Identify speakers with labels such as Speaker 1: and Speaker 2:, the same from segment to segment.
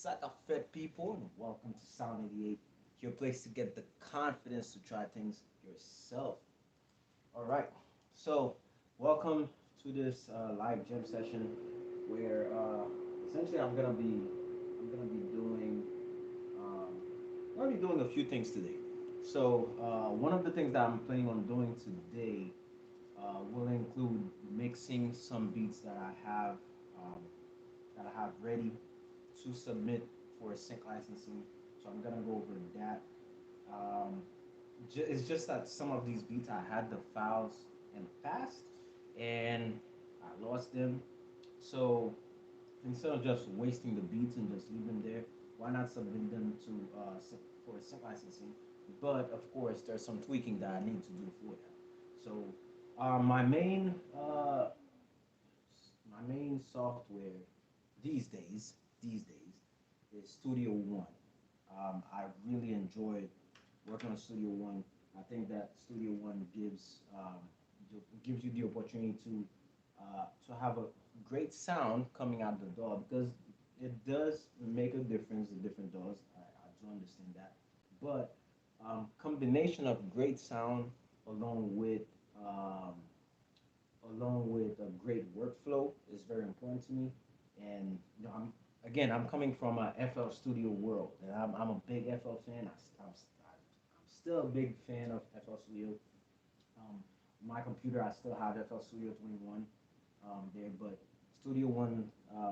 Speaker 1: Suck a Fed people, and welcome to Sound 88, your place to get the confidence to try things yourself. All right, so welcome to this live jam session where essentially I'm gonna be um, doing a few things today. So one of the things that I'm planning on doing today will include mixing some beats um, that I have ready to submit for sync licensing. So I'm gonna go over that. Um, it's just that some of these beats I had the files in the past and I lost them. So instead of just wasting the beats and just leave them there, why not submit them to for sync licensing? But of course, there's some tweaking that I need to do for that. So my main software these days is Studio One. I really enjoyed working on Studio One. I think that Studio One gives you the opportunity to have a great sound coming out the door because it does make a difference in different doors. I do understand that, but combination of great sound along with um, a great workflow is very important to me. And I'm coming from a FL Studio world, and I'm a big FL fan. I'm still a big fan of FL Studio. Um, my computer, I still have FL Studio 21 there, but Studio One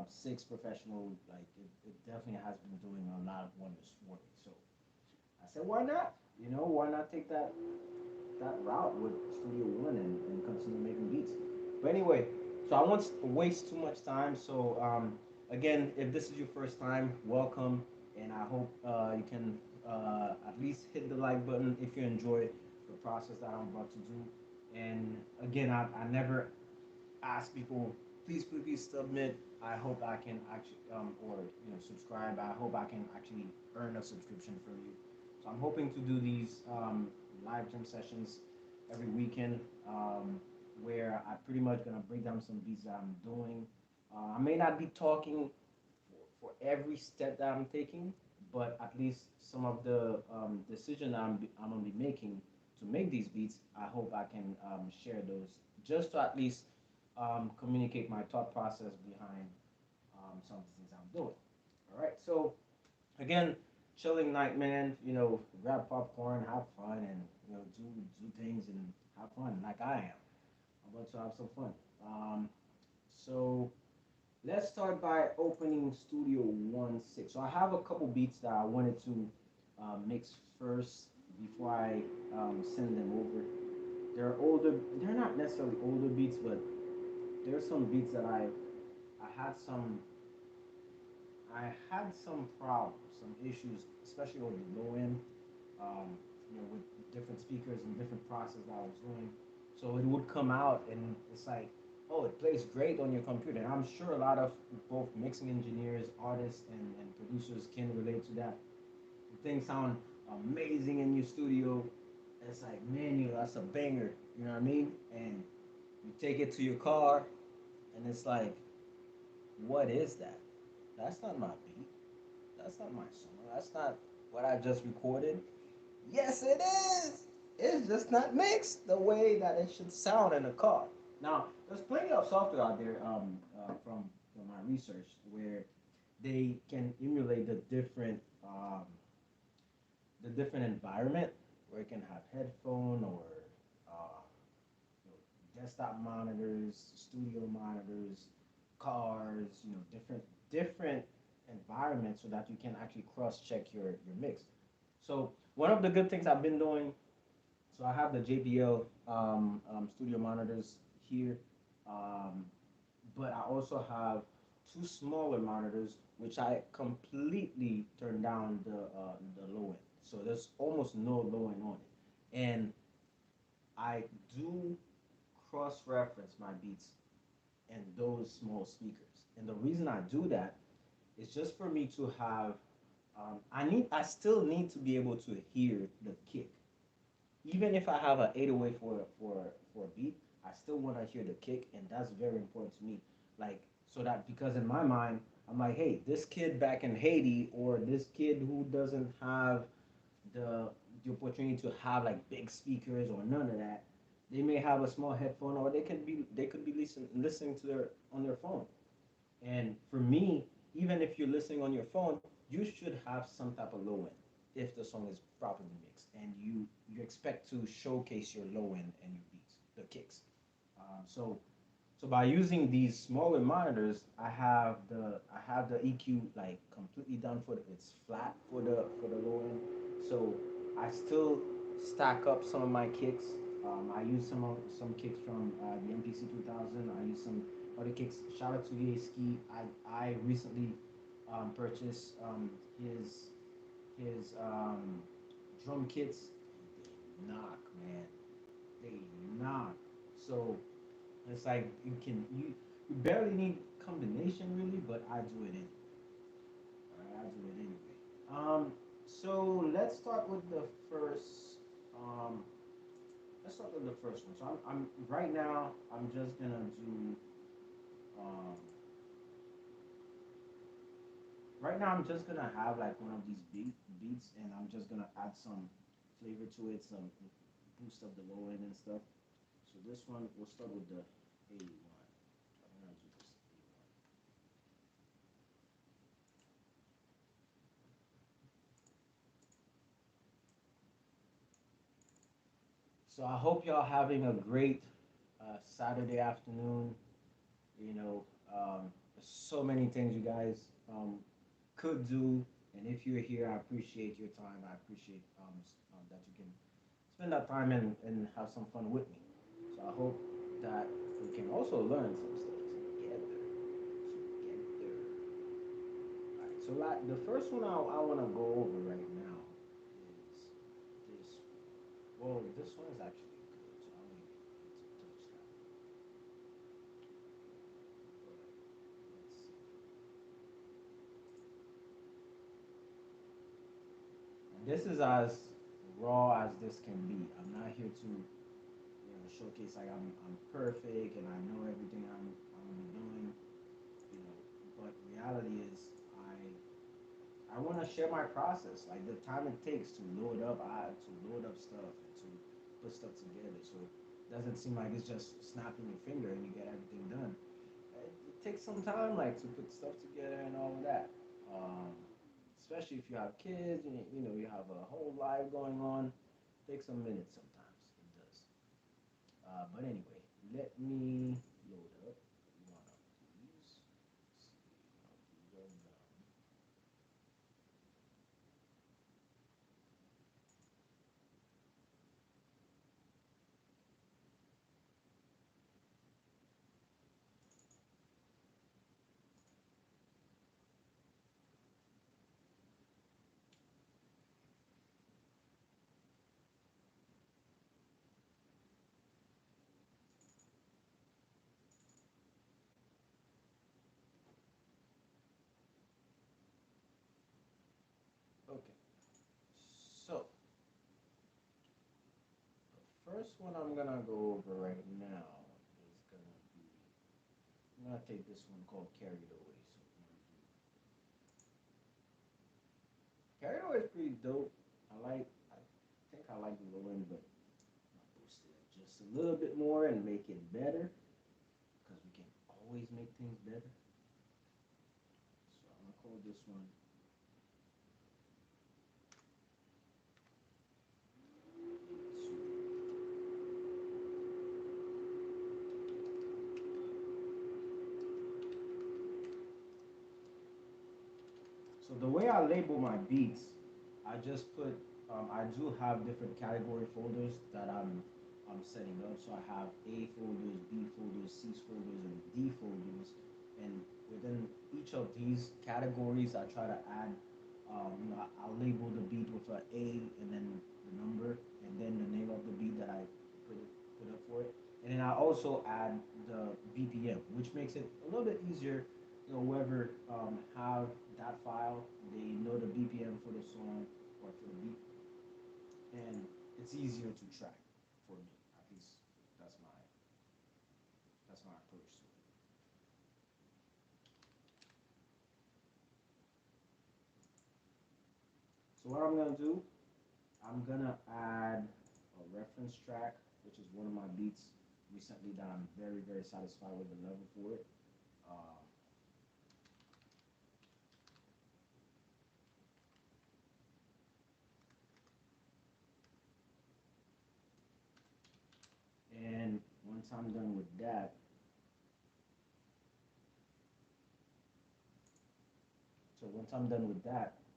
Speaker 1: 6 Professional, like it definitely has been doing a lot of wonders for me. So I said, why not? Why not take that route with Studio One and continue making beats. But anyway, so I won't waste too much time. So again, if this is your first time, welcome, and I hope you can at least hit the like button if you enjoy the process that I'm about to do. And again, I never ask people, please submit. I hope I can actually, or subscribe. I hope I can actually earn a subscription from you. So I'm hoping to do these live jam sessions every weekend, where I pretty much gonna break down some beats that I'm doing. I may not be talking for every step that I'm taking, but at least some of the decision I'm gonna be making to make these beats, I hope I can share those just to at least communicate my thought process behind some of the things I'm doing. All right, so again, chilling night, man. Grab popcorn, have fun, and do things and have fun like I am. I'm about to have some fun. So let's start by opening Studio One Six. So I have a couple beats that I wanted to mix first before I send them over. They're older. They're not necessarily older beats, but there's some beats that I had some I had some problems, some issues, especially on the low end, with different speakers and different process that I was doing. So it would come out and it's like, oh, it plays great on your computer. And I'm sure a lot of both mixing engineers, artists, and producers can relate to that. Things sound amazing in your studio. It's like, man, that's a banger. You know what I mean? And you take it to your car, and it's like, what is that? That's not my beat. That's not my song. That's not what I just recorded. Yes, it is. It's just not mixed the way that it should sound in a car. Now, there's plenty of software out there from my research where they can emulate the different environment where it can have headphone or uh, desktop monitors, studio monitors, cars, different environments so that you can actually cross-check your mix. So one of the good things I've been doing, so I have the JBL studio monitors here, um, but I also have two smaller monitors which I completely turned down the low end. So there's almost no low end on it, and I do cross-reference my beats and those small speakers. And the reason I do that is just for me to have. I still need to be able to hear the kick, even if I have an 808 for a beat. I still want to hear the kick, and that's very important to me. Like So that because in my mind, I'm like, hey, this kid back in Haiti or this kid who doesn't have the the opportunity to have like big speakers or none of that, they may have a small headphone or they could be listening to their on their phone. And for me, even if you're listening on your phone, you should have some type of low end if the song is properly mixed and you expect to showcase your low end and your beats, the kicks. So by using these smaller monitors, I have the EQ like completely done for it's flat for the low end. So I still stack up some of my kicks. I use some kicks from the MPC 2000. I use some other kicks. Shout out to Ski. I recently purchased his drum kits. They knock, man. They knock. So it's like you barely need combination really, but I do it anyway. Alright, I do it anyway. So let's start with the first. Um, let's start with the first one. So I'm right now. I'm just gonna do. Um, right now I'm just gonna have like one of these beats, and I'm just gonna add some flavor to it, some boost up the low end and stuff. So this one, we'll start with the A1. I'm gonna do this A1. So I hope y'all having a great Saturday afternoon. You know, there's so many things you guys could do, and if you're here, I appreciate your time. I appreciate that you can spend that time and have some fun with me. So I hope that we can also learn some stuff together. Together. All right. So like the first one I want to go over right now is this. Well, this one is actually good, so I don't even need to touch that. But let's see. And this is as raw as this can be. I'm not here to, showcase like I'm perfect and I know everything I'm gonna be doing, you know. But reality is, I want to share my process, like the time it takes to load up stuff and to put stuff together. So it doesn't seem like it's just snapping your finger and you get everything done. It takes some time, like to put stuff together and all of that. Um, Especially if you have kids and you have a whole life going on. It takes some minutes sometimes. It does. But anyway, let me load up one of these. Let's see how these are done. Okay, so the first one I'm gonna go over right now is gonna be. I'm gonna take this one called "Carried Away." So we're gonna do "Carried Away" is pretty dope. I think I like the low end, but I'll boost it up just a little bit more and make it better because we can always make things better. So I'm gonna call this one. So the way I label my beats, I just put I do have different category folders that I'm setting up. So I have A folders, B folders, C folders, and D folders. And within each of these categories, I try to add, I'll label the beat with a A and then the number and then the name of the beat that I put up for it. And then I also add the BPM, which makes it a little bit easier. Whoever have that file, they know the BPM for the song or for the beat, and it's easier to track for me. At least that's my that's my approach to it. So what I'm gonna do, I'm gonna add a reference track, which is one of my beats recently that I'm very satisfied with the level for it. Um, and once I'm done with that,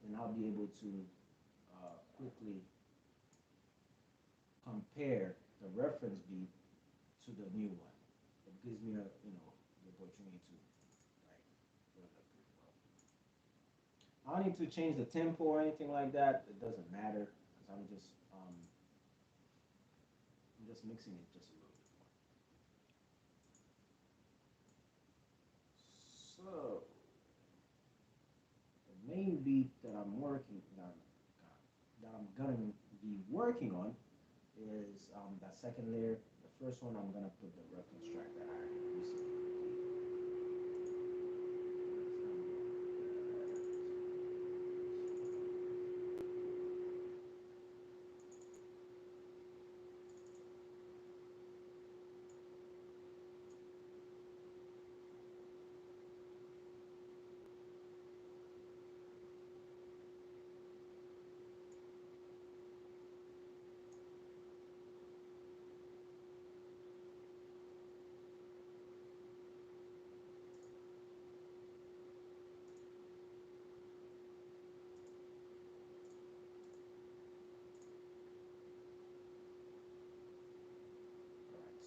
Speaker 1: then I'll be able to quickly compare the reference beat to the new one. It gives me the opportunity to like build up pretty well. I don't need to change the tempo or anything like that. It doesn't matter because I'm just mixing it just a little bit more. So the main beat that I'm gonna be working on is that second layer. The first one I'm gonna put the reference track that I recently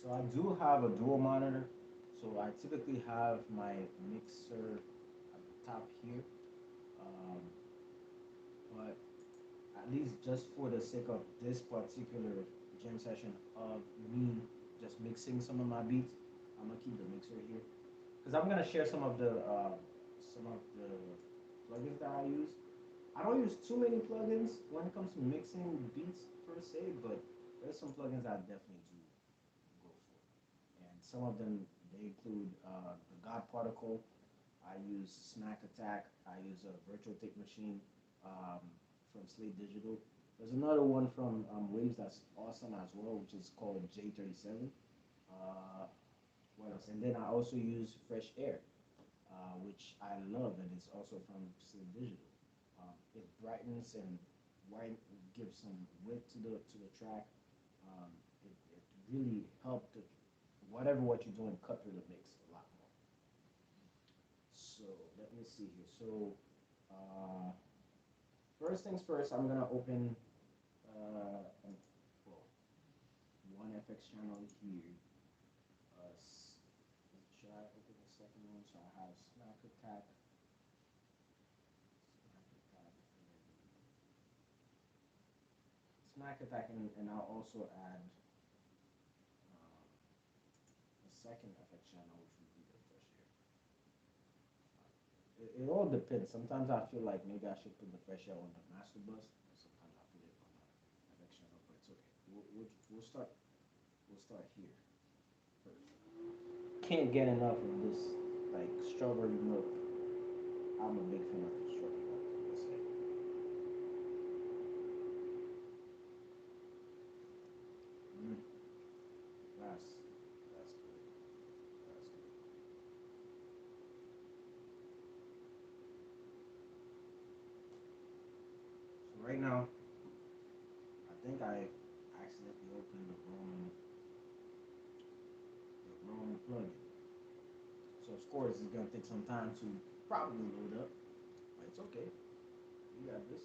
Speaker 1: So I do have a dual monitor. So I typically have my mixer at the top here. Um, but at least just for the sake of this particular jam session of me just mixing some of my beats, I'm gonna keep the mixer here because I'm gonna share some of the plugins that I use. I don't use too many plugins when it comes to mixing beats per se, but there's some plugins I definitely do go for. And some of them they include the God Particle. I use Smack Attack. I use a virtual tape machine um, from Slate Digital. There's another one from Waves that's awesome as well, which is called J37. Uh, what else? And then I also use Fresh Air, which I love, and it's also from Slate Digital. It brightens and white gives some width to the track. It really helped whatever what you're doing cut through the mix a lot more. So let me see here. So uh, first things first, I'm gonna open well, one FX channel here. Should I open the second one? So I have Smack Attack, and I'll also add a second FX channel, which would be the fresh air. It all depends. Sometimes I feel like maybe I should put the fresh air on the master bus, and sometimes I put it on the FX channel, but it's okay. We'll start here first. Can't get enough of this like strawberry milk. I'm a big fan of the strawberry milk. Let's say. Mm, that's good. That's good. So right now, I think I accidentally opened the wrong plugin. So of course it's gonna take some time to probably load up, but it's okay. You got this.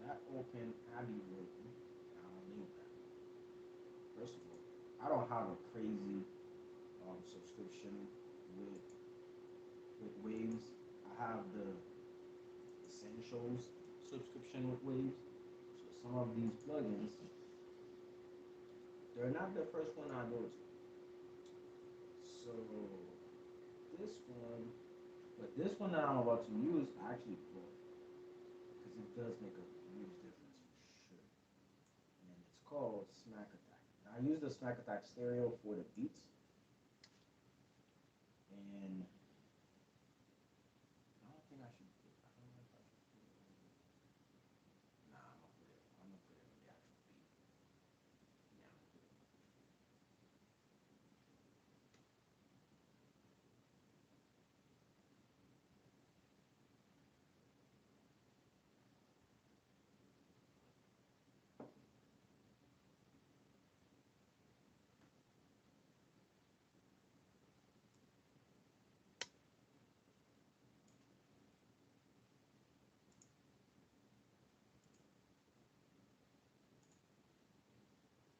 Speaker 1: that open Abbey Road. I'll link that. First of all, I don't have a crazy subscription with Waves. I have the Essentials subscription with Waves. So some of these plugins, they're not the first one I go to. So this one, but this one that I'm about to use, I actually bought because it does make a huge difference for sure. And it's called Smack Attack. Now, I use the Smack Attack stereo for the beats, and I don't think I should put. I don't know if I should put it on. Nah, I'm gonna put it. I'm gonna put it on the actual beat. Yeah, I'm gonna put it.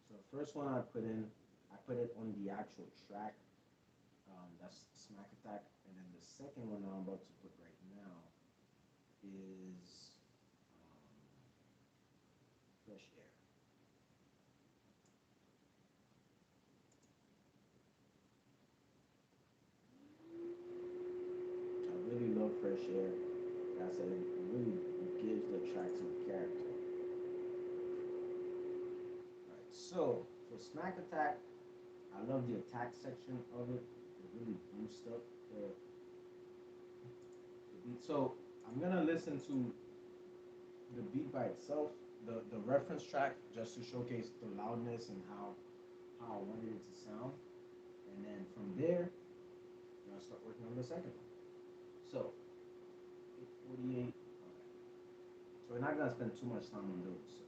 Speaker 1: So the first one I put it on the actual track. That's Smack Attack, and then the second one I'm about to put right now is Fresh Air. I really love Fresh Air. Like I said, it really gives the track some character. Right. So for Smack Attack, I love the attack section of it. It really boosts up the beat. So I'm gonna listen to the beat by itself, the reference track, just to showcase the loudness and how I wanted it to sound. And then from there, I'm gonna start working on the second one. So 848. Okay. So we're not gonna spend too much time on those. So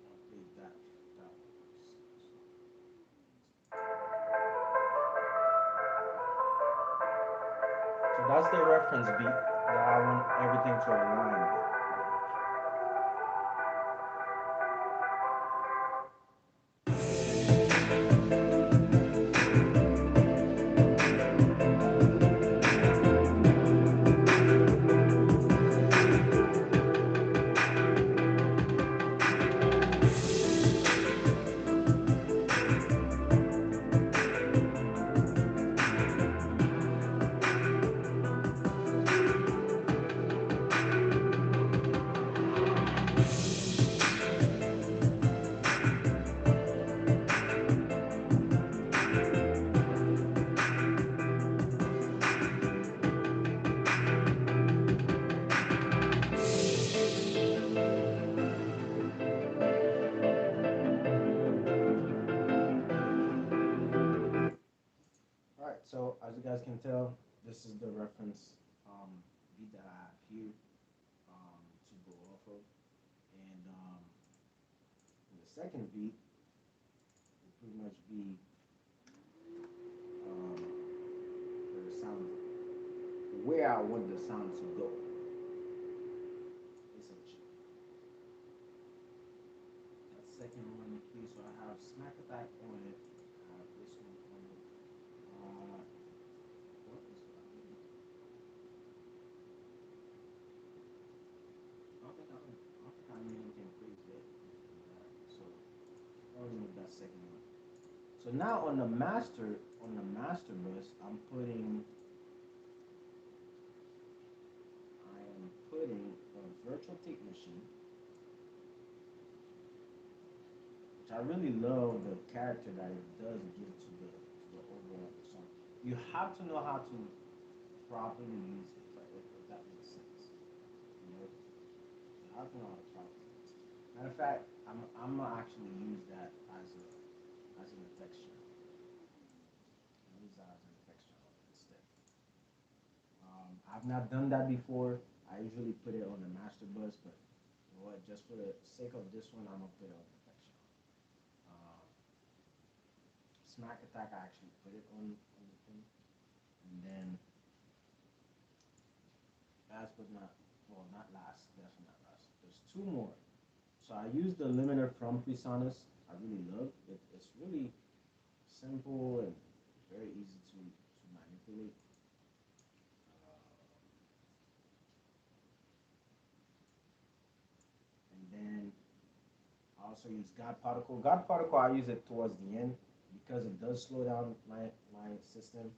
Speaker 1: I'll play that one. So that's the reference beat that I want everything to align with. All right, so as you guys can tell, this is the reference beat that I have here to go off of. And the second beat will pretty much be for the sound, where I want the sound to go, essentially. That second one here, so I have Smack Attack on it. I have this one on it. What is it? I don't think I need anything crazy yet. So I'll remove that second one. So now on the master bus, I am putting a virtual tape machine, which I really love the character that it does give to the overall song. You have to know how to properly use it, right? If that makes sense. You know, you have to know how to properly use it. Matter of fact, I'm gonna actually use that as an effects channel. Use that as an effects channel instead. I've not done that before. I usually put it on the master bus, but What? Just for the sake of this one, I'm gonna put on perfection. Um, Smack attack, I actually put it on the thing, and then last but not, well, not last, definitely not last. There's two more. So I use the limiter from Presonus. I really love it. It's really simple and very easy to manipulate. Uh, and then I also use God Particle. God Particle, I use it towards the end because it does slow down my system.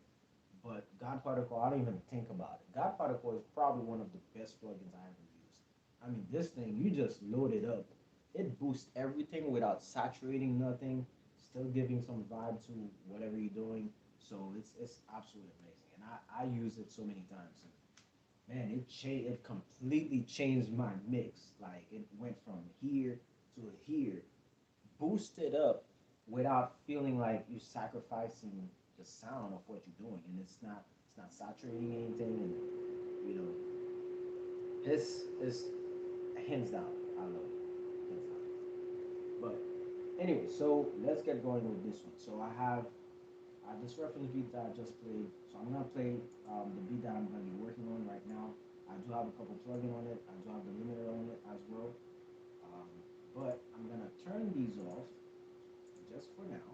Speaker 1: But God Particle, I don't even think about it. God Particle is probably one of the best plugins I ever used. I mean, this thing, you just load it up. It boosts everything without saturating nothing, still giving some vibe to whatever you're doing. So it's absolutely amazing. And I use it so many times. And man, it completely changed my mix. Like it went from here to here, boosted up without feeling like you're sacrificing the sound of what you're doing, and it's not saturating anything, and you know it's hands down. I love it, hands down. But anyway, so let's get going with this one. So I have this reference beat that I just played. So I'm gonna play the beat that I'm gonna be working on right now. I do have a couple plugin on it. I do have the limiter on it as well. Um, but I'm gonna turn these off just for now,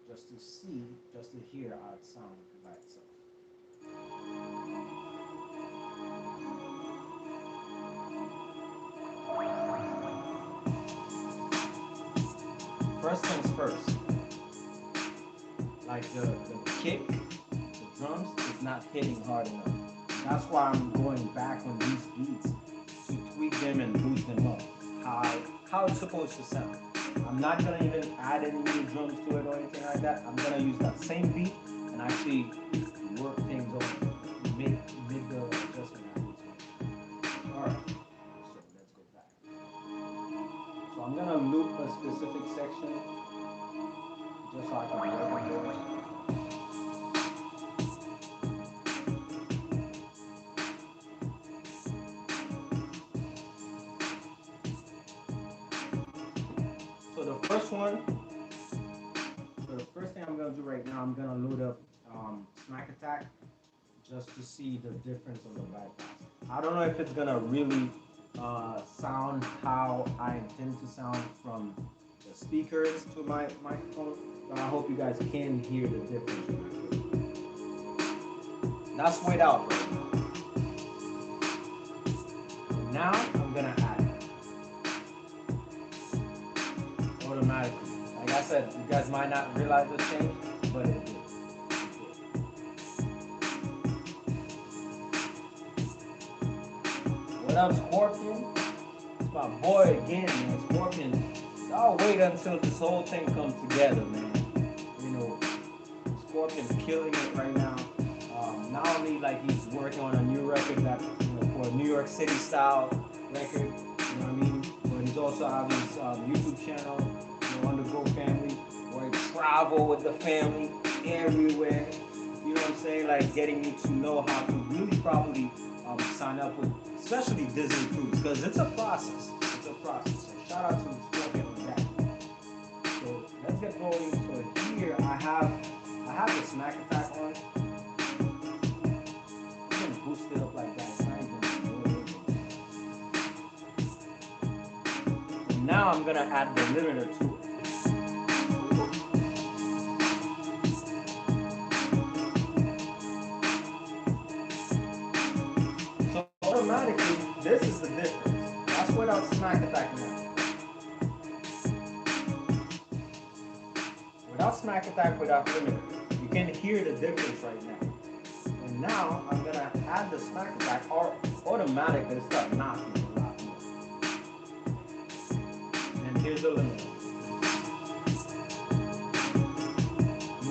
Speaker 1: just to see, just to hear how it sounds by itself. First things first, like the kick, the drums is not hitting hard enough. That's why I'm going back on these beats to tweak them and boost them up. How it's supposed to sound. I'm not gonna even add any new drums to it or anything like that. I'm gonna use that same beat and actually work things over, make the adjustment I need to. All right, so let's go back. So I'm gonna loop a specific section just so I can work on it. So the first one, so the first thing I'm gonna do right now, I'm gonna load up Smack Attack just to see the difference of the bypass. I don't know if it's gonna really sound how I intend to sound from the speakers to my microphone, but I hope you guys can hear the difference. That's without right now. Now I'm gonna add it automatically. Like I said, you guys might not realize the change, but it did. What up, Scorpion? It's my boy again, man. Scorpion. I'll wait until this whole thing comes together, man. You know, Scorpion's killing it right now. Not only like he's working on a new record that for a New York City style record, you know what I mean? But he's also have his YouTube channel, on the Go Family, where he travel with the family everywhere. You know what I'm saying? Like getting me to know how to really properly sign up with, especially Disney Cruise, because it's a process. It's a process. So shout out to Scorpion on that. So let's get going. So here I have the Smack Attack on. You can boost it up like that. It's not even and now I'm gonna add the limiter to it. So automatically, this is the difference. That's without Smack Attack now. Without Smack Attack, without limiter, you can hear the difference right now. And now I'm gonna add the Smack Attack, or automatically start knocking a lot more. And here's the limiter.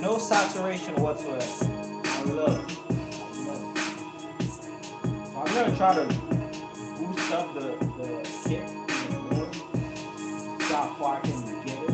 Speaker 1: No saturation whatsoever. I love it. I love it. So I'm gonna try to boost up the kick even more. So I can get it to.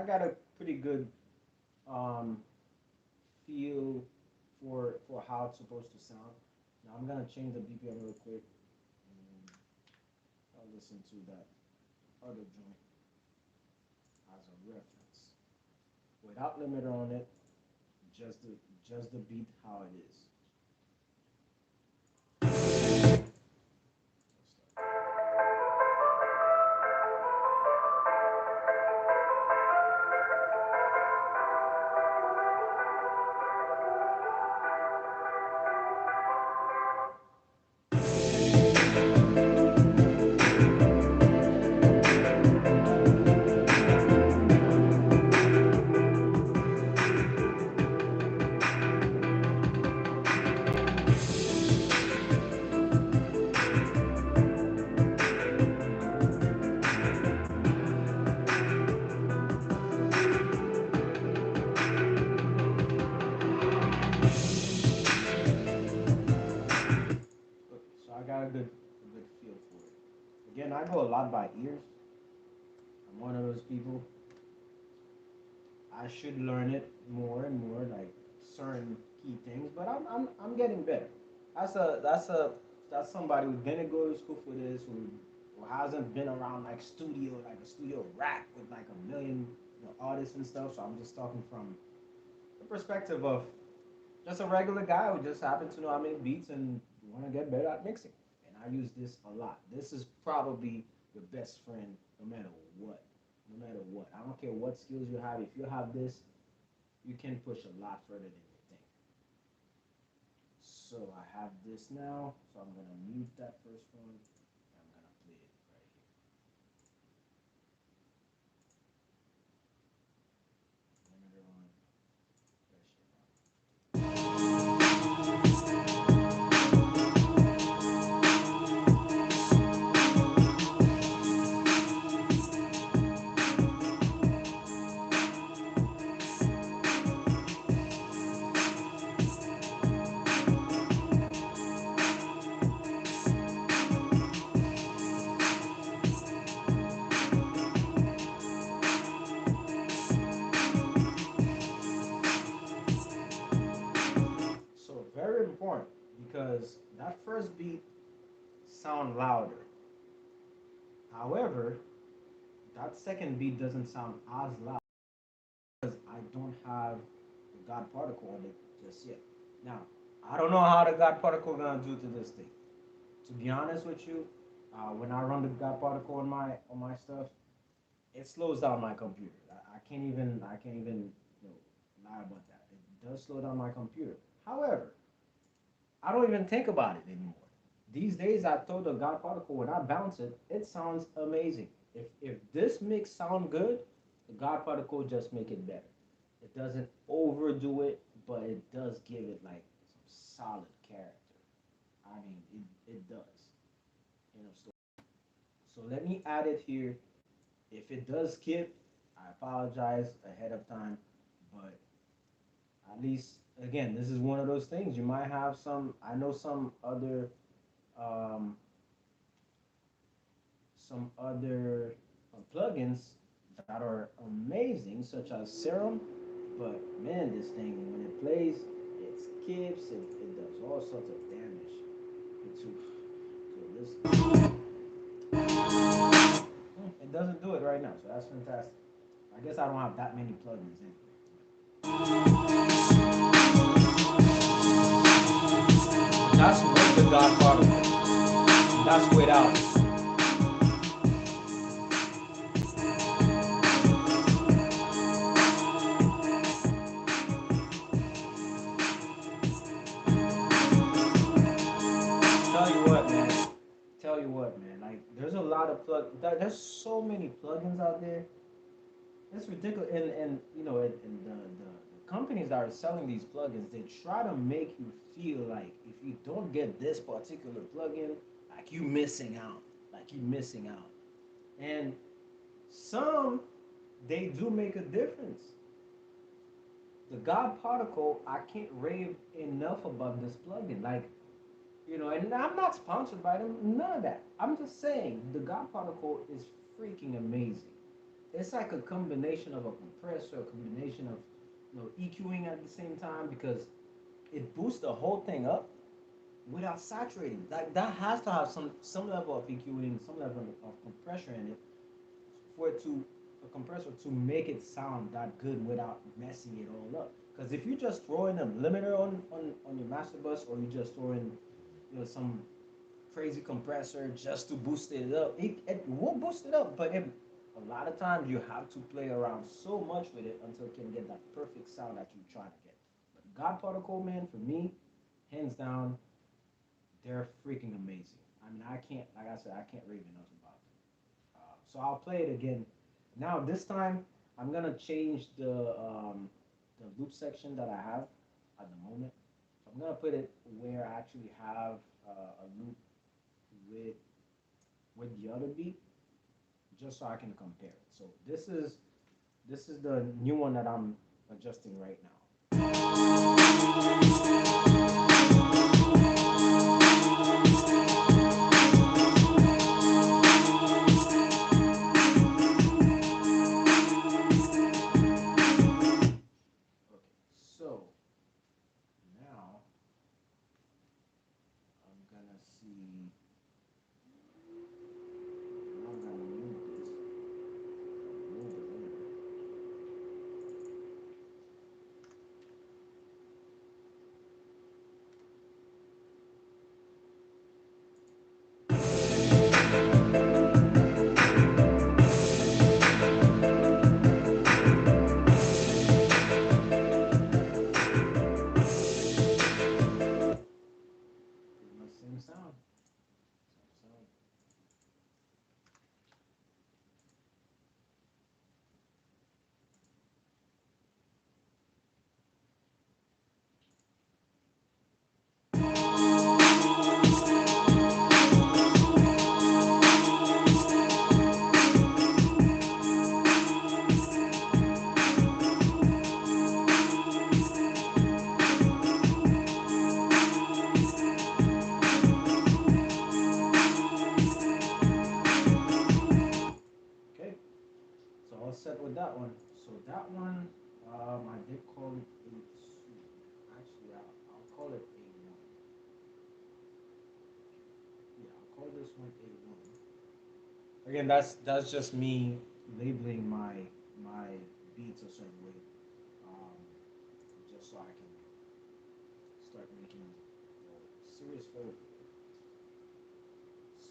Speaker 1: I got a pretty good um, feel for how it's supposed to sound. Now I'm gonna change the BPM real quick, and I'll listen to that other joint as a reference without limiter on it, just the just the beat how it is. So I got a good feel for it. Again, I go a lot by ears. I'm one of those people. I should learn it more and more, like certain key things. But I'm getting better. That's somebody who didn't go to school for this, who hasn't been around like a studio rack with like a million artists and stuff. So I'm just talking from the perspective of just a regular guy who just happens to know how to make beats and want to get better at mixing. And I use this a lot. This is probably your best friend no matter what. No matter what. I don't care what skills you have. If you have this, you can push a lot further than you think. So I have this now. So I'm gonna mute that first one. I'm gonna play it right here. Limiter on. So very important because that first beat sound louder. However, that second beat doesn't sound as loud because I don't have the God particle on it just yet. Now, I don't know how the God particle gonna do to this thing. To be honest with you, when I run the God particle on my stuff, it slows down my computer. I can't even lie about that. It does slow down my computer. However, I don't even think about it anymore. These days, I told the God particle when I bounce it, it sounds amazing. If this mix sound good, the God particle just make it better. It doesn't overdo it, but it does give it like some solid character. I mean, it does. You know, so let me add it here. If it does skip, I apologize ahead of time, but at least again, this is one of those things. You might have some. I know um, some other plugins that are amazing, such as Serum. But man, this thing when it plays, it skips. It does all sorts of damage to this. It doesn't do it right now, so that's fantastic. I guess I don't have that many plugins in. That's with the God particle. That's without. Tell you what, man. Tell you what, man. Like, there's a lot of There's so many plugins out there. It's ridiculous. And and the companies that are selling these plugins, they try to make you feel like if you don't get this particular plugin, like you missing out. Like you missing out. And some they do make a difference. The God Particle, I can't rave enough about this plugin. Like, and I'm not sponsored by them, none of that. I'm just saying the God Particle is freaking amazing. it's like a combination of a compressor, a combination of EQing at the same time because it boosts the whole thing up without saturating. Like that has to have some level of EQing, some level of compressor in it for it to a compressor to make it sound that good without messing it all up. Because if you just throw in a limiter on your master bus or you just throw in some crazy compressor just to boost it up, it will boost it up, but a lot of times you have to play around so much with it until it can get that perfect sound that you're trying to get. But God Particle, man, for me, hands down, they're freaking amazing. I mean, I can't, like I said, I can't rave enough about them. So I'll play it again. Now this time, I'm gonna change the loop section that I have at the moment. So I'm gonna put it where I actually have a loop with the other beat, just so I can compare it. So this is the new one that I'm adjusting right now. Okay, so now I'm gonna see. I'm gonna move this. Move the limiter. Pretty much same sound. Same sound. Okay, so all set with that one. So that one, I did call it A2. Actually, I'll call it A1. Yeah, I'll call this one A1. Again, that's just me labeling my beats a certain way, um, just so I can start making serious flow.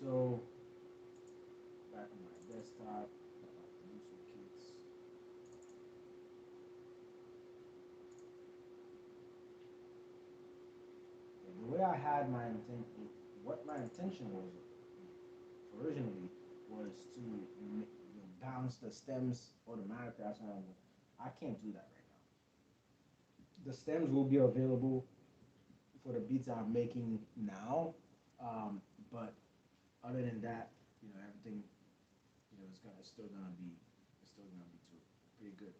Speaker 1: So back on my desktop, got my producer kits. And the way I had my intent, what my intention was originally was to balance the stems automatically. I can't do that right now. The stems will be available for the beats I'm making now, but other than that, everything, it's still gonna be too, pretty good.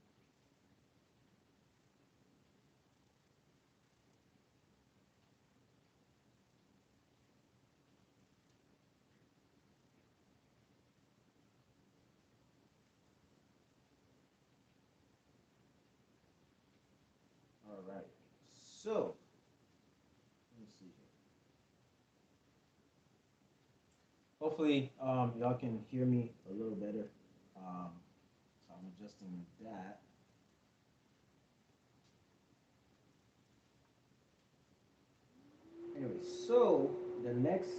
Speaker 1: All right. So let me see here. Hopefully, y'all can hear me a little better. Um, so I'm adjusting that. Anyway, so the next,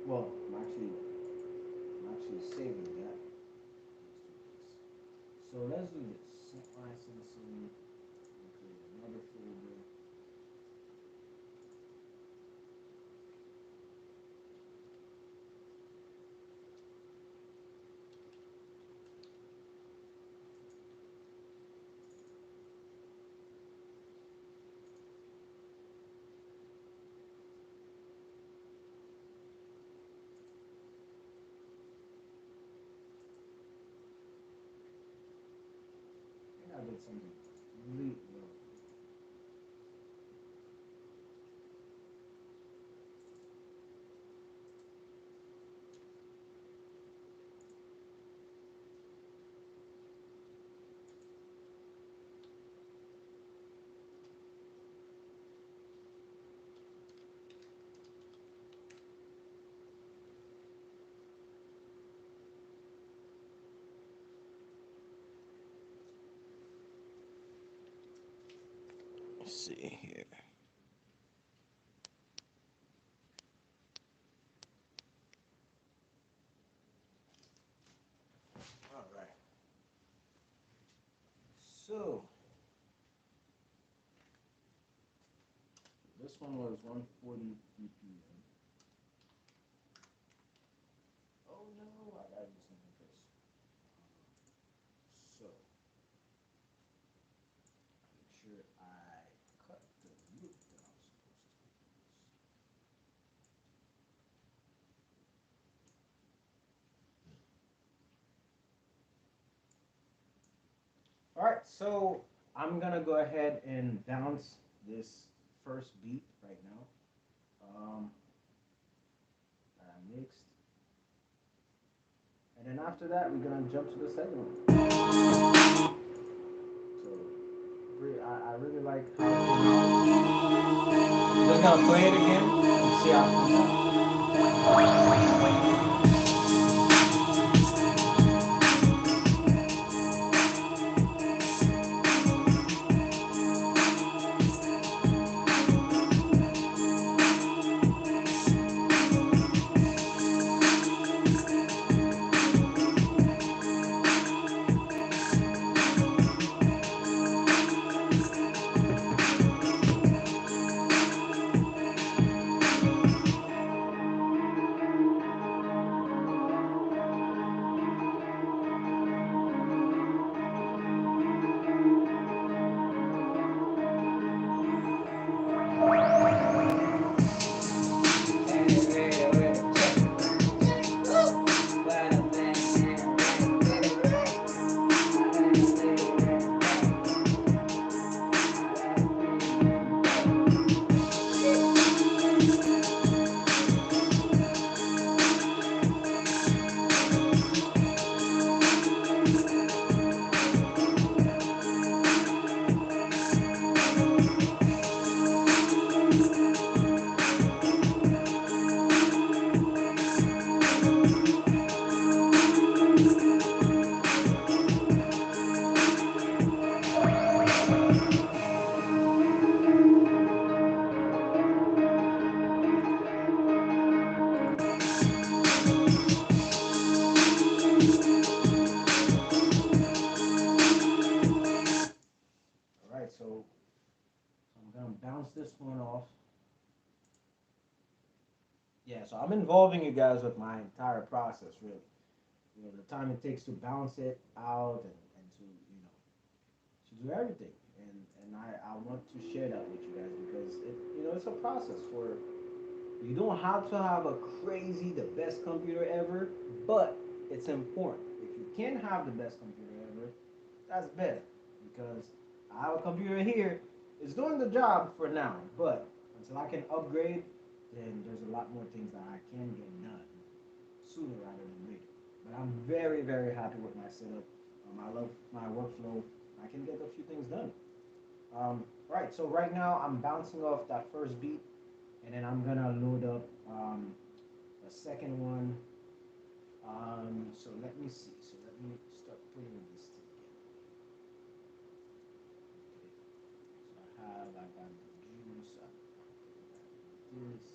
Speaker 1: well, I'm actually saving that. So let's do this. Sync licensing. Create another folder. I think I did something really well. see here. All right. So this one was 140 BPM. Oh no, I gotta do something first. So make sure I cut the loop that I'm supposed to use. All right, so I'm gonna go ahead and bounce this first beat right now. That I mixed, and then after that, we're gonna jump to the second one. So I really like how it came out. Just gonna play it again and see how it comes out. All right, so I'm gonna bounce this one off. Yeah, so I'm involving you guys with my entire process, really. You know, the time it takes to balance it out and to, to do everything. And I want to share that with you guys because it's a process for you don't have to have a crazy, the best computer ever, but it's important. If you can have the best computer ever, that's better because I have a computer here. It's doing the job for now, but until I can upgrade, then there's a lot more things that I can get done sooner rather than later. But I'm very, very happy with my setup. I love my workflow. I can get a few things done. Right, so right now I'm bouncing off that first beat, and then I'm gonna load up the second one. So let me see. So let me start putting this together. Okay. So I got the juice. I got this.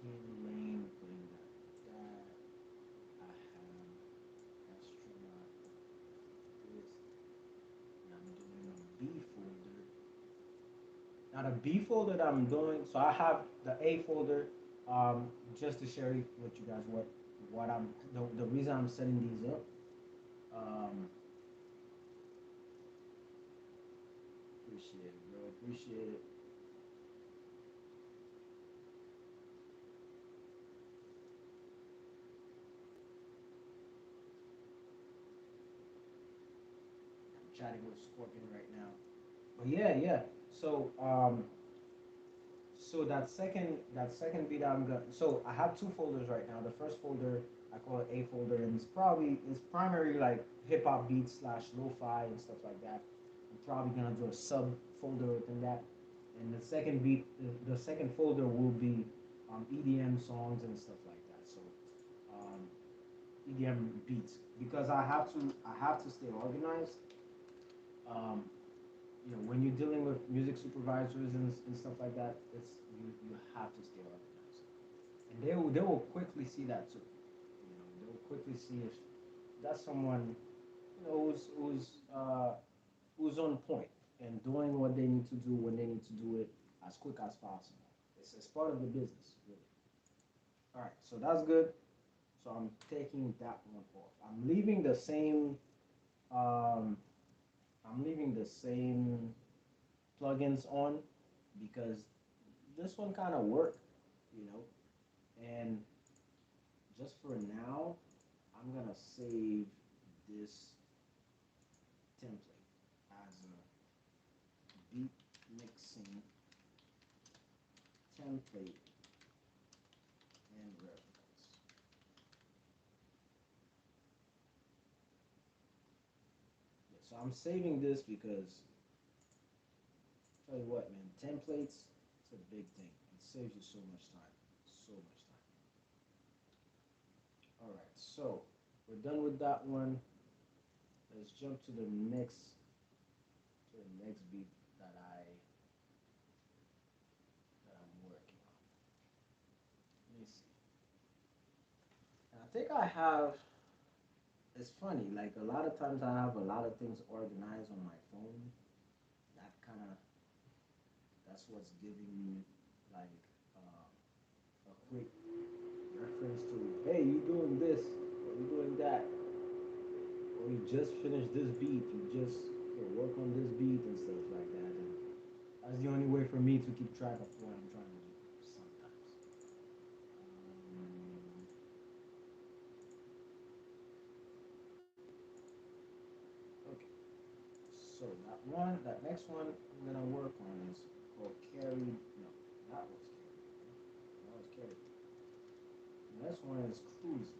Speaker 1: Candy lane, putting that. I have astronaut. This. And I'm doing a B folder. Now the B folder that I'm doing, so I have the A folder, just to share with you guys what the reason I'm setting these up. Um, Appreciate it, bro. Appreciate it. I'm chatting with Scorpion right now. But yeah, yeah. So that second beat I'm gonna. So I have two folders right now. The first folder I call it A folder, and it's primarily like hip hop beats slash lo-fi and stuff like that. I'm probably gonna do a sub folder within that, and the second folder will be EDM songs and stuff like that. So um, EDM beats because I have to stay organized. Um, when you're dealing with music supervisors and stuff like that, you have to stay organized, and they will quickly see that too. They will quickly see if that's someone who's on point and doing what they need to do when they need to do it as quick as possible. It's part of the business, really. All right, so that's good. So I'm taking that one off. Um, I'm leaving the same plugins on because this one kind of worked, you know. And just for now, I'm gonna save this template as a beat mixing template and reference. Yeah, so I'm saving this because tell you what, man, templates, it's a big thing. It saves you so much time, so much time. All right, so we're done with that one. Let's jump to the next beat that I'm working on. Let me see. And I think I have. It's funny, like a lot of times I have a lot of things organized on my phone. That kind of that's what's giving me like a quick reference to, hey, you doing this, or you doing that, or you just finished this beat, you just work on this beat and stuff like that. And that's the only way for me to keep track of what I'm trying to do sometimes. Okay, so that next one I'm gonna work on is called carried. No, that was carried. That was carried. The next one is cruising.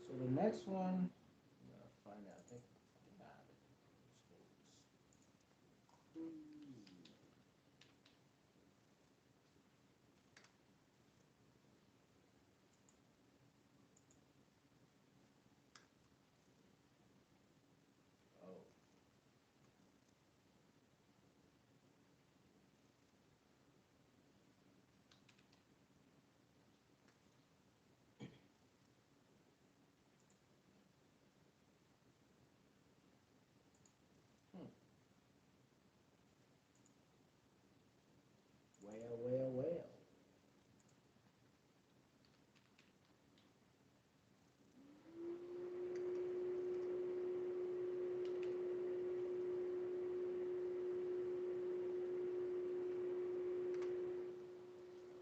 Speaker 1: So the next one, I'm gonna find it. I think I have it. So it's cruising. Oh, hmm. Well, well, well.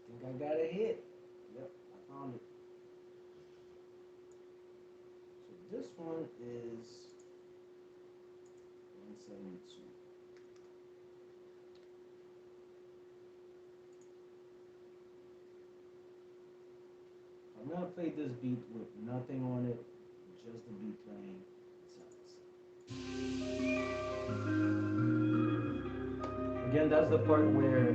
Speaker 1: Think I got a hit. Yep, I found it. So this one is 172. I'm gonna play this beat with nothing on it, just the beat playing. Again, that's the part where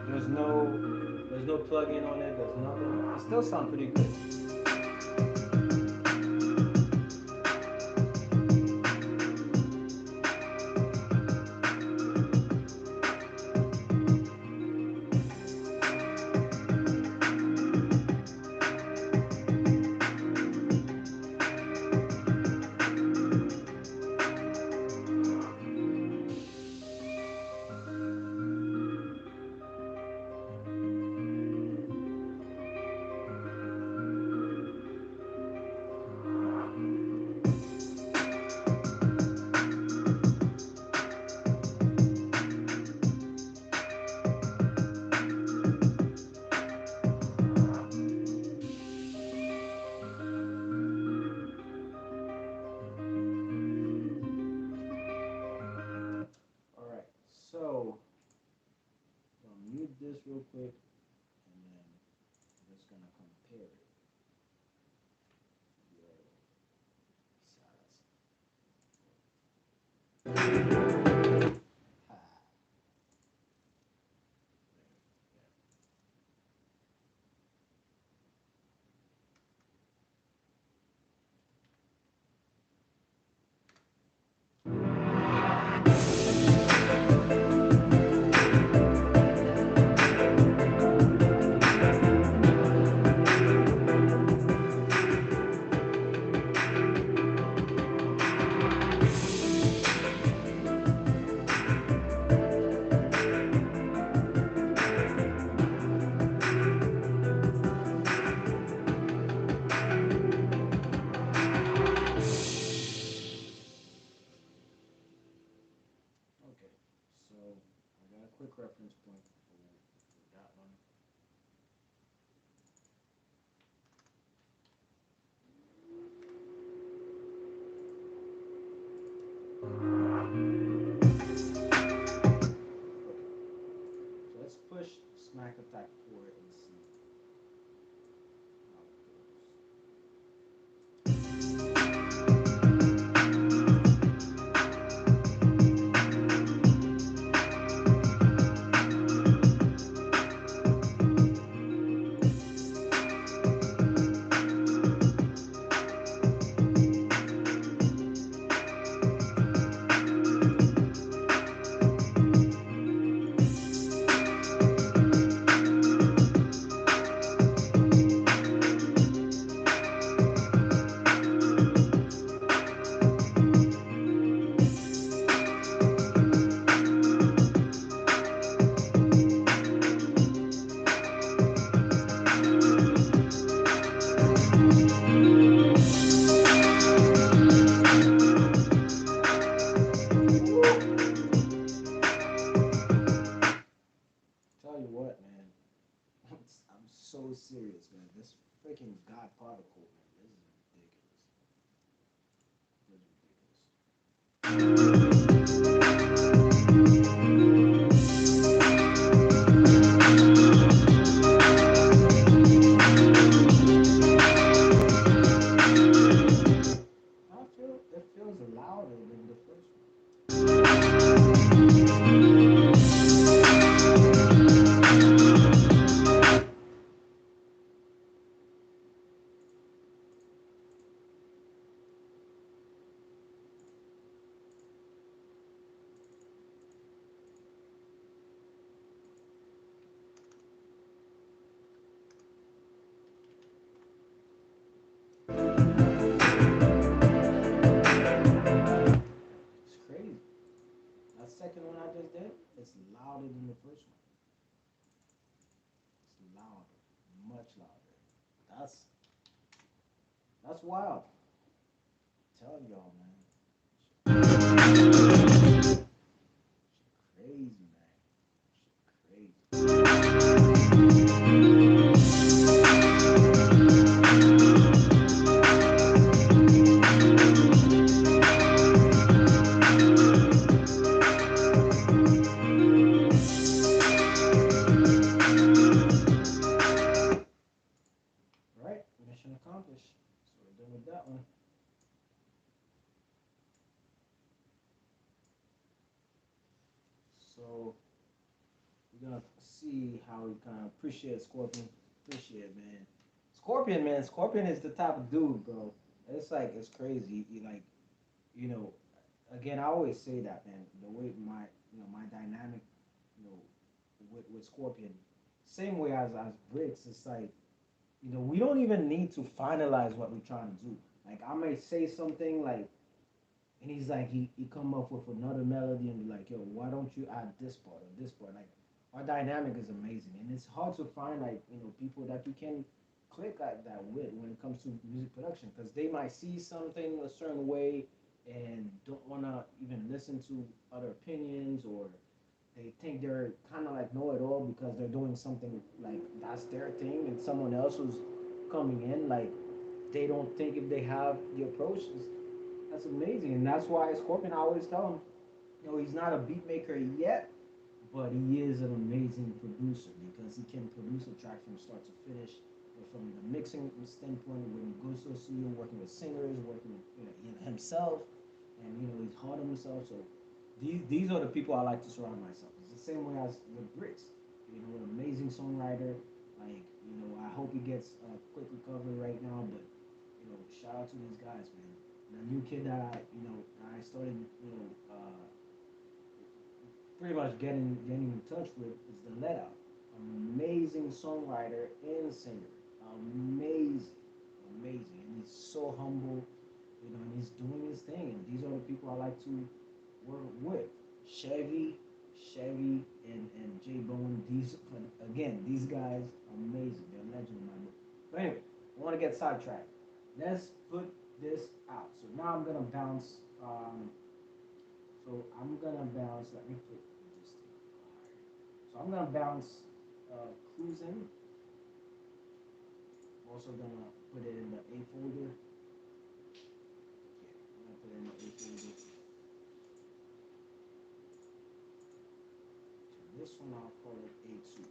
Speaker 1: there's no plug-in on it. There's nothing. It still sounds pretty good. All right, so I'll mute this real quick, and then I'm just gonna compare it. Yo, I feel it feels louder than the first one. It's crazy. That second one I just did, it's louder than the first one. It's louder, much louder. That's that's wild. Tell y'all, man. Crazy, man. Crazy. All right, mission accomplished. So we're done with that one. So we're gonna see how we kind of appreciate Scorpion. Appreciate, man. Scorpion, man. Scorpion is the type of dude, bro. It's like it's crazy. You like, you know, again, I always say that, man. The way my dynamic, with Scorpion, same way as Bricks. It's like, we don't even need to finalize what we're trying to do. Like I may say something like, and he's like, he come up with another melody and be like, yo, why don't you add this part or this part? Like our dynamic is amazing, and it's hard to find like people that you can click like that with when it comes to music production because they might see something a certain way and don't want to even listen to other opinions, or they think they're kind of like know it all because they're doing something like that's their thing, and someone else who's coming in like they don't think if they have the approach. That's amazing, and that's why Scorpion. I always tell him, he's not a beat maker yet, but he is an amazing producer because he can produce a track from start to finish. From the mixing standpoint, when he goes to a studio, working with singers, working with himself, and he's hard on himself. So these are the people I like to surround myself. It's the same way as with Bricks, an amazing songwriter. Like I hope he gets a quick recovery right now, but shout out to these guys, man. The new kid that I started, pretty much getting in touch with is the Let Out. Amazing songwriter and singer. Amazing, amazing, and he's so humble, and he's doing his thing. And these are the people I like to work with. Chevy, Chevy, and J Bone. These again, these guys, amazing. They're legend in my book. But anyway, I want to get sidetracked. Let's put this out. So now I'm gonna bounce. So I'm gonna bounce. Let me put this thing. So I'm gonna bounce cruising. I'm also gonna put it in the A folder. Yeah, I'm gonna put it in the A folder. So this one I'll call it A2.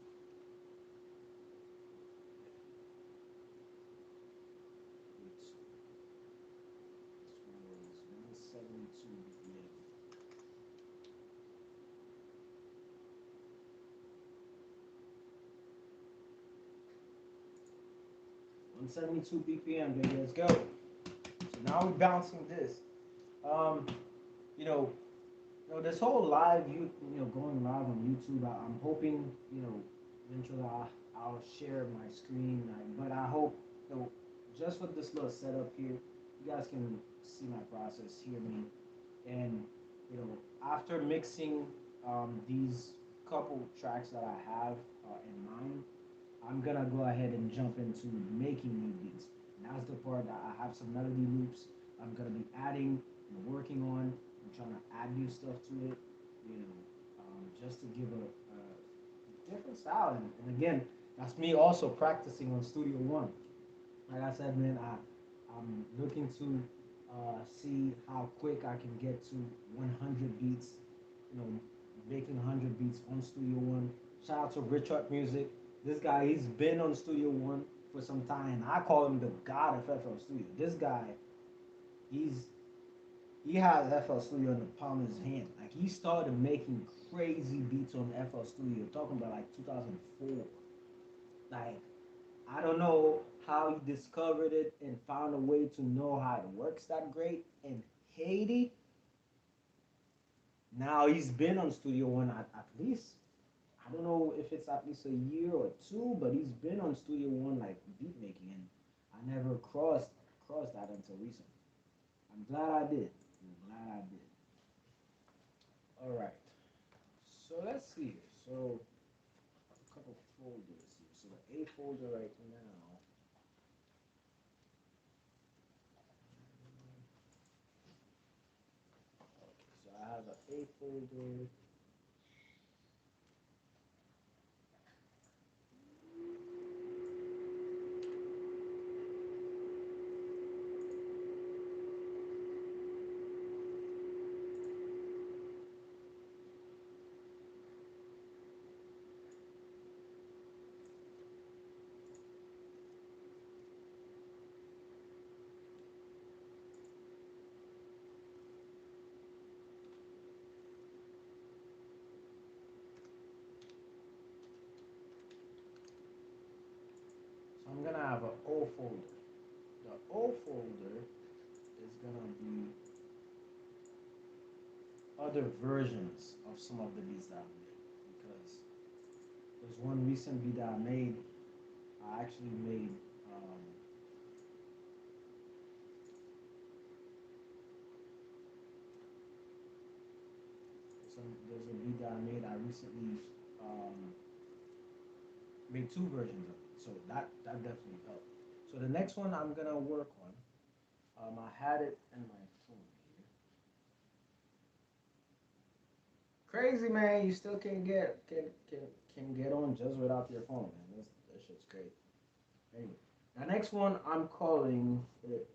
Speaker 1: A2. This one is 172 BPM. 172 BPM, baby. Let's go. So now we're bouncing this. Um, you know, this whole live, going live on YouTube. I'm hoping, eventually I'll share my screen. But I hope, just with this little setup here, you guys can see my process, hear me, and after mixing these couple tracks that I have in mind, I'm gonna go ahead and jump into making new beats. And that's the part that I have some melody loops I'm gonna be adding and working on. I'm trying to add new stuff to it, just to give a different style. And again, that's me also practicing on Studio One. Like I said, man, I'm looking to see how quick I can get to 100 beats, you know, making 100 beats on Studio One. Shout out to Richard Music. This guy, he's been on Studio One for some time. I call him the god of FL Studio. This guy, he's he has FL Studio in the palm of his hand. Like he started making crazy beats on FL Studio, talking about like 2004. Like I don't know how he discovered it and found a way to know how it works that great in Haiti. Now he's been on Studio One at least, I don't know if it's at least a year or two, but he's been on Studio One like beat making, and I never crossed that until recently. I'm glad I did. I'm glad I did. All right. So let's see here. So a couple folders here. So the A folder right now. Okay, so I have an A folder. So I'm gonna have an O folder. The O folder is gonna be other versions of some of the beats that I've made because there's one recent beat that I made. I actually made there's a beat that I made. I recently um, made two versions of it, so that definitely helped. So the next one I'm gonna work on. I had it in my phone here. Crazy man, you still can get on just without your phone, man. That shit's crazy. Anyway, the next one I'm calling it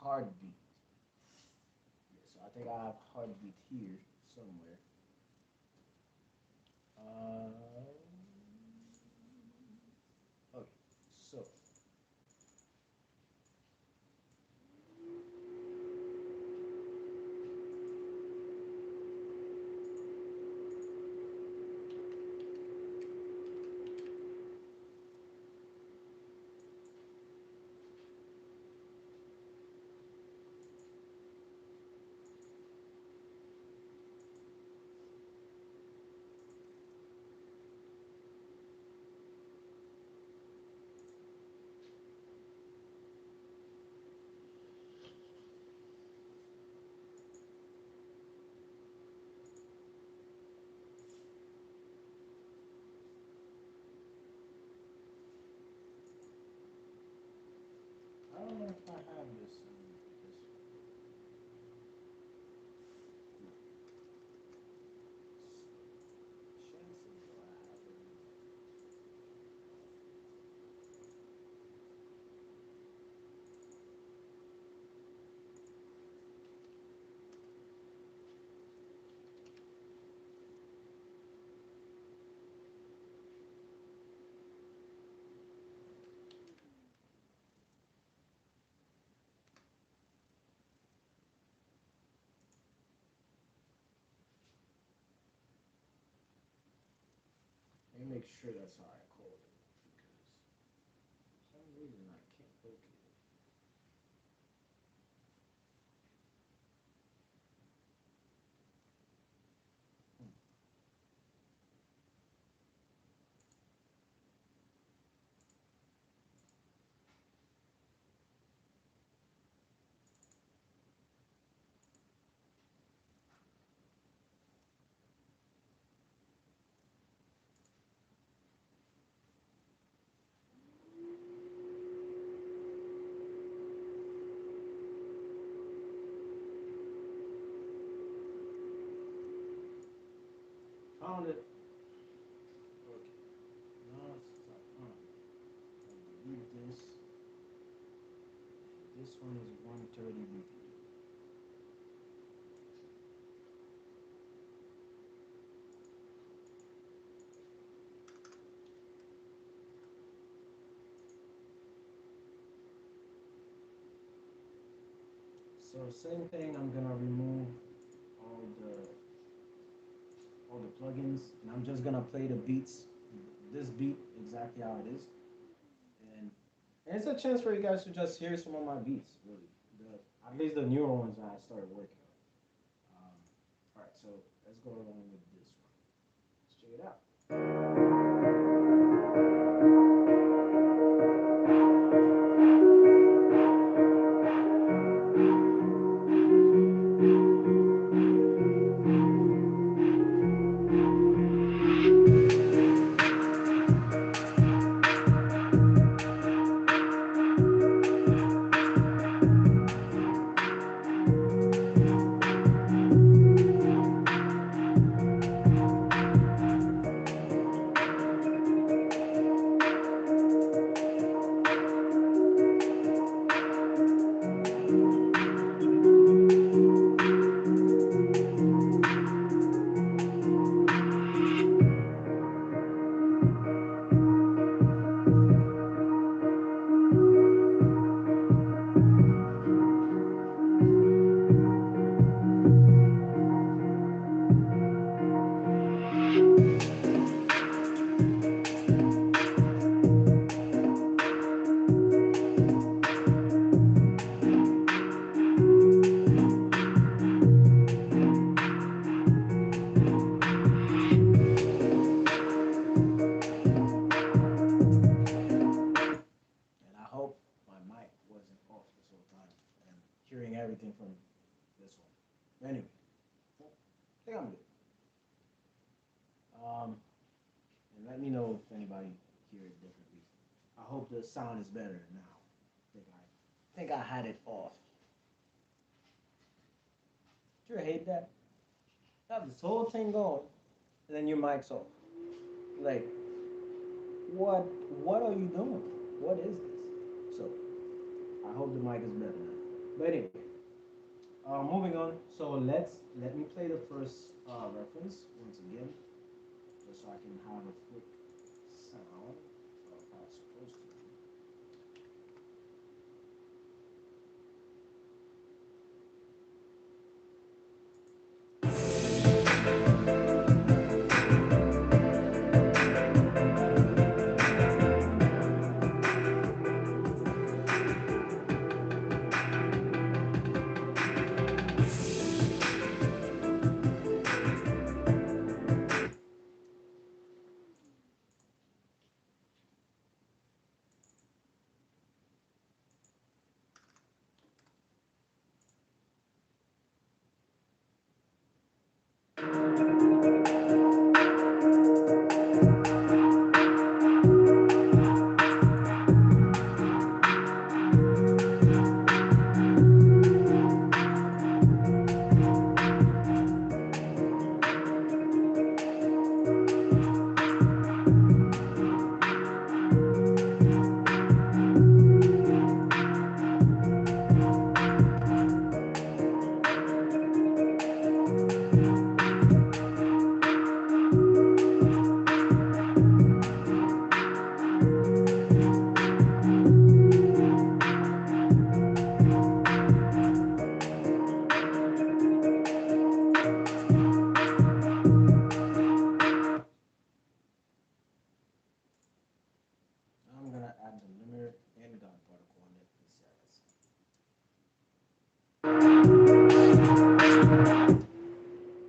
Speaker 1: Heartbeat. Yeah, so I think I have Heartbeat here somewhere. Uh, okay, so I don't know if I have this because chances are I have it. Let me make sure that's how I called it because for some reason I can't locate it. Hmm. Found it. Okay. Now it's like, delete this. This one is 130 BPM. So same thing, I'm gonna remove all the all the plugins, and I'm just gonna play the beats, this beat exactly how it is, and and it's a chance for you guys to just hear some of my beats, really, at least the newer ones that I started working on. All right, so let's go along with this one. Let's check it out. And I hope my mic wasn't off this whole time and hearing everything from this one. Anyway, I think I'm good. And let me know if anybody hear it differently. I hope the sound is better now. Think I had it off. Do you hate that? Have this whole thing going, and then your mic's off. Like, what? What are you doing? What is this? So, I hope the mic is better now. But anyway, moving on. So let me play the first reference once again, just so I can have a quick sound of how it's supposed to be. I'm gonna add the limiter and gun particle on it instead.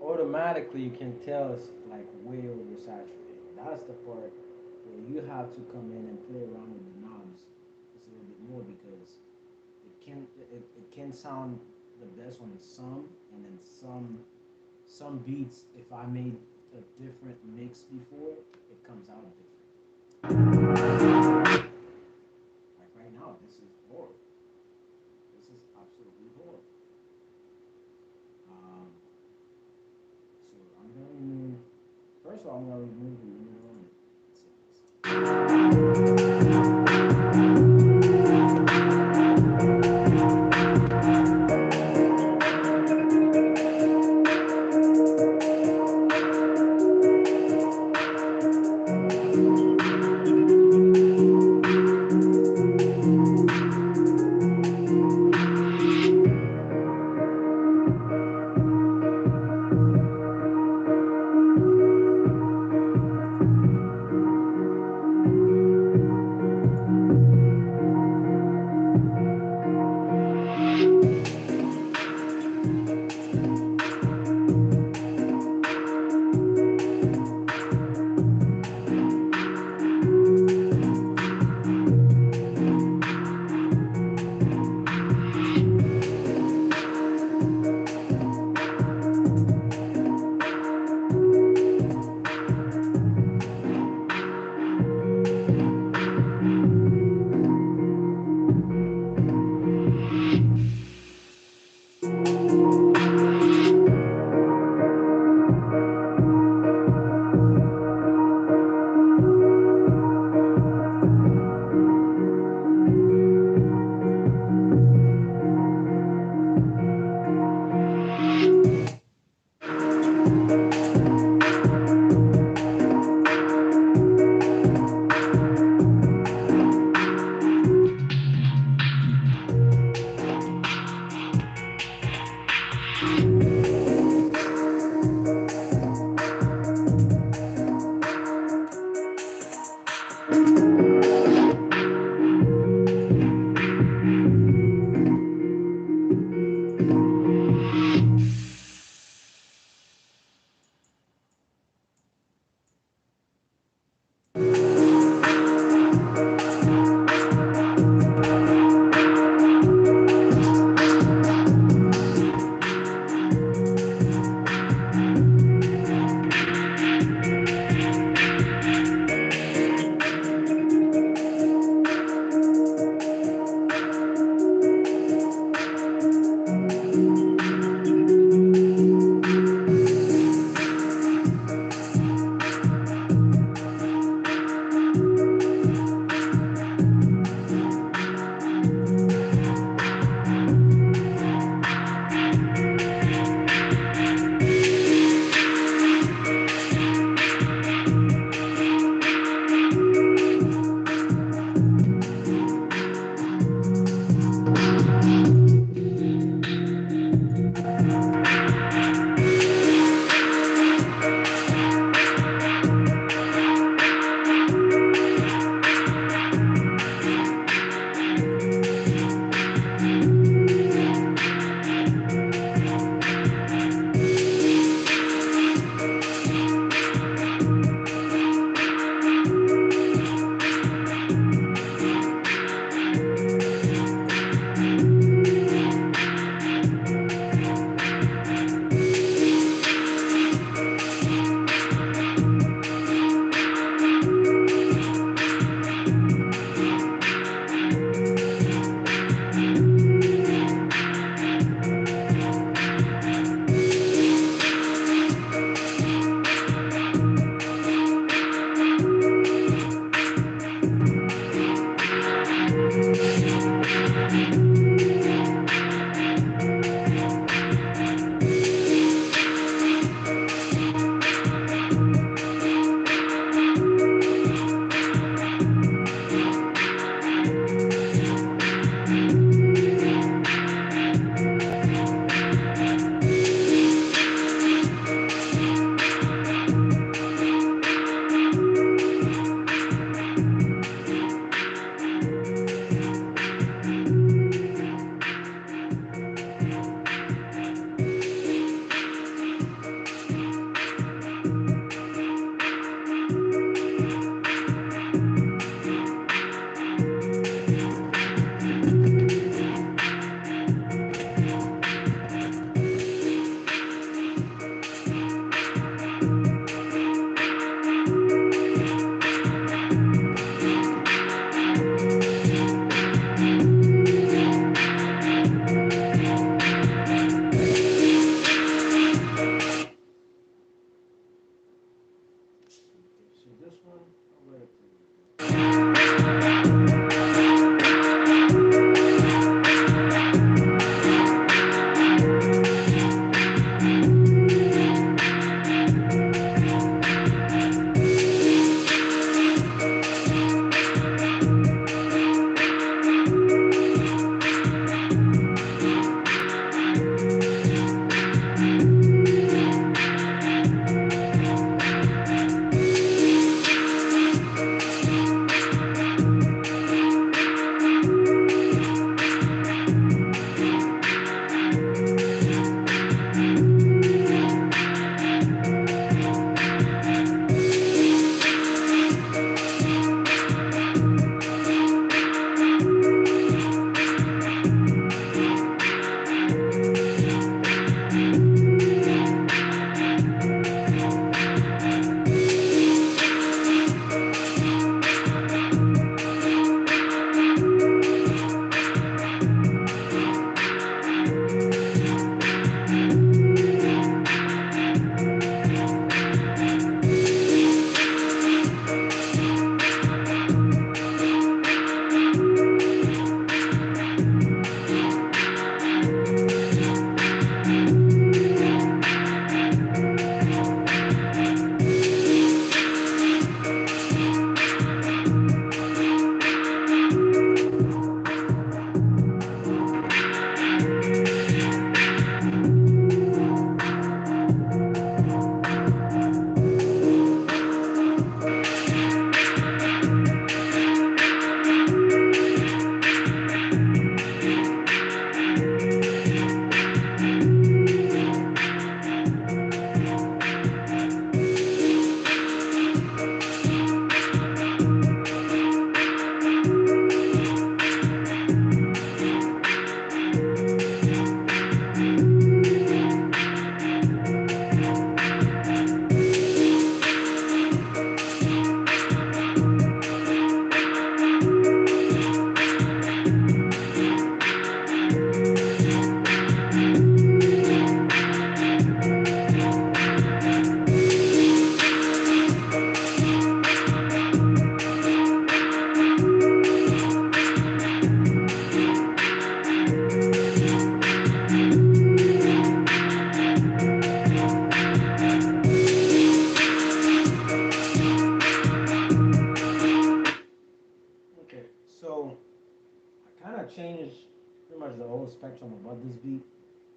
Speaker 1: Automatically, you can tell it's like way oversaturated. That's the part where you have to come in and play around with the knobs just a little bit more because it can sound the best on some, and then some beats. If I made a different mix before, it comes out different. Like right now, this is horrible. This is absolutely horrible. Um, so I'm gonna remove. First of all, I'm gonna remove the limiter on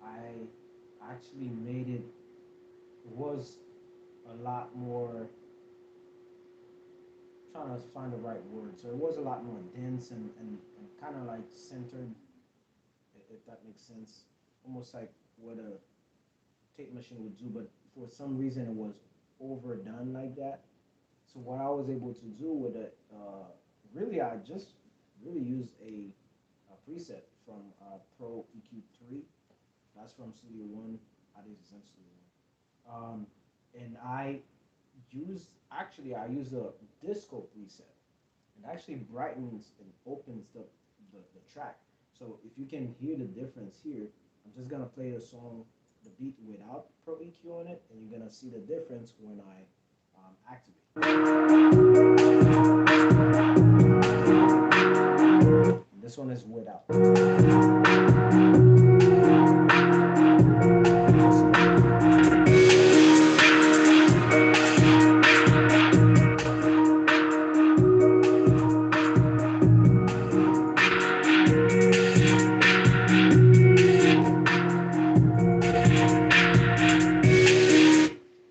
Speaker 1: I actually made it was a lot more, trying to find the right word. So it was a lot more dense and kind of like centered, if that makes sense. Almost like what a tape machine would do, but for some reason it was overdone like that. So what I was able to do with it, really, I just really used a preset from Pro EQ3. That's from Studio One. I think it's in Studio One. And I use a disco preset, and actually brightens and opens the track. So if you can hear the difference here, I'm just gonna play the song, the beat without Pro EQ on it, and you're gonna see the difference when I activate. This one is without.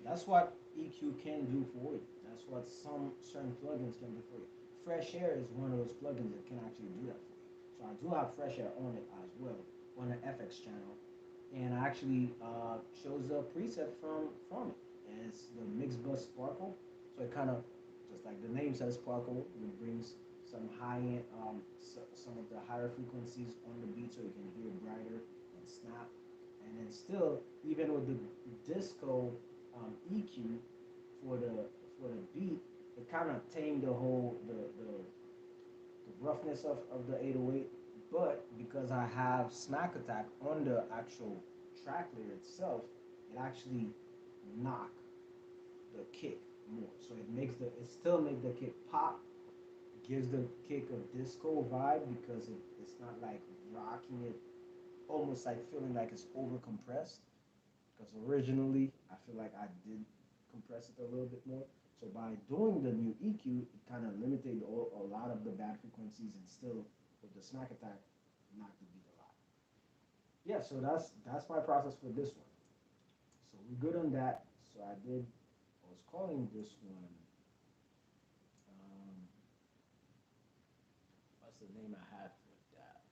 Speaker 1: That's what EQ can do for you. That's what some certain plugins can do for you. Fresh Air is one of those plugins that can actually do that for you. So I do have Fresh Air on it as well, on the FX channel, and I actually shows a preset from it, and it's the Mix Bus Sparkle. So it kind of, just like the name says, sparkle. It brings some high end, some of the higher frequencies on the beat, so you can hear brighter and snap. And then still, even with the disco EQ for the beat, it kind of tamed the whole the roughness of the 808. But because I have Smack Attack on the actual track layer itself, it actually knock the kick more. So it still makes the kick pop, gives the kick a disco vibe because it's not like rocking it, almost like feeling like it's over compressed. Because originally I feel like I did compress it a little bit more. So by doing the new EQ, it kind of limited a lot of the bad frequencies, and still with the Smack Attack, knocked the beat a lot. Yeah, so that's my process for this one. So we're good on that. So I was calling this one. Um, what's the name I had for that?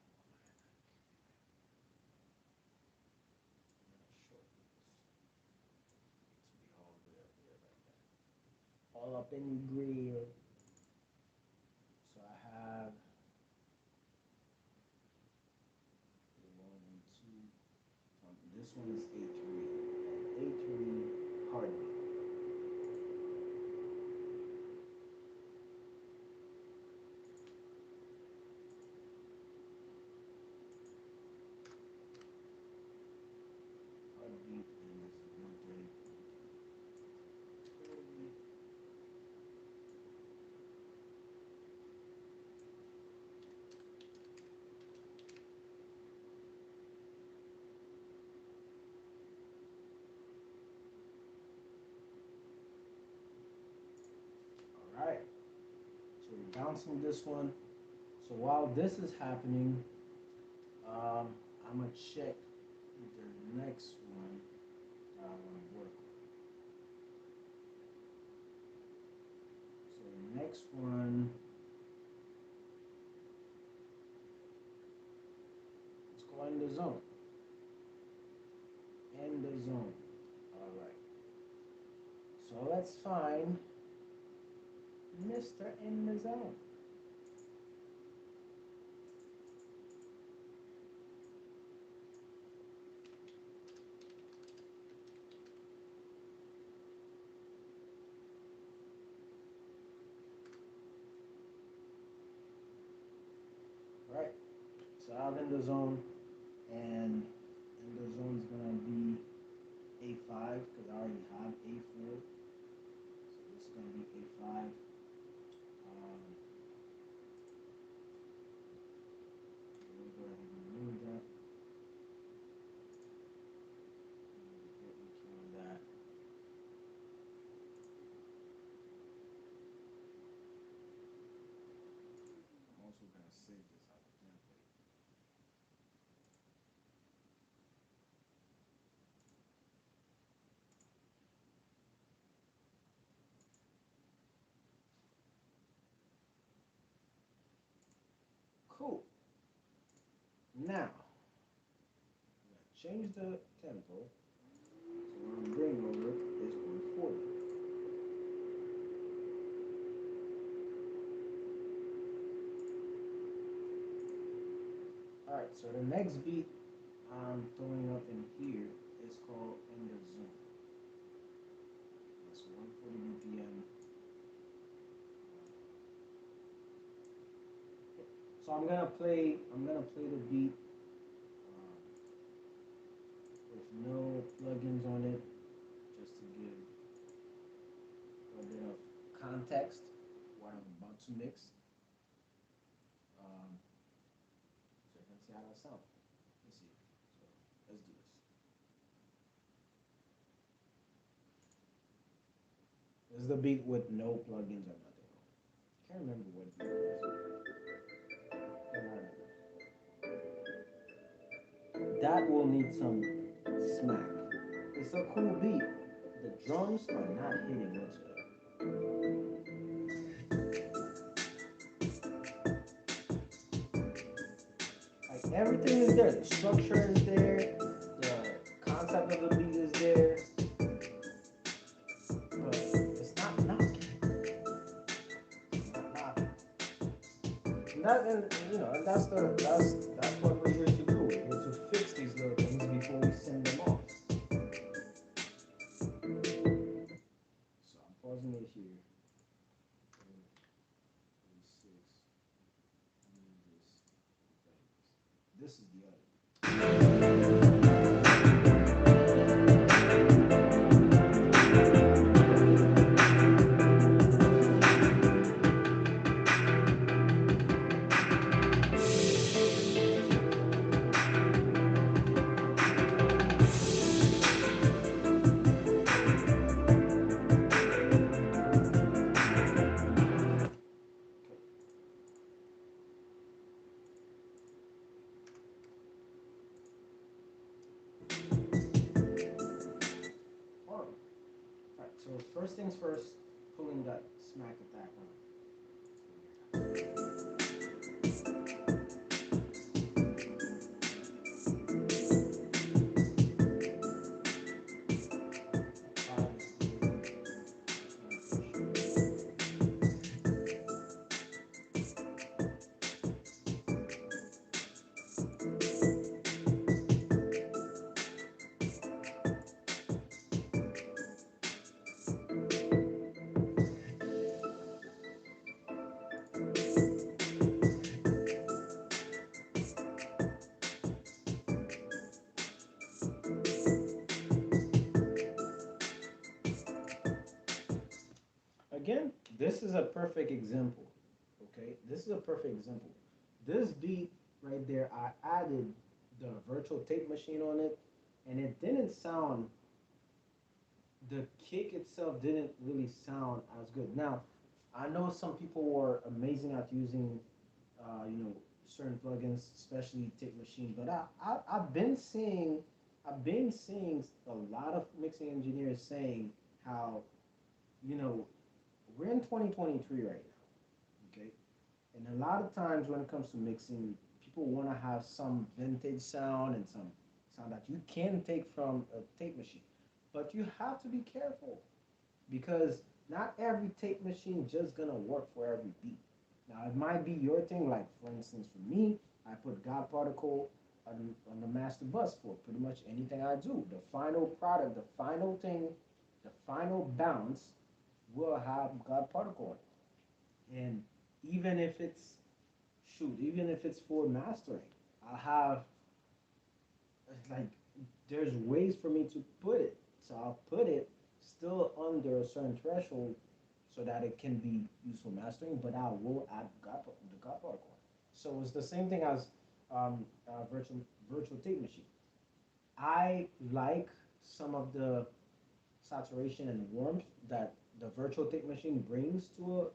Speaker 1: All up in your grill. So I have the one and two. This one is A3. A3 Heartbeat. Heartbeat is 130. All right. So we're bouncing this one. So while this is happening, I'm gonna check the next one that I want to work on. So the next one, let's go in the zone. In the zone. All right. So let's find Mr. In the Zone. All right. So I'm in the zone, and in the zone is gonna be A5 because I already have A4. So this is gonna be A5. Um, we'll go ahead and remove that. Get EQ on that. I'm also gonna save this as a template. Cool. Now, change the tempo. So what I'm bringing over is 140. All right, so the next beat I'm throwing up in here is called In the Zone. That's 140 BPM. So I'm gonna play the beat with no plugins on it, just to give a bit of context what I'm about to mix. Um, so you can see how that sounds. Let's see. So let's do this. This is the beat with no plugins or nothing. Can't remember what beat it was. That will need some smack. It's a cool beat. The drums are not hitting whatsoever. Like everything is there. The structure is there. The concept of the beat is there. But it's not knocking. It's not knocking. And that's what we're here to do. We're here to fix these little things before we send them off. So I'm pausing it here. 36. This is the other. Alright, so first things first, pulling that smack attack on. Again, this is a perfect example. Okay, this is a perfect example. This beat right there, I added the virtual tape machine on it, and it didn't sound. The kick itself didn't really sound as good. Now, I know some people were amazing at using, certain plugins, especially tape machine. But I've been seeing a lot of mixing engineers saying how, you know, we're in 2023 right now, okay? And a lot of times when it comes to mixing, people want to have some vintage sound and some sound that you can take from a tape machine. But you have to be careful because not every tape machine just gonna work for every beat. Now it might be your thing, like for instance for me, I put God Particle on the master bus for pretty much anything I do. The final product, the final thing, the final bounce will have God Particle on it. And even if it's even if it's for mastering, I have like there's ways for me to put it. So I'll put it still under a certain threshold so that it can be used for mastering, but I will add the God particle. So it's the same thing as virtual tape machine. I like some of the saturation and warmth that the virtual tape machine brings to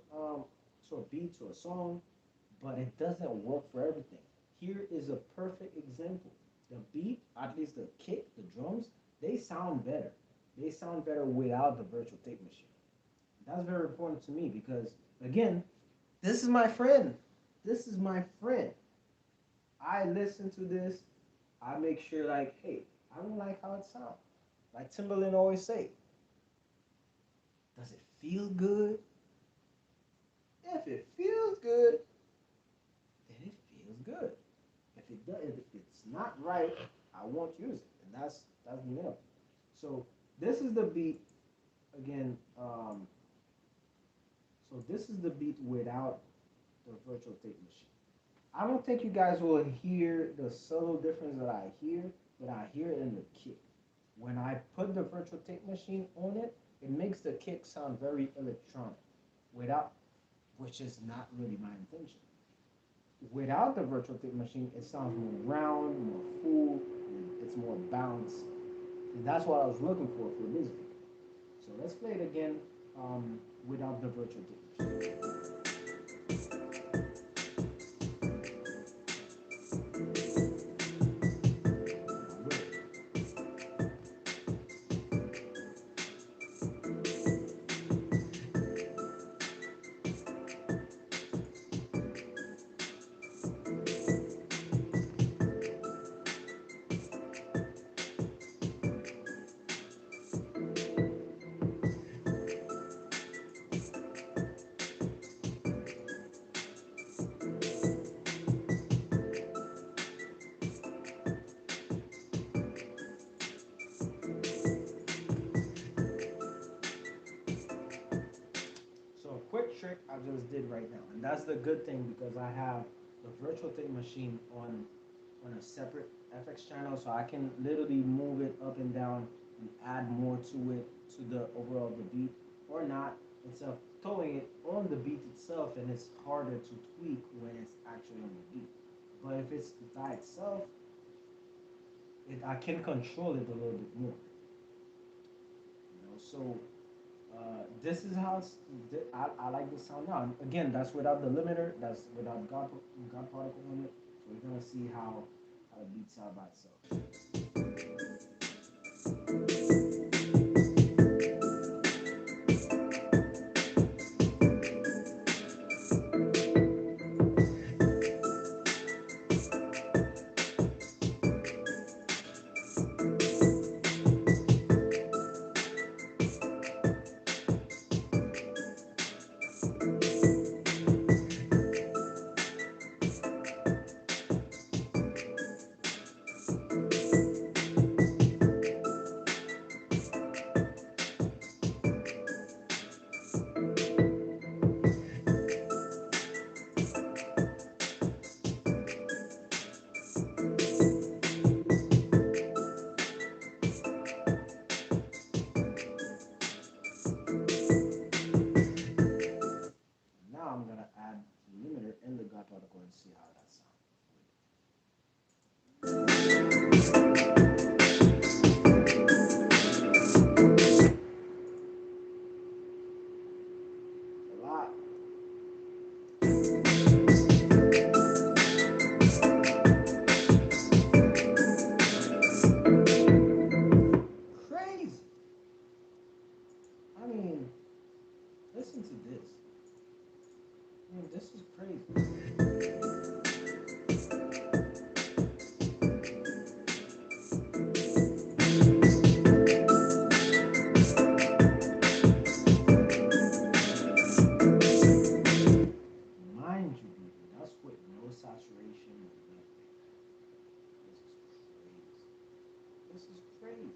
Speaker 1: a beat, to a song, but it doesn't work for everything. Here is a perfect example. The beat, at least the kick, the drums, they sound better. They sound better without the virtual tape machine. That's very important to me because, again, this is my friend. This is my friend. I listen to this, I make sure like, hey, I don't like how it sounds. Like Timberland always say, does it feel good? If it feels good, then it feels good. If it does, if it's not right, I won't use it, and that's the end. So this is the beat again. So this is the beat without the virtual tape machine. I don't think you guys will hear the subtle difference that I hear, but I hear it in the kick. When I put the virtual tape machine on it, it makes the kick sound very electronic, without, which is not really my intention. Without the virtual tape machine, it sounds more round, more full, and it's more balanced. And that's what I was looking for this video. So let's play it again without the virtual tape machine. So a quick trick I just did right now, and that's the good thing because I have the virtual tape machine on a separate FX channel, so I can literally move it up and down and add more to it to the overall the beat, or not, instead of throwing it on the beat itself, and it's harder to tweak when it's actually on the beat. But if it's by itself, I can control it a little bit more. So this is how I like the sound now. And again, that's without the limiter. That's without God particle limit. So we're gonna see how it beats out by itself. Now I'm gonna add the limiter in the God particle and see how that sounds. A lot. Crazy. I mean, listen to this. I mean, this is crazy. Mind you, people, that's with no saturation or nothing. This is crazy.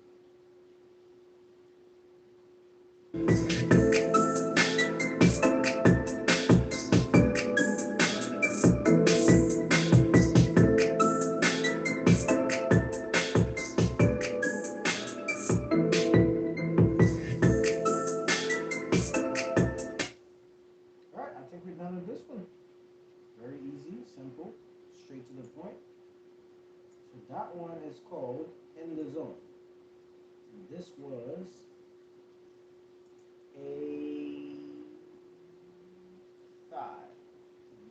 Speaker 1: All right, I think we're done with this one. Very easy, simple, straight to the point. So that one is called In the Zone. And this was A5.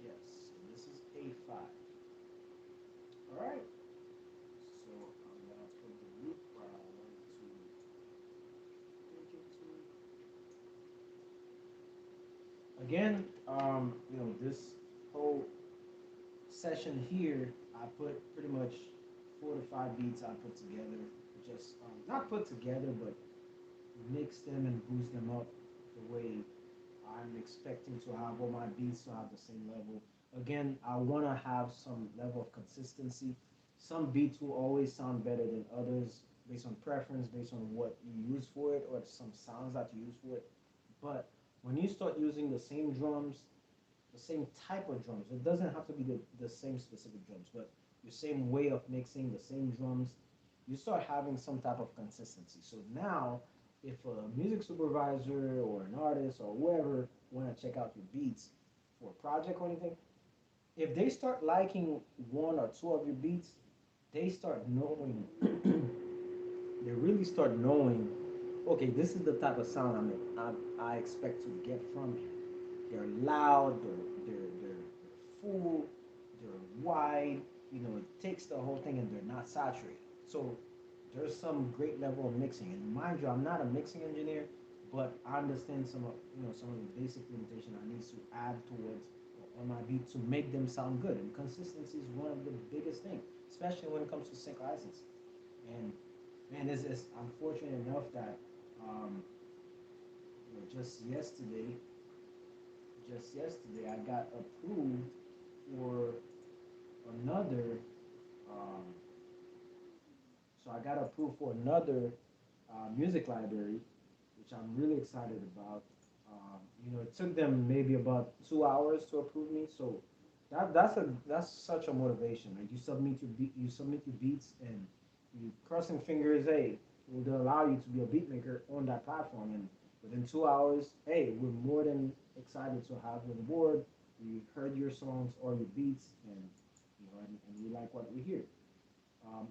Speaker 1: Yes, so this is A5. All right. So I'm gonna put the loop where I want to take it to. Again, this whole session here, I I put pretty much 4 to 5 beats I put together, just not put together, but mix them and boost them up the way I'm expecting to have all my beats to have the same level. Again, I want to have some level of consistency. Some beats will always sound better than others based on preference, based on what you use for it, or some sounds that you use for it. But when you start using the same drums, the same type of drums, it doesn't have to be the same specific drums, but your same way of mixing, the same drums, you start having some type of consistency. So now, if a music supervisor or an artist or whoever want to check out your beats for a project or anything, if they start liking one or two of your beats, they start knowing, they really start knowing, okay, this is the type of sound I expect to get from him. They're loud, they're full, they're wide, it takes the whole thing and they're not saturated. So there's some great level of mixing. And mind you, I'm not a mixing engineer, but I understand some of the basic limitation I need to add towards on my beat to make them sound good. And consistency is one of the biggest things, especially when it comes to sync license. And man, it's unfortunate enough that um, just yesterday I got approved for another um, so I got approved for another music library, which I'm really excited about. It took them maybe about 2 hours to approve me, so that's such a motivation. Like you submit your beats, and you crossing fingers. Hey, will they allow you to be a beat maker on that platform? And within 2 hours, hey, we're more than excited to have you on board. We heard your songs or your beats, and we like what we hear.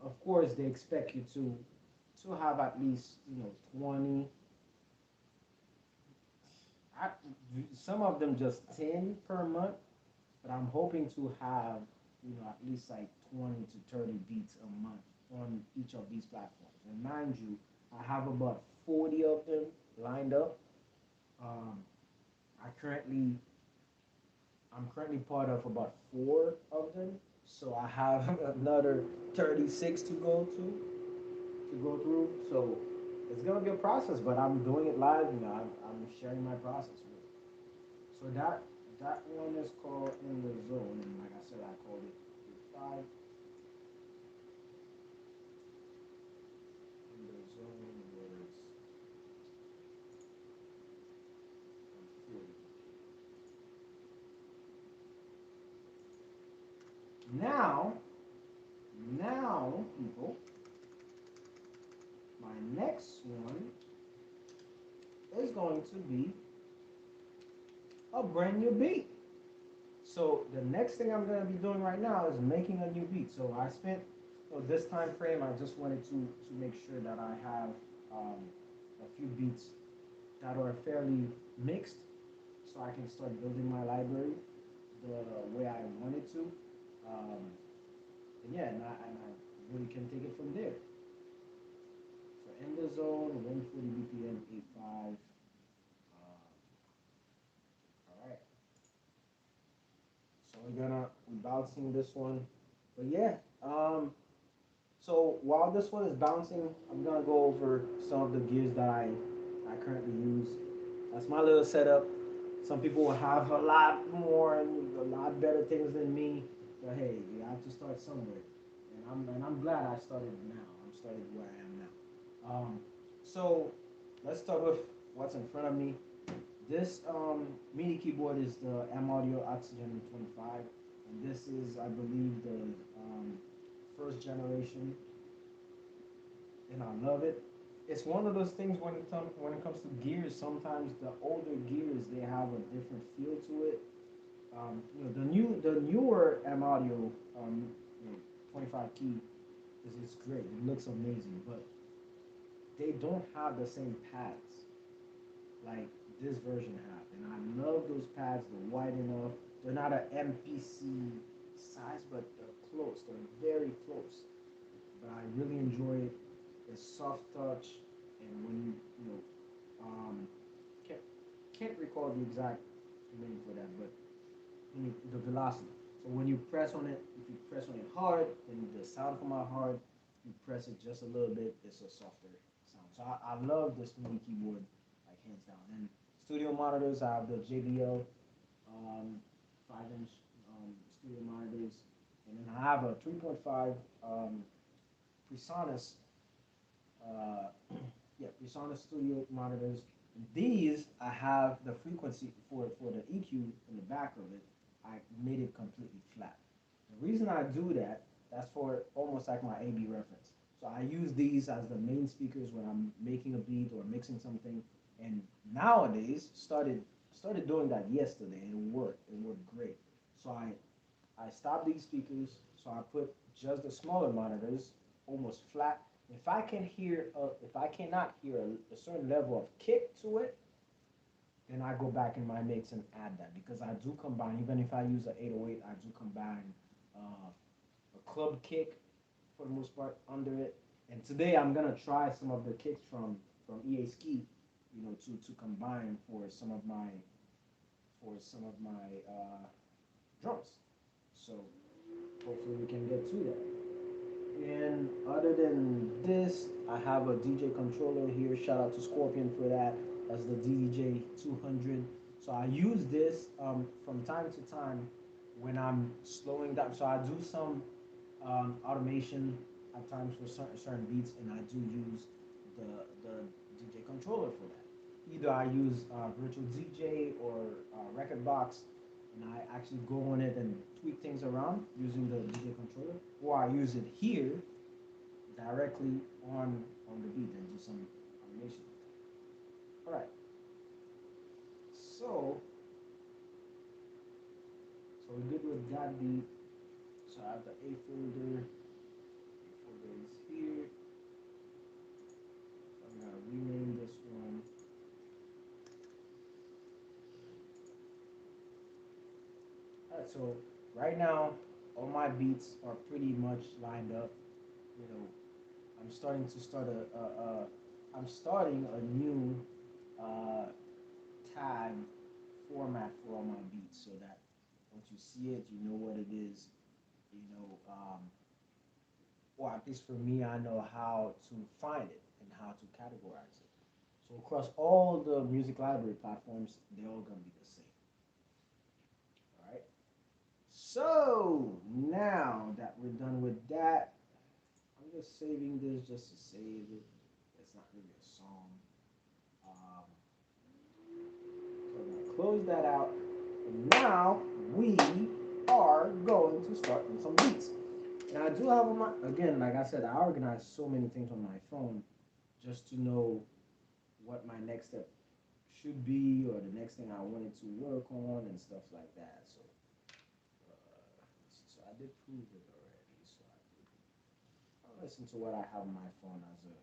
Speaker 1: Of course, they expect you to have at least 20. I, some of them just 10 per month, but I'm hoping to have at least like 20 to 30 beats a month on each of these platforms. And mind you, I have about 40 of them lined up. Um, I currently I'm currently part of about four of them, so I have another 36 to go through. So it's gonna be a process, but I'm doing it live. I'm sharing my process with it. So that one is called In the Zone, and like I said, I called it five In the Zone was 40. Now, people, my next one is going to be a brand new beat. So the next thing I'm gonna be doing right now is making a new beat. So I spent this time frame. I just wanted to make sure that I have um, a few beats that are fairly mixed, so I can start building my library the way I wanted to. Um, and yeah, and I really can take it from there. So in the zone, 140 BPM, 8.5. All right. So we're bouncing this one, but yeah. So while this one is bouncing, I'm gonna go over some of the gears that I currently use. That's my little setup. Some people will have a lot more and a lot better things than me, but hey, you have to start somewhere, and I'm glad I started now. I'm started where I am now. So let's start with what's in front of me. This MIDI keyboard is the M Audio Oxygen 25, and this is, I believe, the first generation, and I love it. It's one of those things when it comes to gears. Sometimes the older gears they have a different feel to it. The newer M Audio um, 25 key is great. It looks amazing, but they don't have the same pads like this version have. And I love those pads. They're wide enough. They're not an MPC size, but they're close. They're very close. But I really enjoy it. It's soft touch, and when um, can't can't recall the exact name for that, but the velocity. So when you press on it, if you press on it hard, then the sound come out hard. If you press it just a little bit, it's a softer sound. So I love this MIDI keyboard, like hands down. And studio monitors, I have the JBL 5-inch studio monitors, and then I have a 3.5 PreSonus, uh, yeah, PreSonus studio monitors. These I have the frequency for the EQ in the back of it. I made it completely flat. The reason I do that, that's for almost like my A/B reference. So I use these as the main speakers when I'm making a beat or mixing something. And nowadays started doing that yesterday, and it worked. It worked great. So I stopped these speakers. So I put just the smaller monitors almost flat. If I cannot hear a certain level of kick to it, then I go back in my mix and add that because I do combine. Even if I use an 808, I do combine a club kick for the most part under it. And today I'm gonna try some of the kicks from EA Ski, to combine for some of my drums. So hopefully we can get to that. And other than this, I have a DJ controller here. Shout out to Scorpion for that. That's the DJ 200. So I use this from time to time when I'm slowing down. So I do some automation at times for certain beats, and I do use the DJ controller for that. Either I use virtual DJ or record box, and I actually go on it and tweak things around using the DJ controller, or I use it here directly on the beat and do some automation. All right, so so we're good with that beat. So I have the A folder. A folder is here. So I'm gonna rename this one. All right, so right now all my beats are pretty much lined up. You know, I'm starting to start I'm starting a new uh, tag format for all my beats so that once you see it, you know what it is, you know, or at least for me, I know how to find it and how to categorize it. So across all the music library platforms, they're all gonna be the same. All right. So now that we're done with that, I'm just saving this just to save it. It's not really a song. Um, so I'm gonna close that out. And now we are going to start with some beats. And I do have on my, again, like I said, I organize so many things on my phone just to know what my next step should be or the next thing I wanted to work on and stuff like that. So I did prove it already. So I'll listen to what I have on my phone as a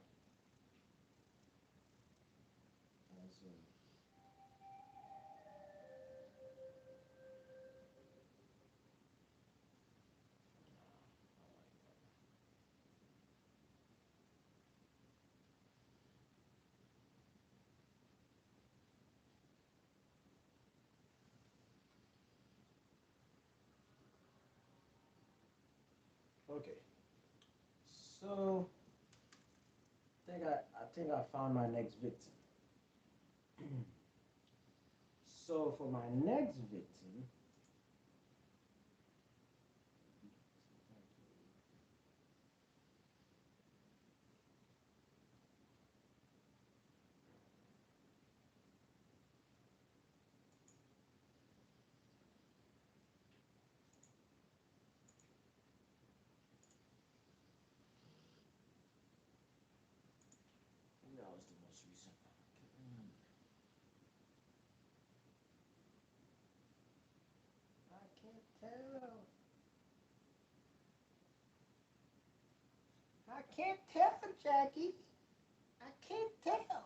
Speaker 1: okay. So I think I found my next victim. So for my next victim, that was the most recent. I can't tell. I can't tell, Jackie. I can't tell.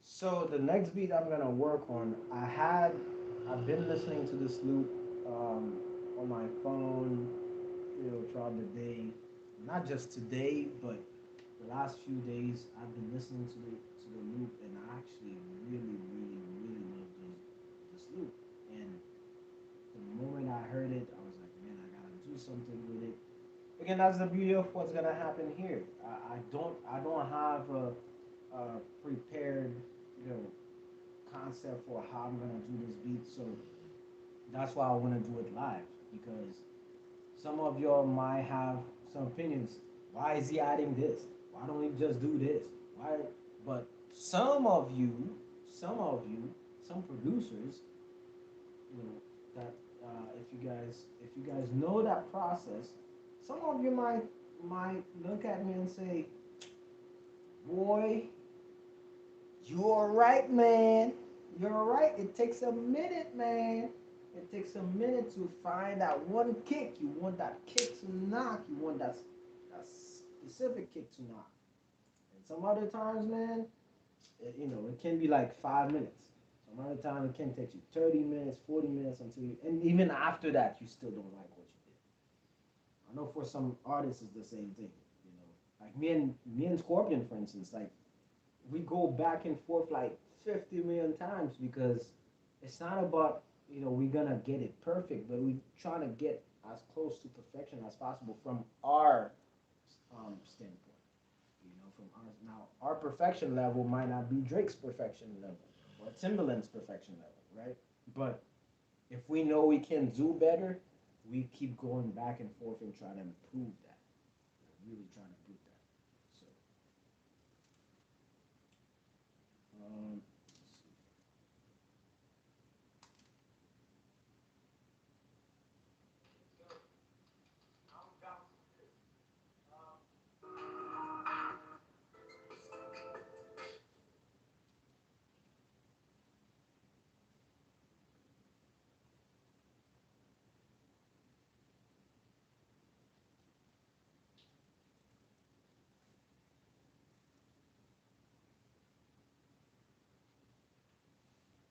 Speaker 1: So the next beat I'm gonna work on, I've been listening to this loop on my phone, throughout the day. Not just today, but the last few days I've been listening to the loop, and I actually really, really, really love this loop. And the moment I heard it, I was like, man, I gotta do something with it. Again, that's the beauty of what's gonna happen here. I don't have a prepared, you know, concept for how I'm gonna do this beat. So that's why I want to do it live, because some of y'all might have some opinions. Why is he adding this? Why don't we just do this? Why? But some of you, some of you, some producers, you know, that if you guys know that process, some of you might look at me and say, "Boy, you're right, man. You're right. It takes a minute, man. It takes a minute to find that one kick. You want that kick to knock. You want that specific kick to knock. And some other times, man, it can be like 5 minutes. Some other time it can take you 30 minutes, 40 minutes until you, and even after that, you still don't like what you did. I know for some artists it's the same thing. Like me and Scorpion, for instance, like we go back and forth like 50 million times because it's not about we're gonna get it perfect, but we trying to get as close to perfection as possible from our standpoint. From our now our perfection level might not be Drake's perfection level or Timbaland's perfection level, right? But if we know we can do better, we keep going back and forth and try to improve that. Really trying to improve that. So, um,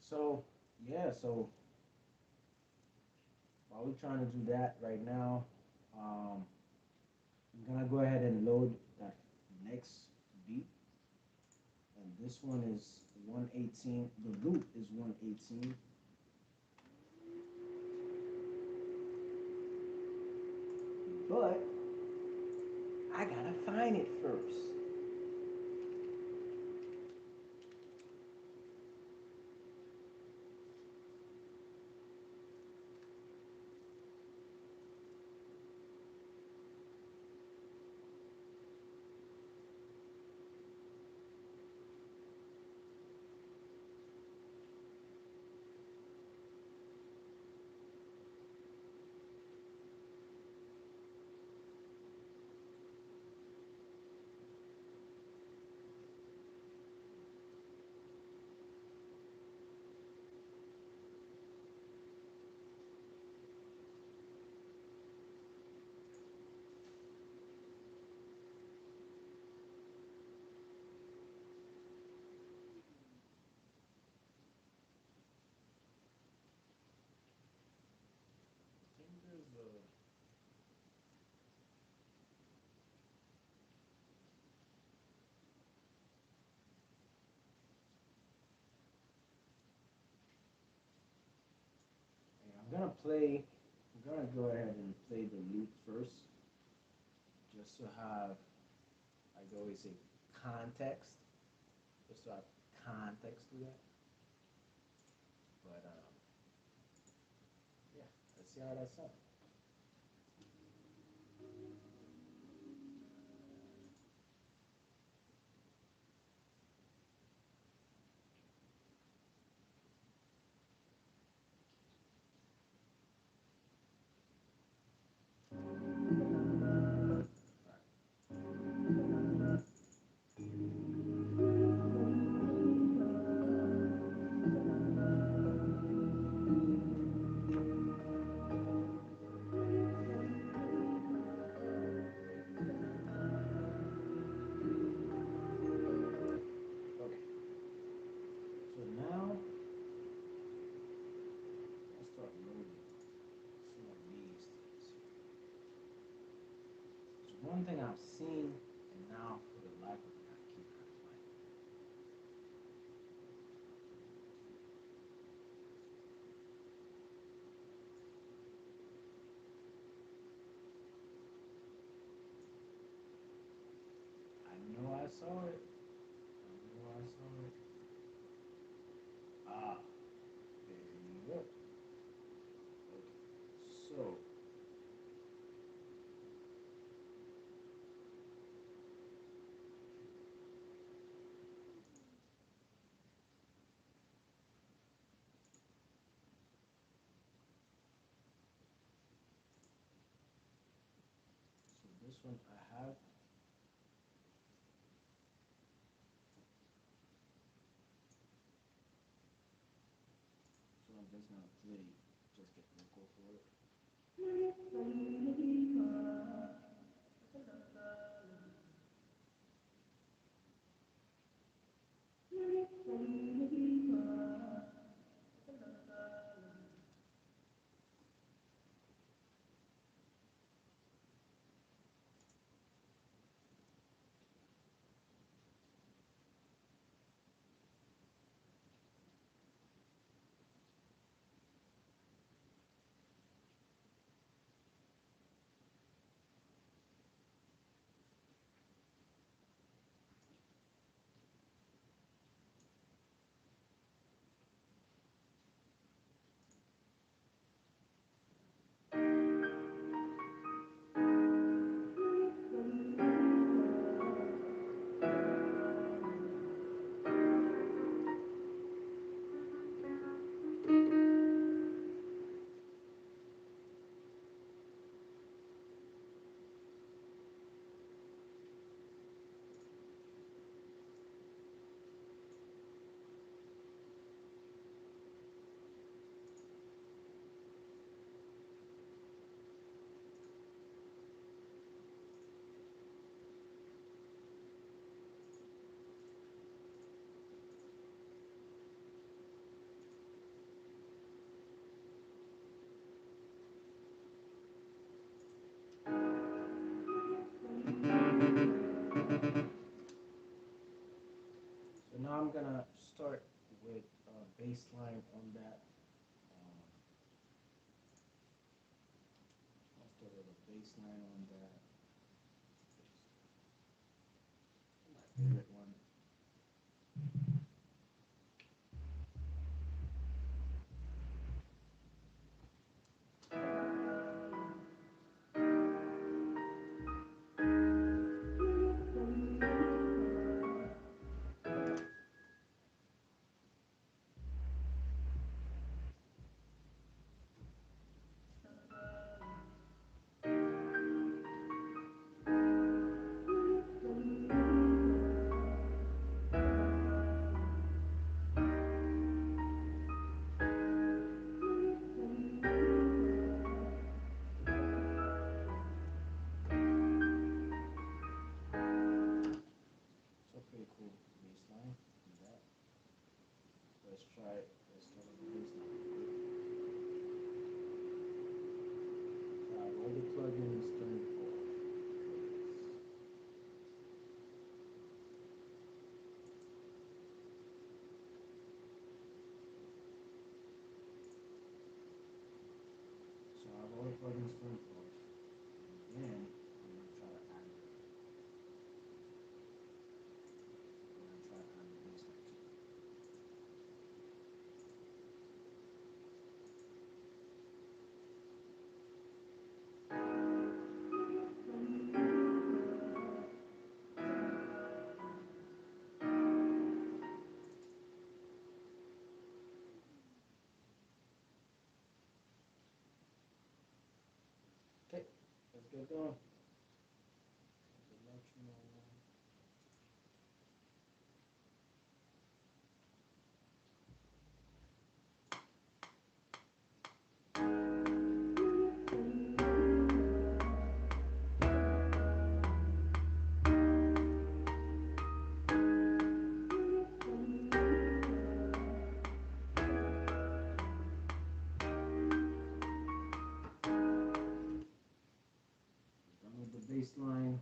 Speaker 1: so yeah, so while we're trying to do that right now, um, I'm gonna go ahead and load that next beat, and this one is 118. The loop is 118, but I gotta find it first. I think there's a Yeah, I'm gonna play. I'm gonna go ahead and play the loop first, just to have, like I always say, context. Just to have context to that. But yeah, let's see how that sounds. Okay, so now let's start loading some of these things. So one thing I've seen, and now for the saw it. I know I saw it. Ah, there you go. Okay. So, so this one I have. So I'm just gonna play. Just get vocal for it. So now I'm gonna start with bass line on that. I'll start with a bass line on that. My favorite one. So pretty cool bass line on that. Let's try it. Let's start with the bass line. All the plugins turned off. So I have all the plugins turned off. And then I'm gonna try to add the bass line to it. Okay, let's get going. The metronome. Done with the bass line.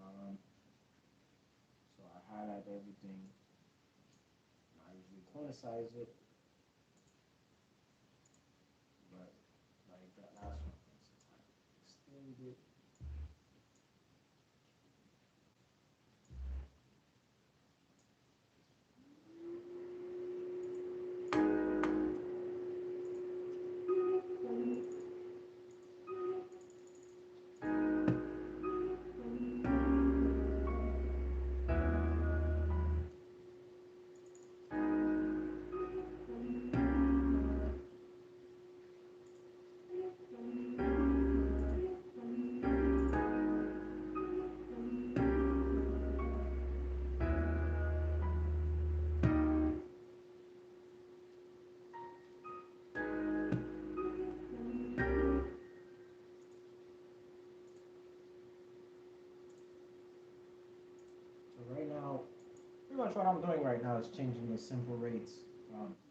Speaker 1: Um, so I highlight everything. I usually quantize it, but like that last one, for instance, I extend it. much what I'm doing right now is changing the simple rates.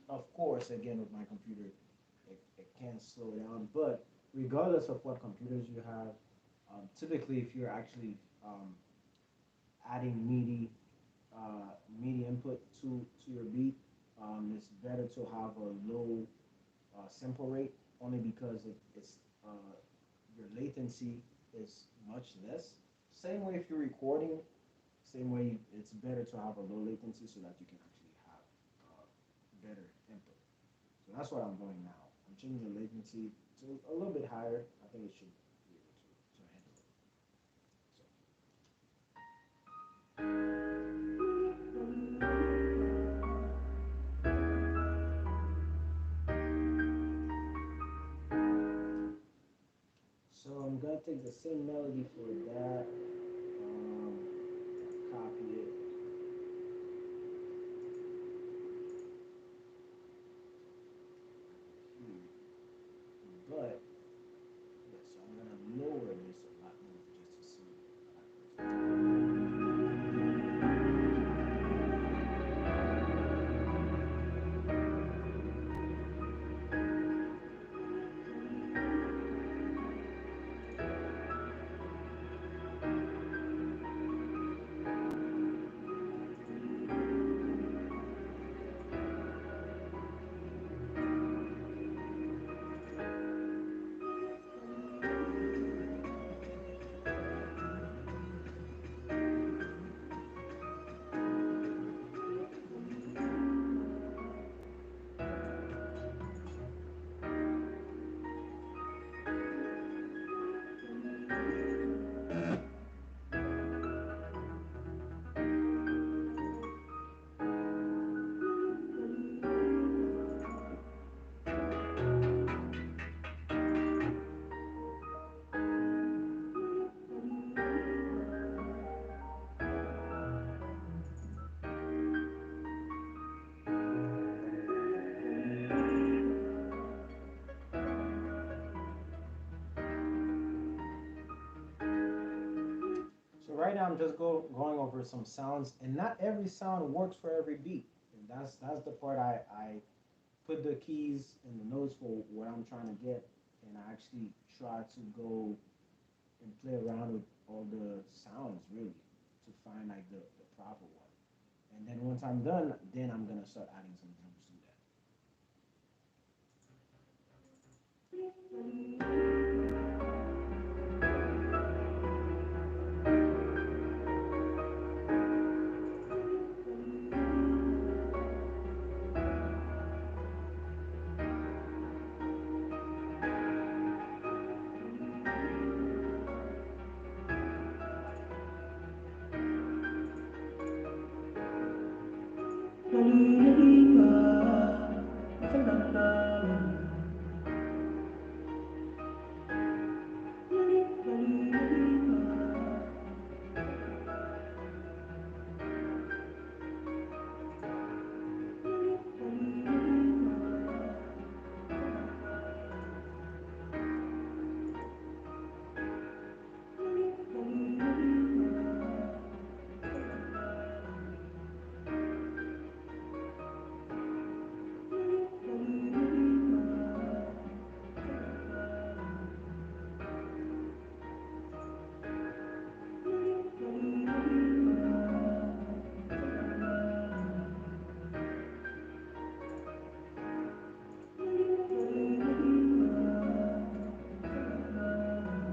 Speaker 1: Of course, again with my computer, it can slow down, but regardless of what computers you have, typically if you're actually adding MIDI input to your beat, it's better to have a low sample rate only because it's your latency is much less. Same way if you're recording, same way it's better to have a low latency so that you can actually have better input. So that's what I'm doing now. I'm changing the latency to a little bit higher. I think it should be able to handle it. So I'm gonna take the same melody for that. Um, Copy it. Here. But yeah, so I'm gonna lower this a lot more just to see what happens. So right now I'm just going over some sounds, and not every sound works for every beat. And that's the part I put the keys and the notes for what I'm trying to get, and I actually try to go and play around with all the sounds really to find like the proper one. And then once I'm done, then I'm gonna start adding some drums to that.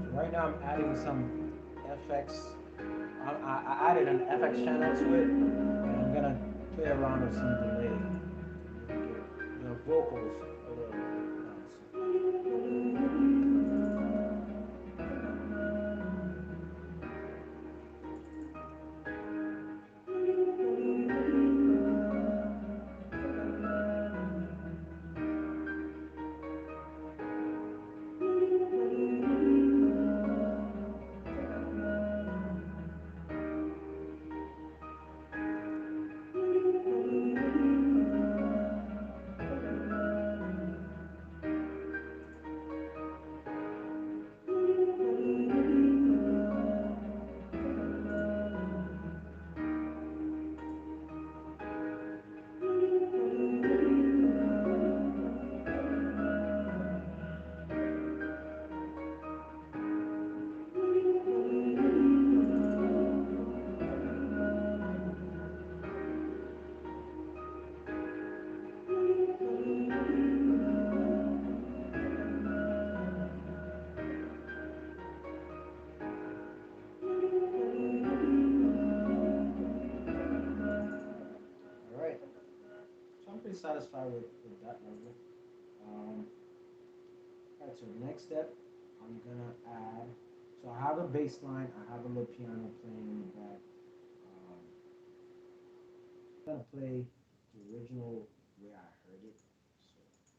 Speaker 1: So right now I'm adding some FX. I added an FX channel to it, and I'm gonna play around with some delay to get the vocals a little bouncy. try with that level. Um, Alright, so the next step, I'm gonna add. So I have a bass line. I have a little piano playing in the back. I'm gonna play the original way I heard it. So it's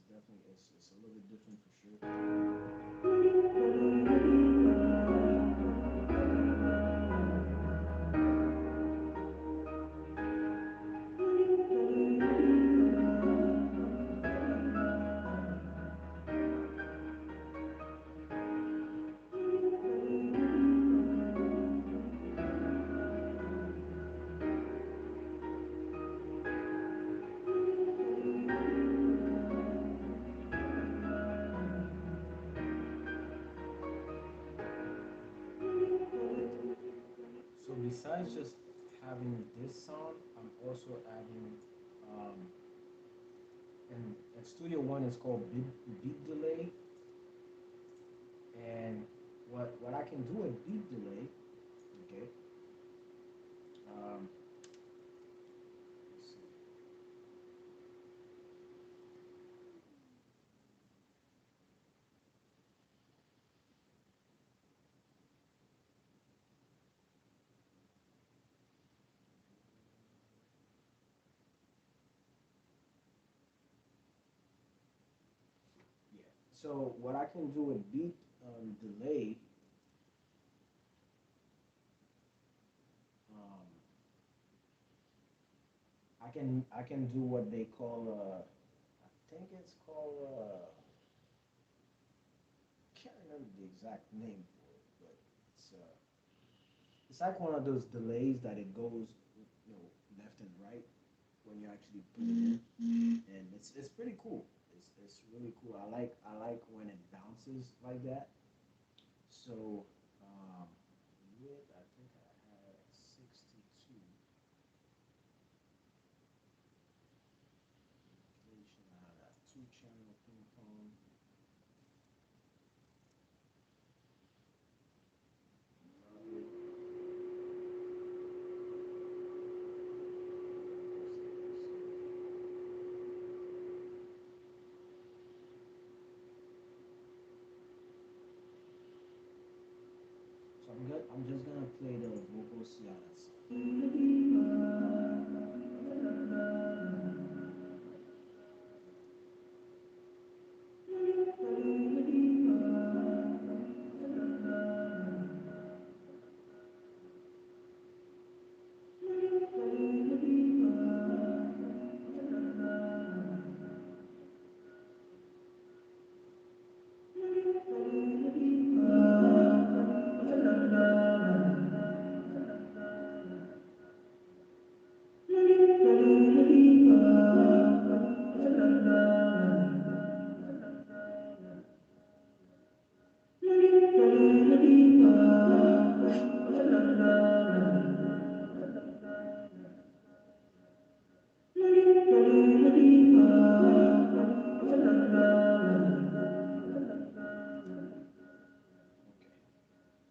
Speaker 1: definitely it's a little bit different for sure. So besides just having this sound, I'm also adding, um, and at Studio One it's called beat delay, and what I can do at beat delay, okay, um, let's see. Yeah. So what I can do with beat delay, um, I can do what they call I think it's called can't remember the exact name for it, but it's like one of those delays that it goes left and right when you actually put it in, and it's pretty cool. It's really cool. I like when it bounces like that. So with I think I had 62 inflation. I had a two channel ping pong. So I'm just gonna play the vocals. Yeah, okay.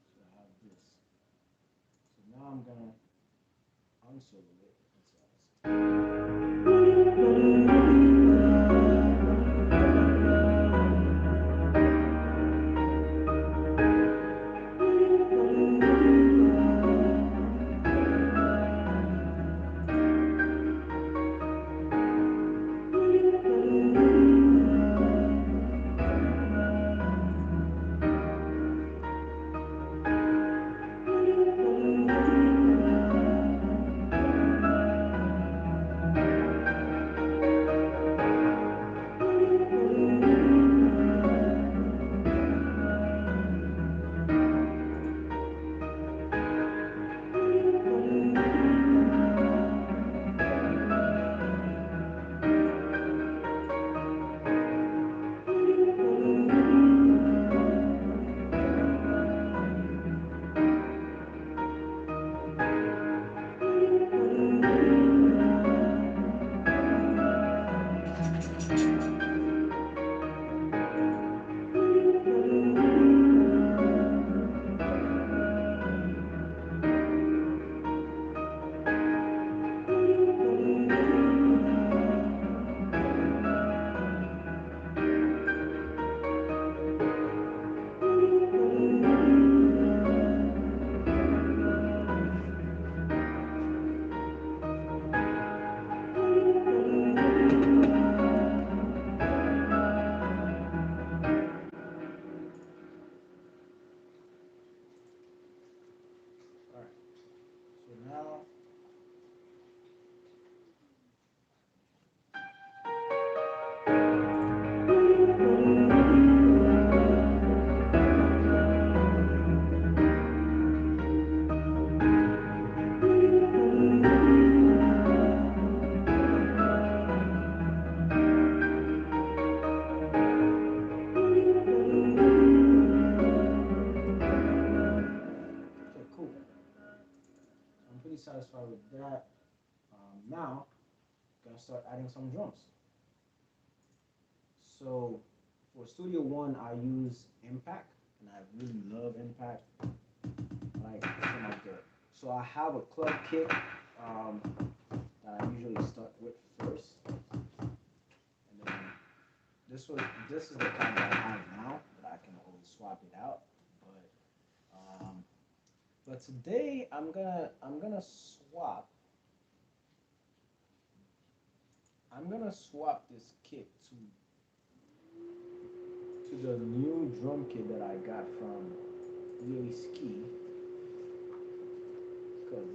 Speaker 1: So I have this. So now I'm gonna unsolo it. with that, now I'm gonna start adding some drums. So for Studio One, I use Impact, and I really love Impact. Like some of the, so I have a club kit um, that I usually start with first, and then this was this is the kind that I have now, but I can always swap it out. Um, but today I'm gonna swap this kit to the new drum kit that I got from Really Ski, because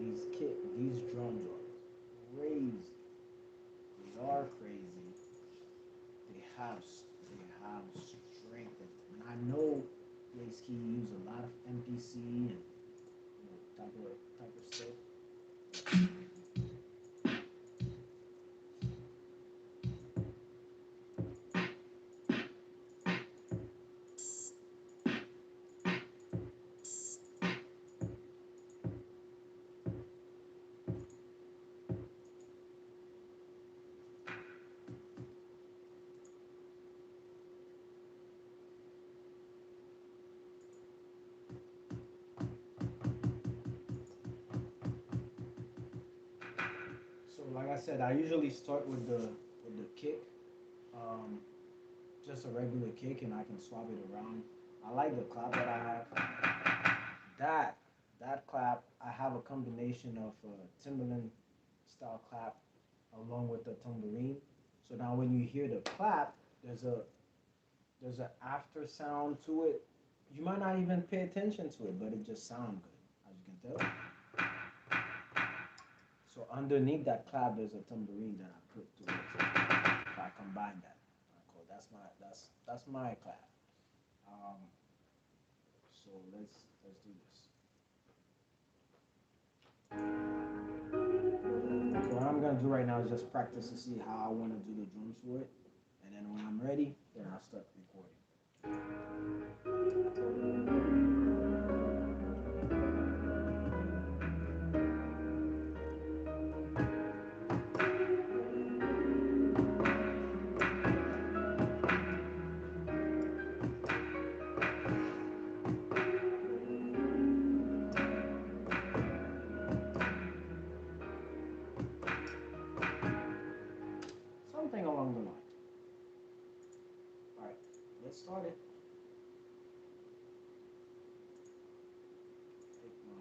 Speaker 1: these drums are crazy. They are crazy. They have strength, and I know Really Ski use a lot of MPC and type of stuff. So like I said, I usually start with the kick, um, just a regular kick, and I can swap it around. I like the clap that I have. That that clap, I have a combination of Timberland style clap along with the tambourine. So now when you hear the clap, there's a there's an after sound to it. You might not even pay attention to it, but it just sounds good, as you can tell. So underneath that clap, there's a tambourine that I put to it. So I combine that. Cool. That's my clap. Um, so let's do this. So what I'm gonna do right now is just practice to see how I want to do the drums for it, and then when I'm ready, then I'll start recording. Something along the line. All right, let's start it. Take my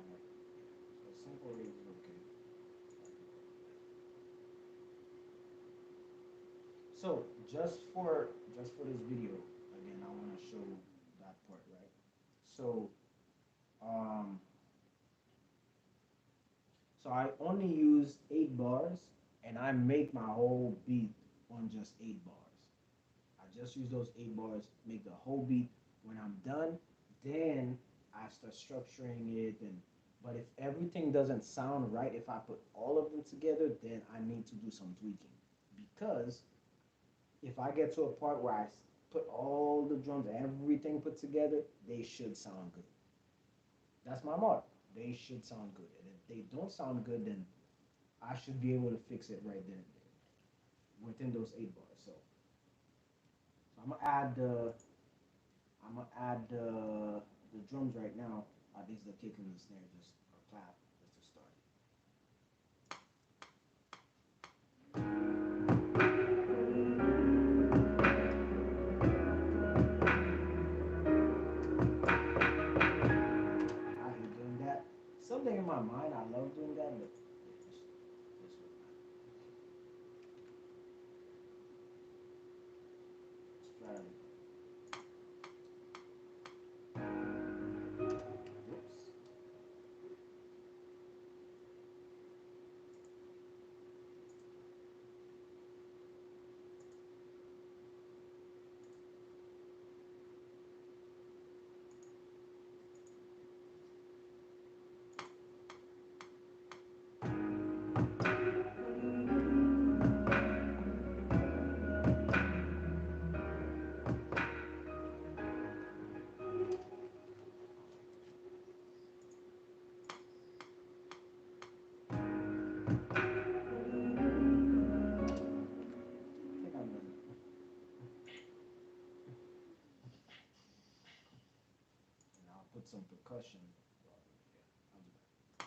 Speaker 1: so simple rate is okay. So just for this video, again, I want to show that part, right? So um, so I only use 8 bars, and I make my whole beat on just 8 bars. I just use those 8 bars, make the whole beat. When I'm done, then I start structuring it. And but if everything doesn't sound right, if I put all of them together, then I need to do some tweaking, because if I get to a part where I put all the drums, everything put together, they should sound good. That's my mark. They should sound good. And if they don't sound good, then I should be able to fix it right then and there within those 8 bars. So I'm gonna add the drums right now. At least the kick and the snare, just a clap, just to start. I hate doing that. Something in my mind, I love doing that, but this one, let's try it. Whoops. question. Well, yeah, I'll do that.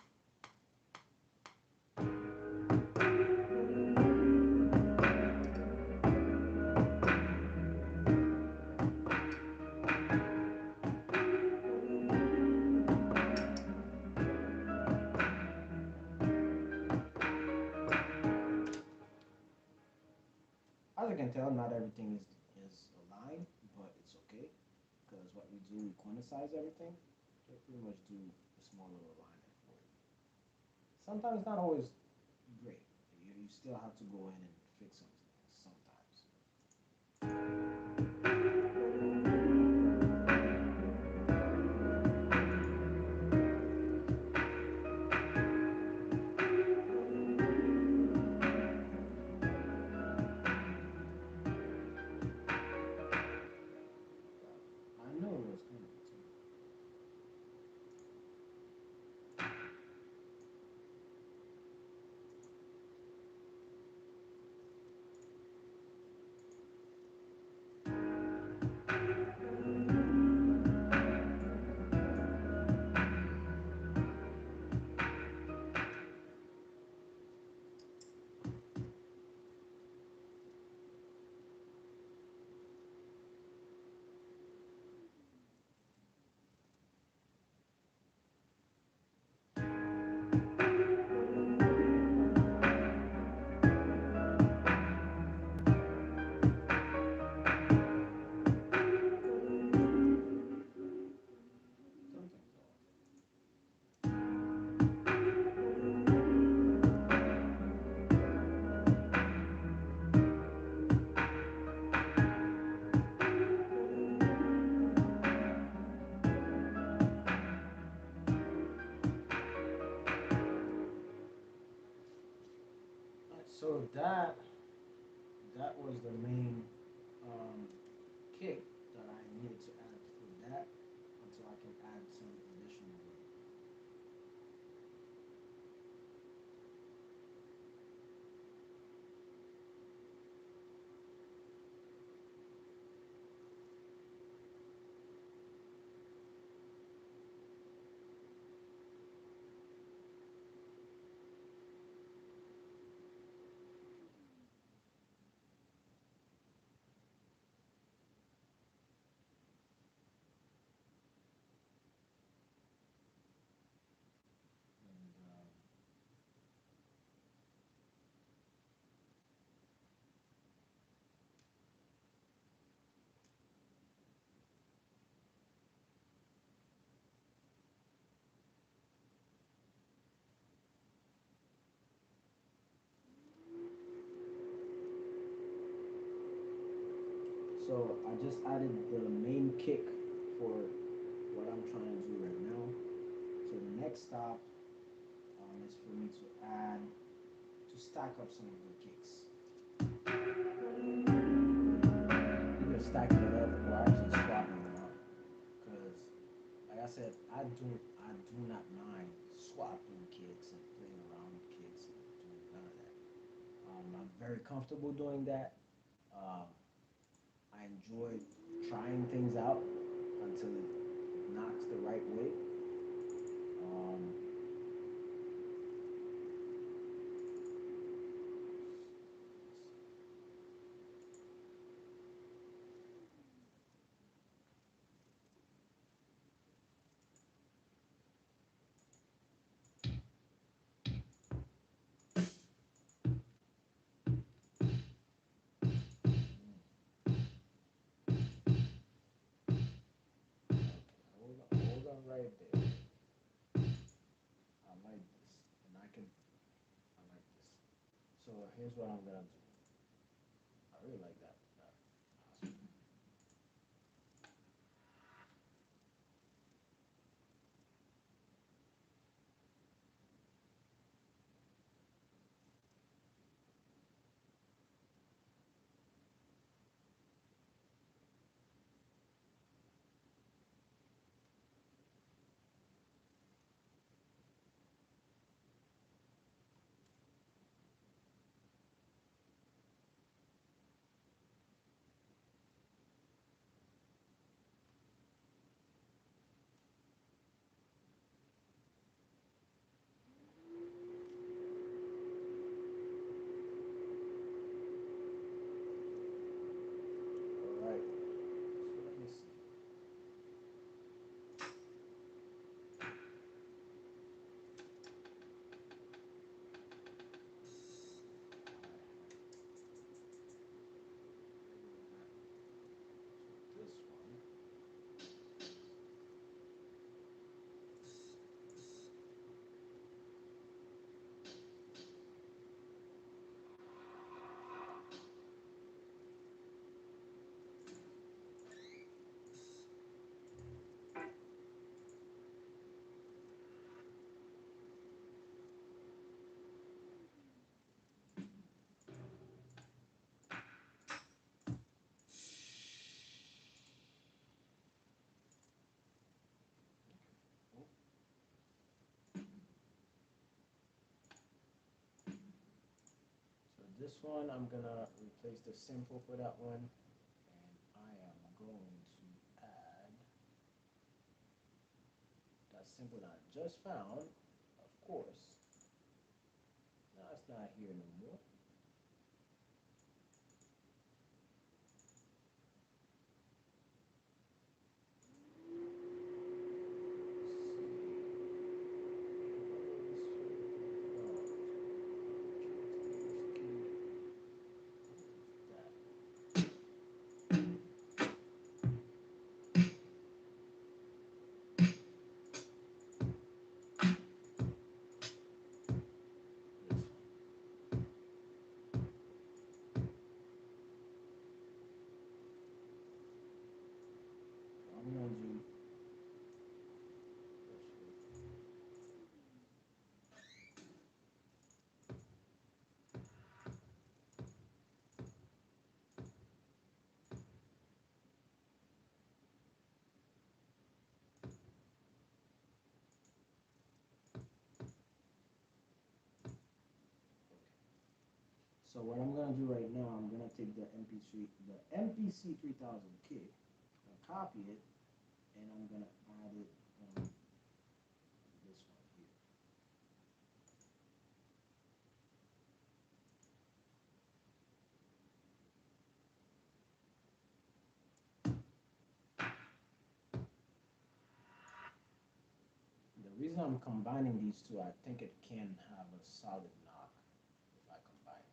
Speaker 1: As I can tell, not everything is aligned, but it's okay because what we do, we quantize everything. We pretty much do a small little alignment for you. Sometimes not always great. You still have to go in and fix some things sometimes. I know it was coming too. Sometimes so that was the main um, kick that I needed to add for that until I can add some additional weight. And so I just added the main kick for what I'm trying to do right now. So the next stop is for me to add to stack up some of the kicks. Either stacking it up or actually swapping them out. Because, like I said, I do not mind swapping kicks and playing around with kicks and doing none of that. I'm very comfortable doing that. Um, I enjoy trying things out until it knocks the right way. Um, hold on right there. I like this, and I like this. So here's what I'm gonna do. I really like that. this one, I'm gonna replace the sample for that one, and I am going to add that sample that I just found. Of course, now it's not here no more. I'm gonna do So what I'm gonna do right now, I'm gonna take the MPC 3000 kit, I'm gonna copy it, and I'm gonna add it on this one here. The reason I'm combining these two, I think it can have a solid knock if I combine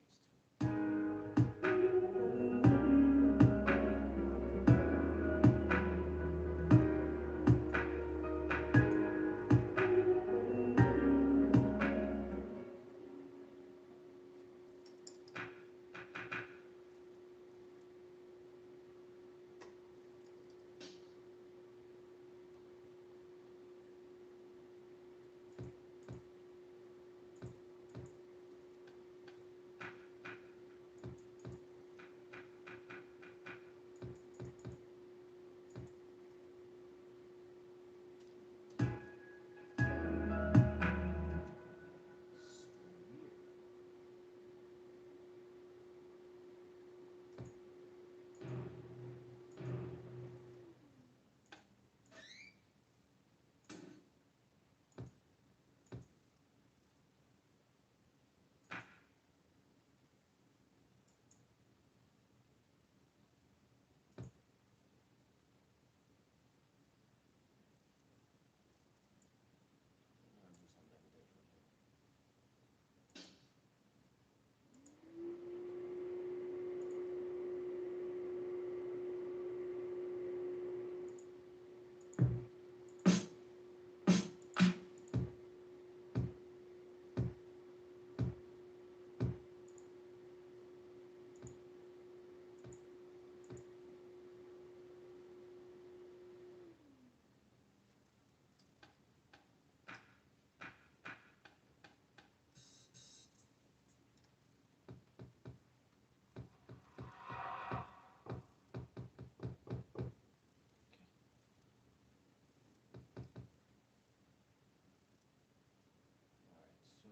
Speaker 1: So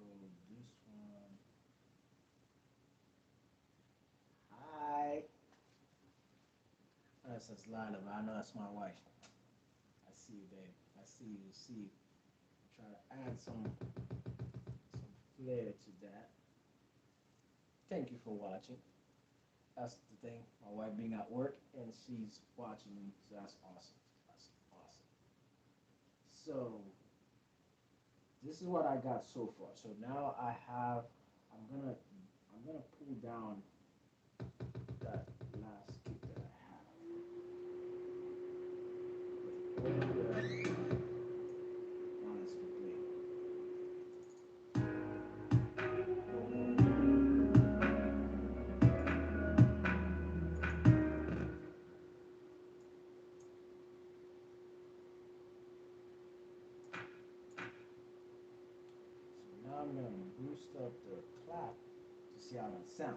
Speaker 1: this one, hi. That's Lila, but I know that's my wife. I see you, babe. I see you. See you. Try to add some flair to that. Thank you for watching. That's the thing. My wife being at work and she's watching me, so that's awesome. That's awesome. So this is what I got so far. So now I have. I'm gonna pull down that last kick that I have. Put it over there. Now let's play. So now I'm gonna boost up the clap to see how that sounds.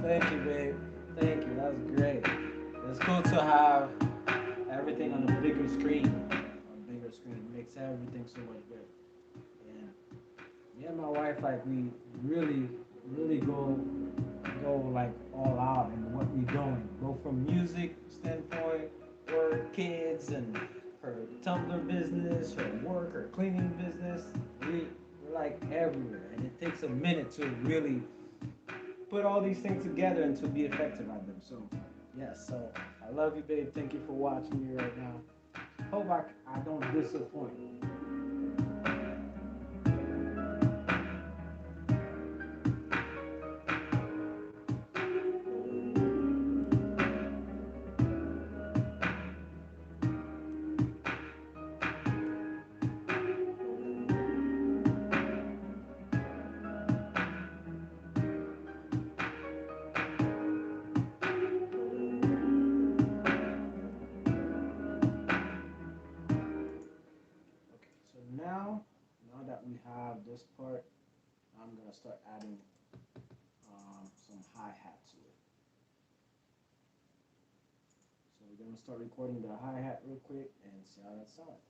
Speaker 1: Thank you, babe. Thank you. That's great. It's cool to have everything on a bigger screen. A bigger screen makes everything so much better. And me and my wife, like we really, really go like all out in what we're doing. Go from music standpoint, work, kids, and her Tumblr business, her work, her cleaning business. We're like everywhere, and it takes a minute to really put all these things together and to be effective at them. So, yes, so I love you, babe. Thank you for watching me right now. Hope I don't disappoint. Okay, so now that we have this part, I'm gonna start adding some hi-hat to it. So we're gonna start recording the hi-hat real quick and see how that sounds.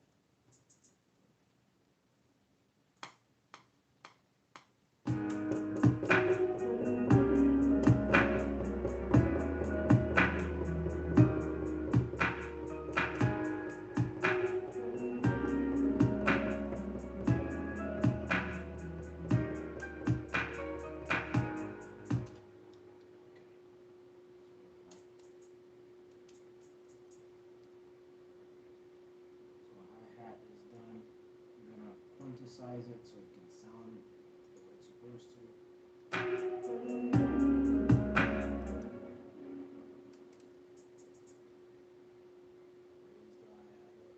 Speaker 1: So hi-hat is done. We're gonna quantize it so it can sound the way it's supposed to. Raise the hi-hat up.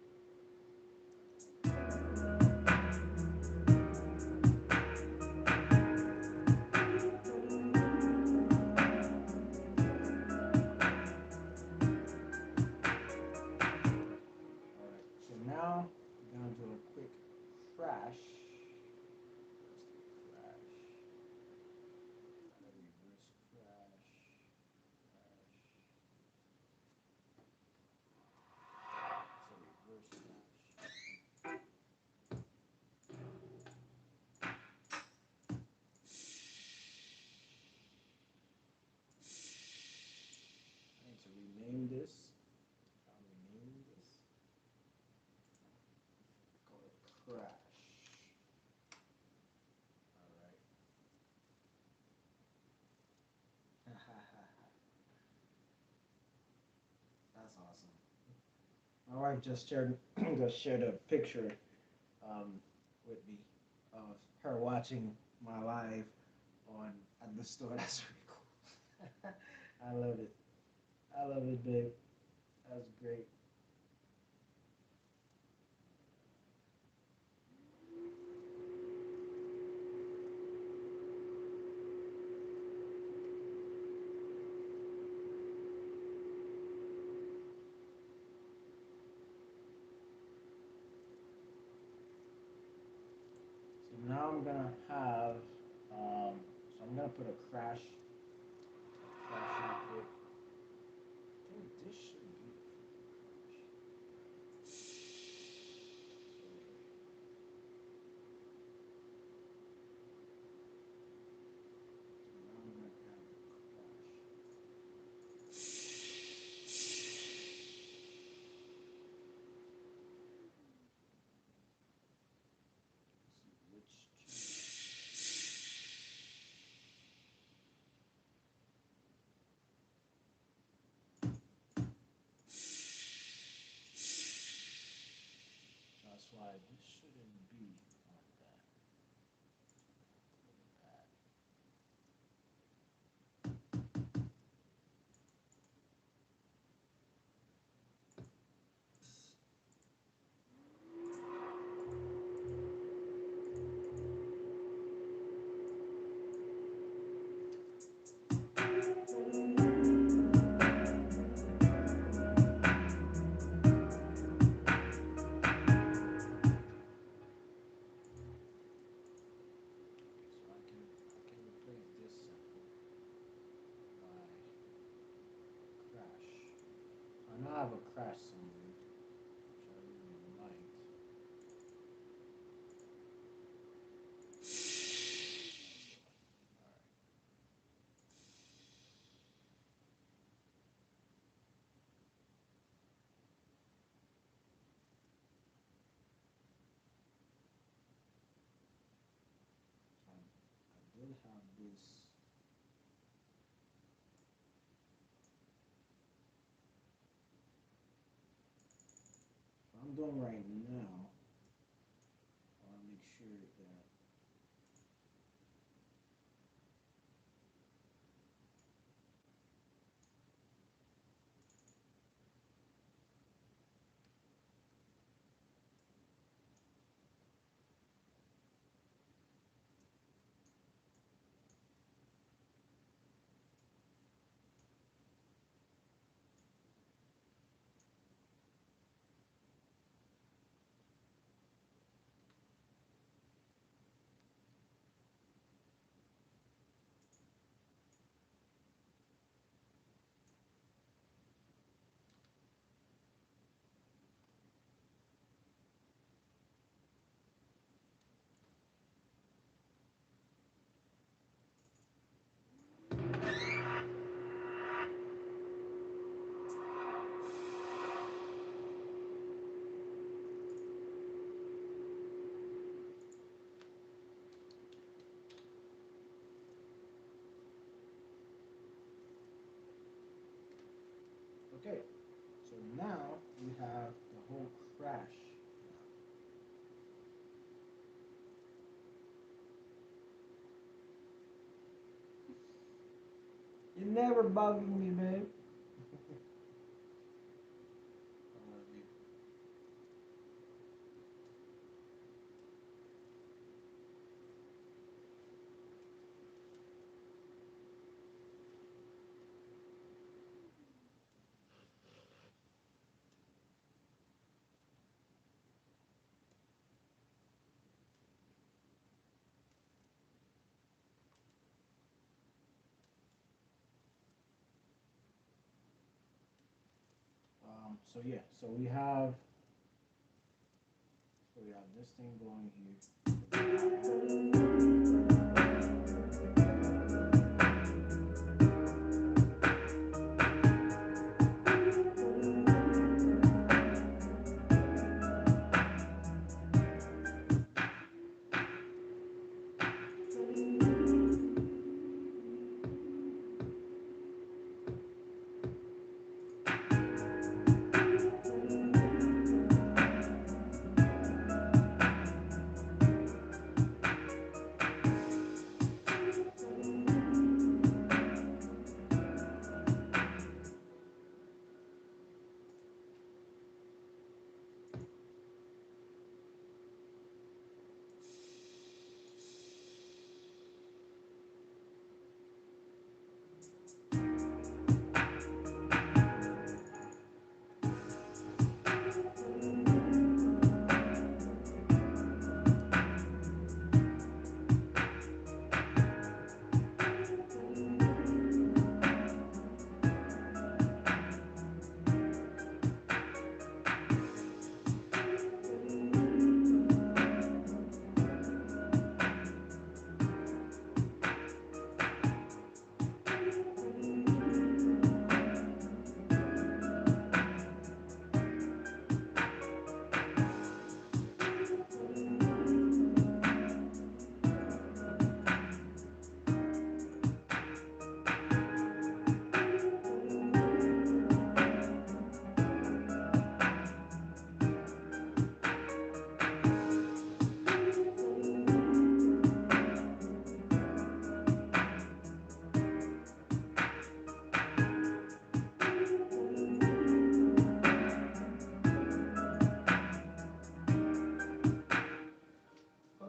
Speaker 1: Alright, so now we're gonna do a quick crash. Let's do a crash. A reverse crash. Crash. So reverse crash. I need to rename this. I'll rename this. Call it crash. Alright. That's awesome. My wife just shared just shared a picture um, with me of her watching my live on at the store. That's really cool. I love it. I love it, babe. That's great. So now I'm gonna have so I'm gonna put a crash real quick. I think this should be the crash. So now I'm gonna add the crash. See which that's why this shouldn't be like that. have a crash summary, which I really liked. All right. I did have this. What I'm doing right now, I want to make sure that okay. So now we have the whole crash. You're never bugging me, babe. So yeah, so we have this thing going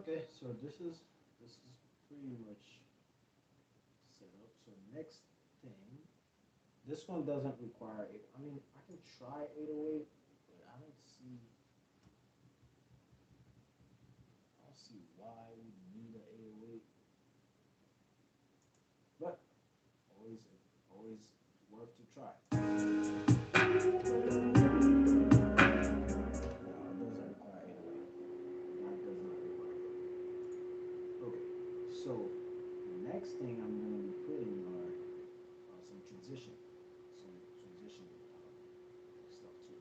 Speaker 1: Okay, so this is pretty much set up. So next thing, this one doesn't require it. I mean, I can try 808, but I don't see why we need an 808. But always worth to try. So the next thing I'm going to be putting are some transition stuff too.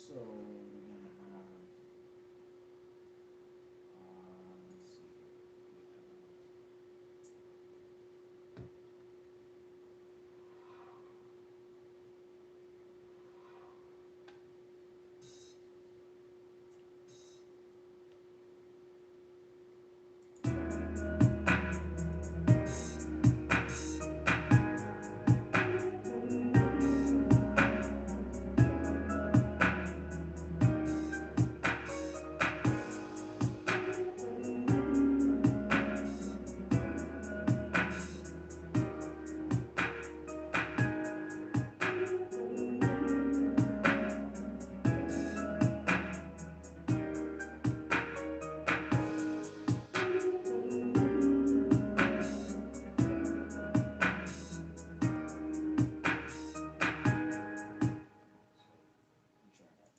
Speaker 1: So we're gonna have let's see here. So let me try that.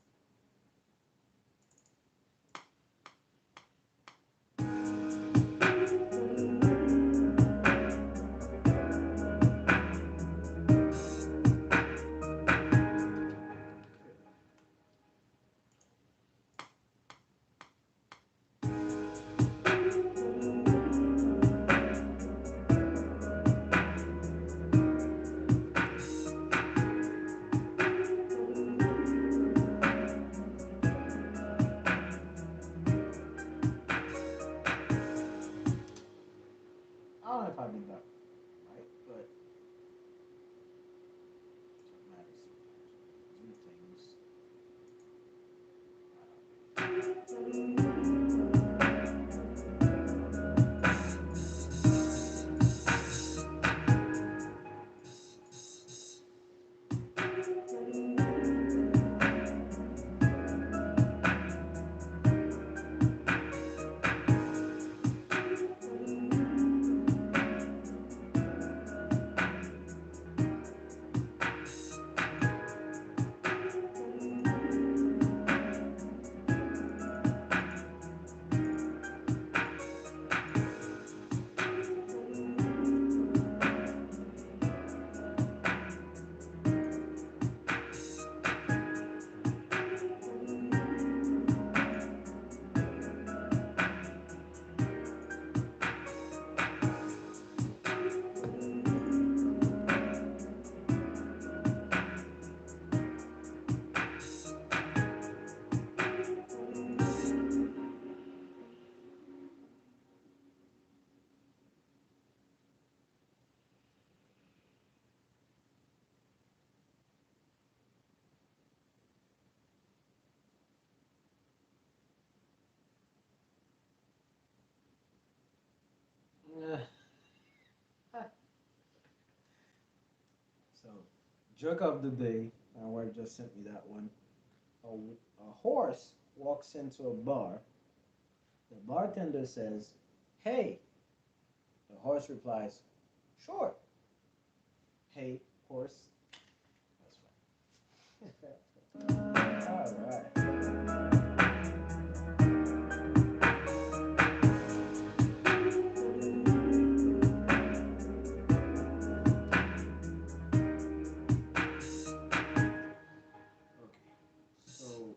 Speaker 1: I don't know if I did that right, but it matters. Do things. So, joke of the day. My wife just sent me that one. A horse walks into a bar. The bartender says, "Hey." The horse replies, "Sure." Hey, horse. That's fine. All right. Okay. So,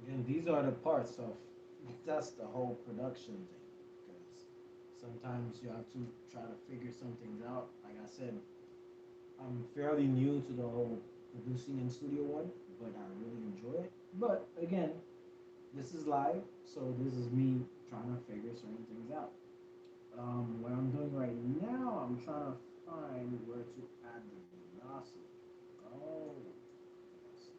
Speaker 1: And these are the parts of that's the whole production thing. Because sometimes you have to try to figure some things out. Like I said, I'm fairly new to the whole producing in Studio One, but I really enjoy it. But again, this is live, so this is me trying to figure certain things out. What I'm doing right now, I'm trying to find where to add the velocity. Oh, okay.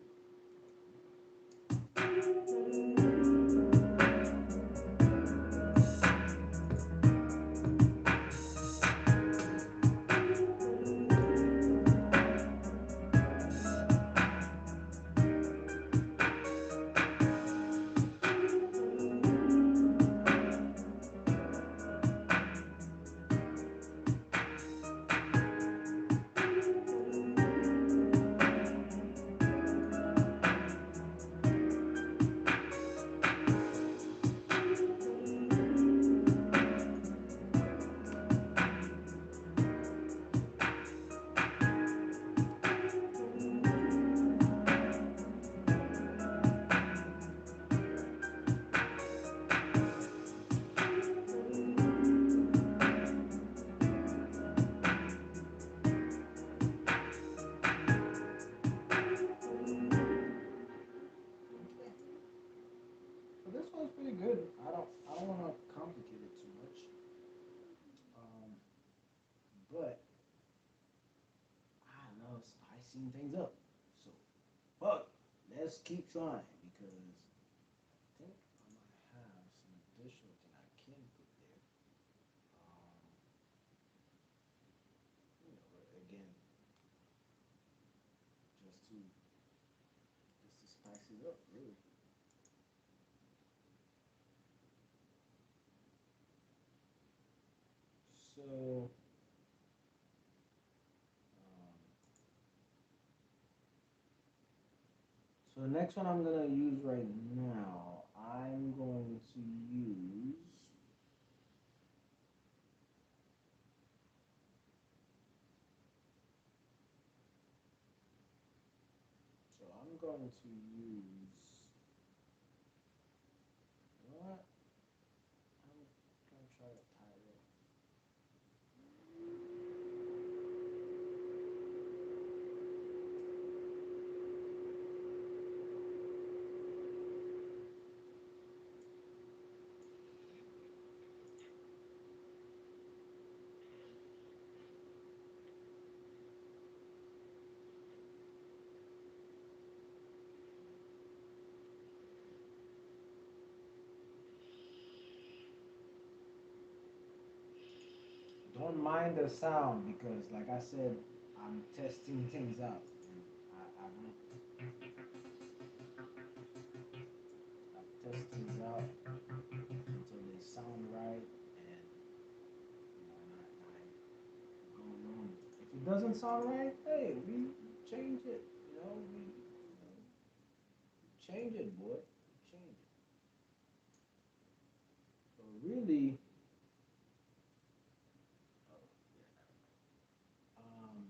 Speaker 1: So this one's pretty good. I don't want to complicate it too much. Um, but I love spicing things up. So fuck, let's keep trying because I think I might have some additional thing I can put there. Um, again, just to spice it up, really. So um, so the next one I'm gonna use right now, I'm going to use. So I'm going to use. You know what? I'm gonna try to tie it. Don't mind the sound because, like I said, I'm testing things out. And I test things out until they sound right, and I go along. If it doesn't sound right, hey, we change it. Change it, boy. Change it. So really, um,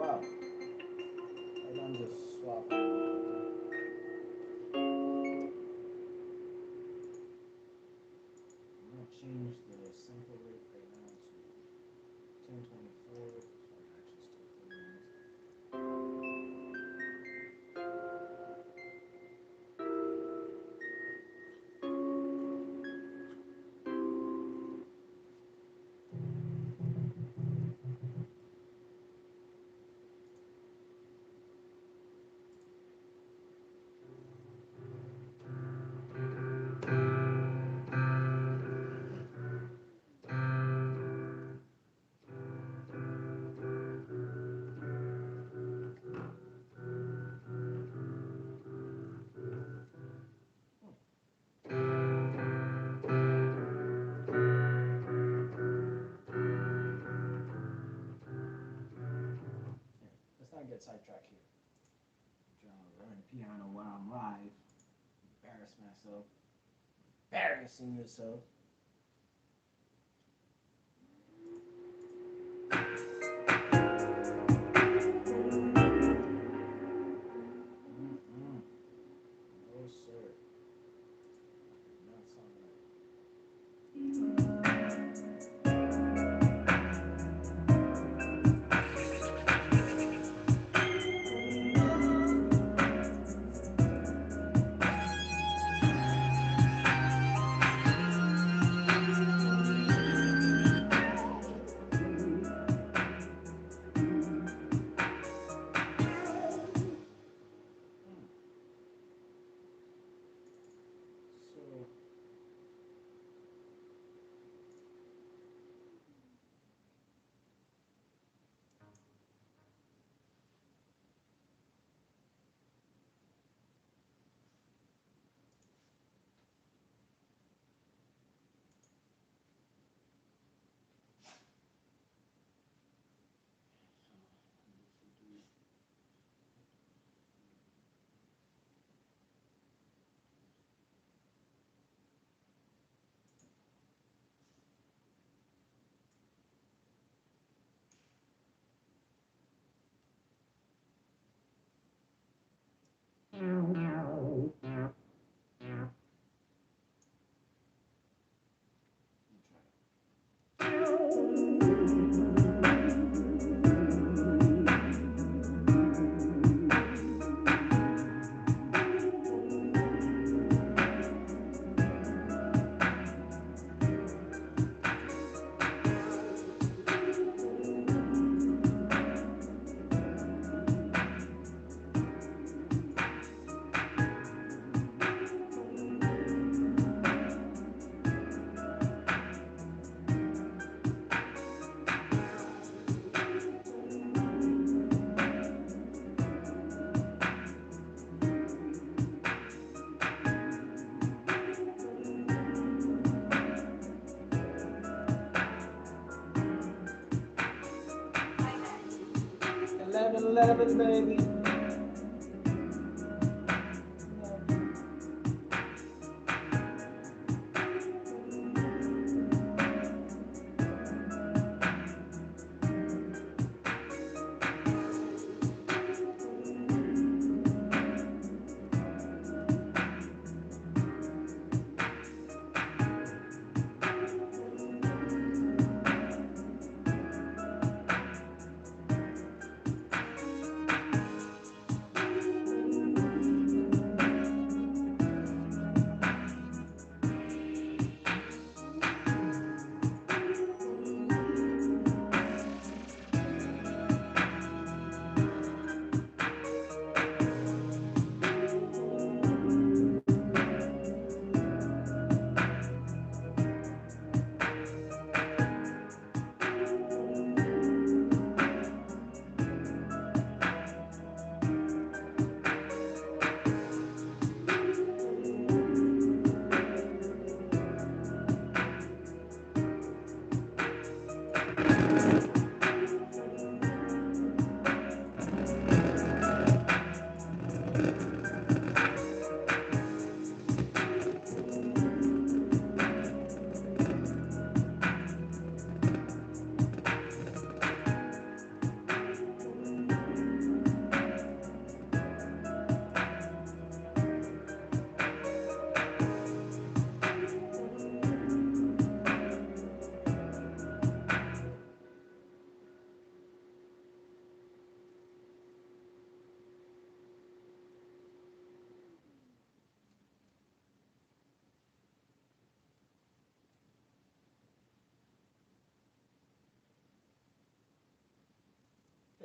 Speaker 1: wow. Hold on, just swap it real quick. I'm gonna change the sample rate right now to 1024. So I can actually start playing this. Let's not get sidetracked here. Trying to learn piano while I'm live. Embarrass myself. Embarrassing yourself. Mm-mm. No, sir. Not sound right. So, eleven, 11, baby.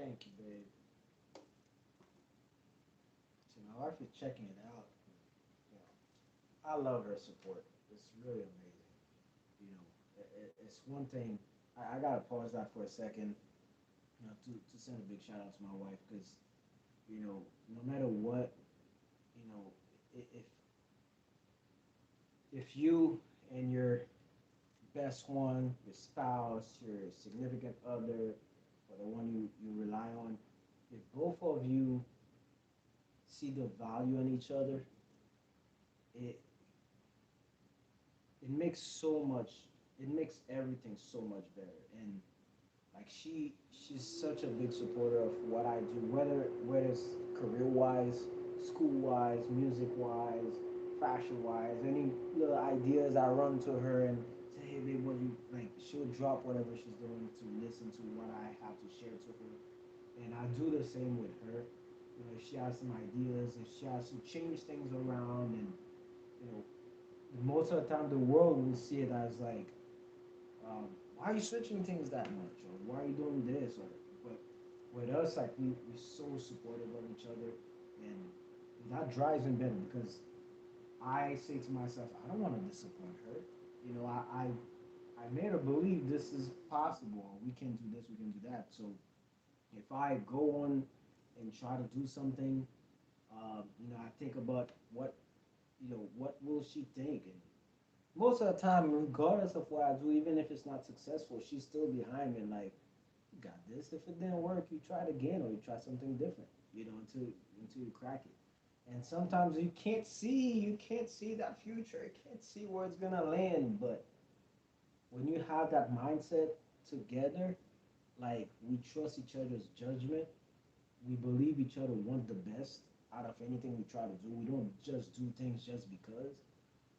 Speaker 1: Thank you, babe. See, my wife is checking it out. You know, I love her support. It's really amazing. You know, it's one thing. I gotta pause that for a second. You know, to send a big shout out to my wife because you know, no matter what, you know, if you and your best one, your spouse, your significant other, or the one you rely on, if both of you see the value in each other, it it makes so much. It makes everything so much better. And like she's such a big supporter of what I do, whether it's career wise, school wise, music wise, fashion wise, any little ideas I run to her and say, hey babe, what you like? She'll drop whatever she's doing to listen to what I have to share to her, and I do the same with her. You know, if she has some ideas, if she has to change things around, and you know, most of the time the world will see it as like why are you switching things that much, or why are you doing this, or but with us, like we're so supportive of each other, and that drives me better because I say to myself, I don't want to disappoint her. You know, I made her believe this is possible. We can do this, we can do that. So if I go on and try to do something, you know, I think about what you know, what will she think, and most of the time, regardless of what I do, even if it's not successful, she's still behind me. Like, you got this. If it didn't work, you try it again, or you try something different. You know, until you crack it. And sometimes you can't see that future. You can't see where it's gonna land. But when you have that mindset together, like we trust each other's judgment, we believe each other want the best out of anything we try to do. We don't just do things just because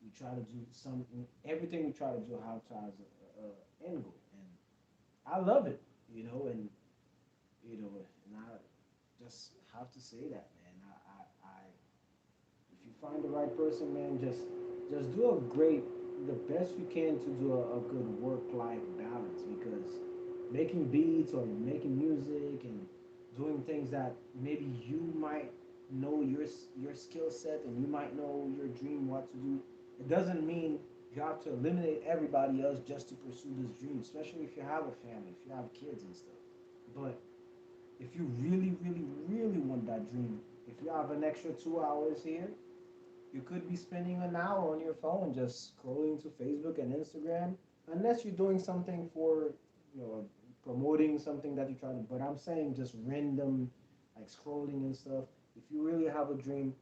Speaker 1: we try to do something. Everything we try to do how to has a end goal, and I love it, you know, and you know, and I just have to say that, man. If you find the right person, man, just do a great, the best you can to do a good work-life balance because making beats or making music and doing things that maybe you might know your skill set and you might know your dream what to do. It doesn't mean you have to eliminate everybody else just to pursue this dream, especially if you have a family, if you have kids and stuff. But if you really, really, really want that dream, if you have an extra 2 hours here, you could be spending an hour on your phone just scrolling to Facebook and Instagram, unless you're doing something for, you know, promoting something that you're trying to. But I'm saying just random, like scrolling and stuff. If you really have a dream,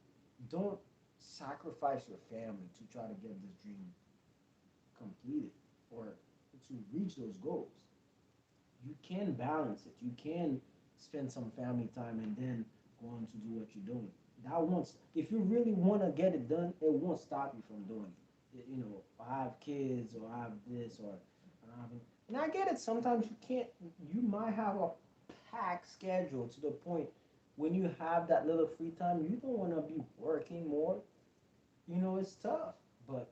Speaker 1: don't sacrifice your family to try to get this dream completed or to reach those goals. You can balance it. You can spend some family time and then go on to do what you're doing. That won't. If you really want to get it done, it won't stop you from doing it. You know, I have kids or I have this or I have. And I get it. Sometimes you can't. You might have a packed schedule to the point when you have that little free time, you don't want to be working more. You know, it's tough. But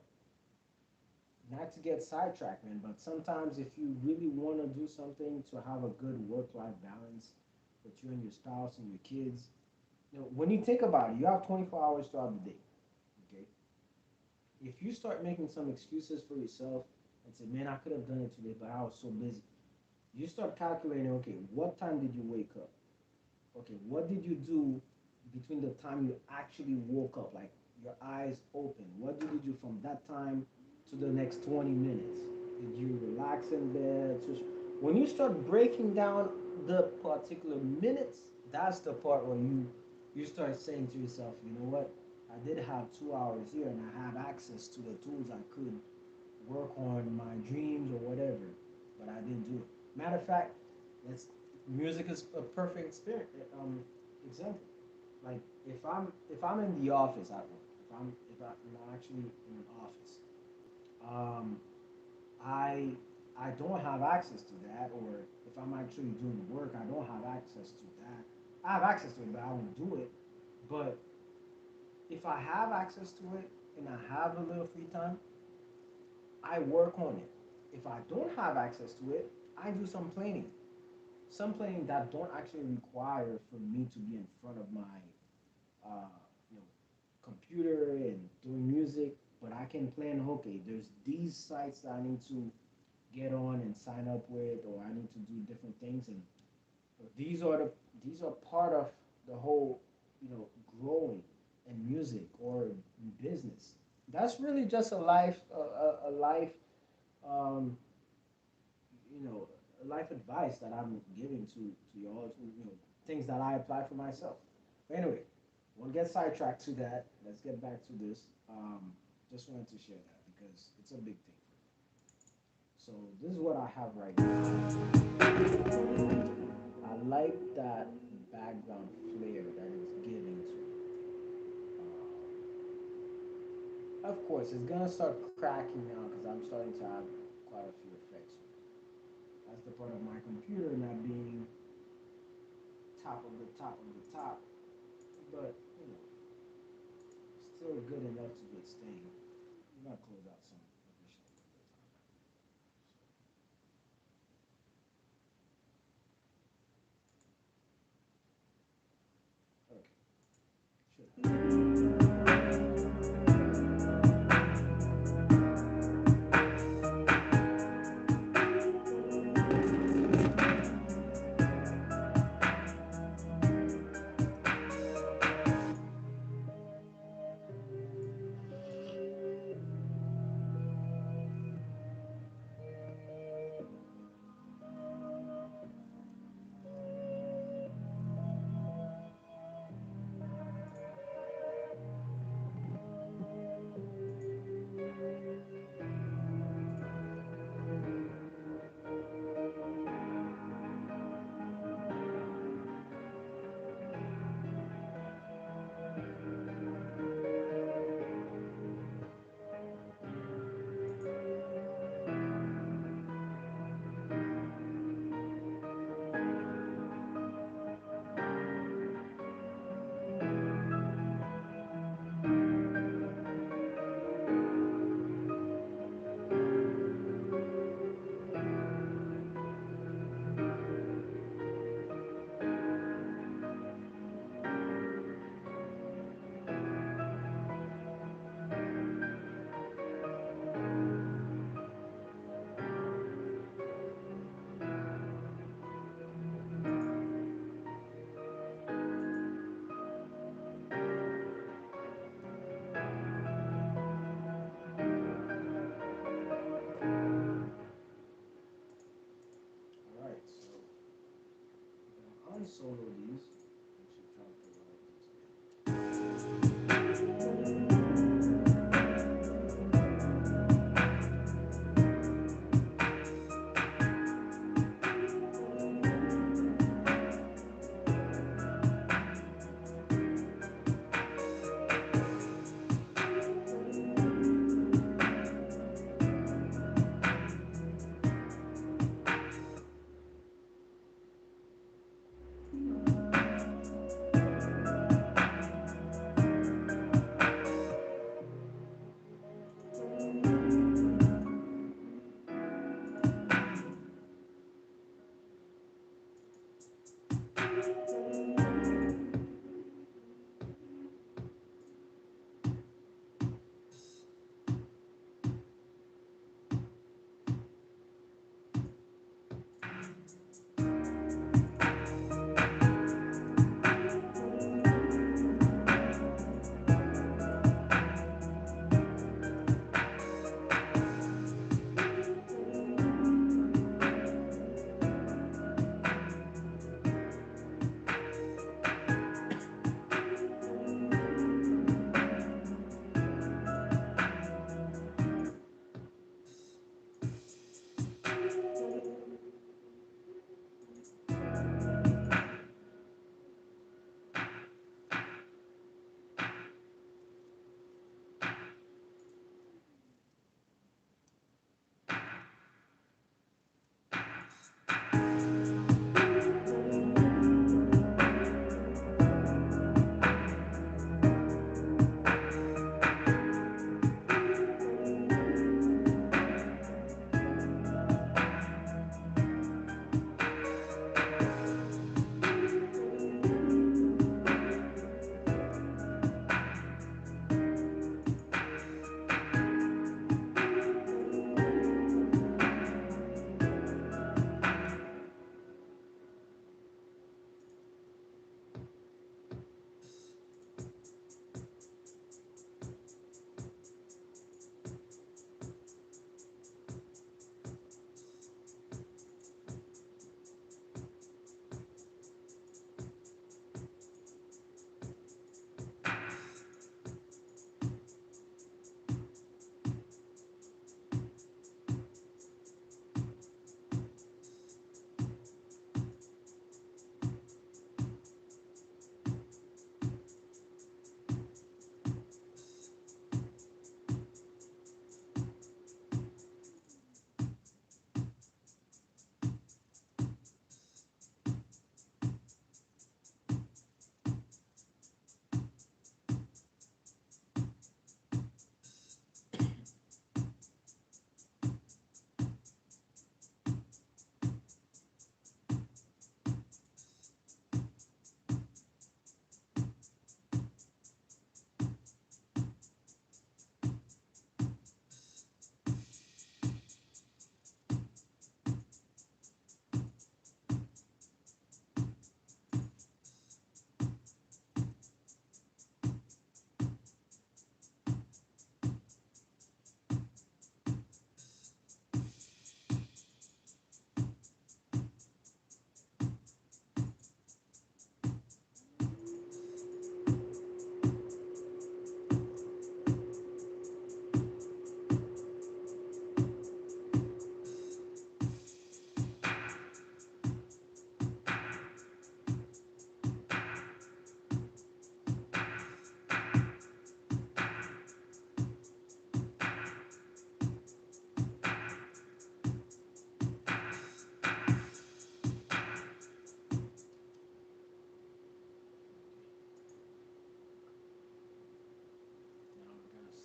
Speaker 1: not to get sidetracked, man, but sometimes if you really want to do something to have a good work-life balance with you and your spouse and your kids, you know, when you think about it, you have 24 hours throughout the day. Okay, if you start making some excuses for yourself and say, "Man, I could have done it today, but I was so busy," you start calculating. Okay, what time did you wake up? Okay, what did you do between the time you actually woke up, like your eyes open? What did you do from that time to the next 20 minutes? Did you relax in bed? When you start breaking down the particular minutes, that's the part where you start saying to yourself, you know what? I did have 2 hours here and I have access to the tools I could work on my dreams or whatever, but I didn't do it. Matter of fact, it's music is a perfect experience, example. Like if I'm in the office at work, if I'm actually in an office, um, I I don't have access to that, or if I'm actually doing work, I don't have access to that. I have access to it, but I won't do it. But if I have access to it and I have a little free time, I work on it. If I don't have access to it, I do some planning. some playing that don't actually require for me to be in front of my uh, you know, computer and doing music, but I can plan, okay, there's these sites that I need to get on and sign up with, or I need to do different things, and these are the these are part of the whole, growing in music or in business. That's really just a life, um, you know, life advice that I'm giving to y'all, things that I apply for myself. But anyway, we'll get sidetracked to that. Let's get back to this. Just wanted to share that because it's a big thing. So this is what I have right now. I like that background flair that it's giving to it. Of course, it's gonna start cracking now because I'm starting to have quite a few effects. That's the part of my computer not being top of the top of the top, but still good enough to withstand. I'm gonna close out some additional windows. Okay, should have.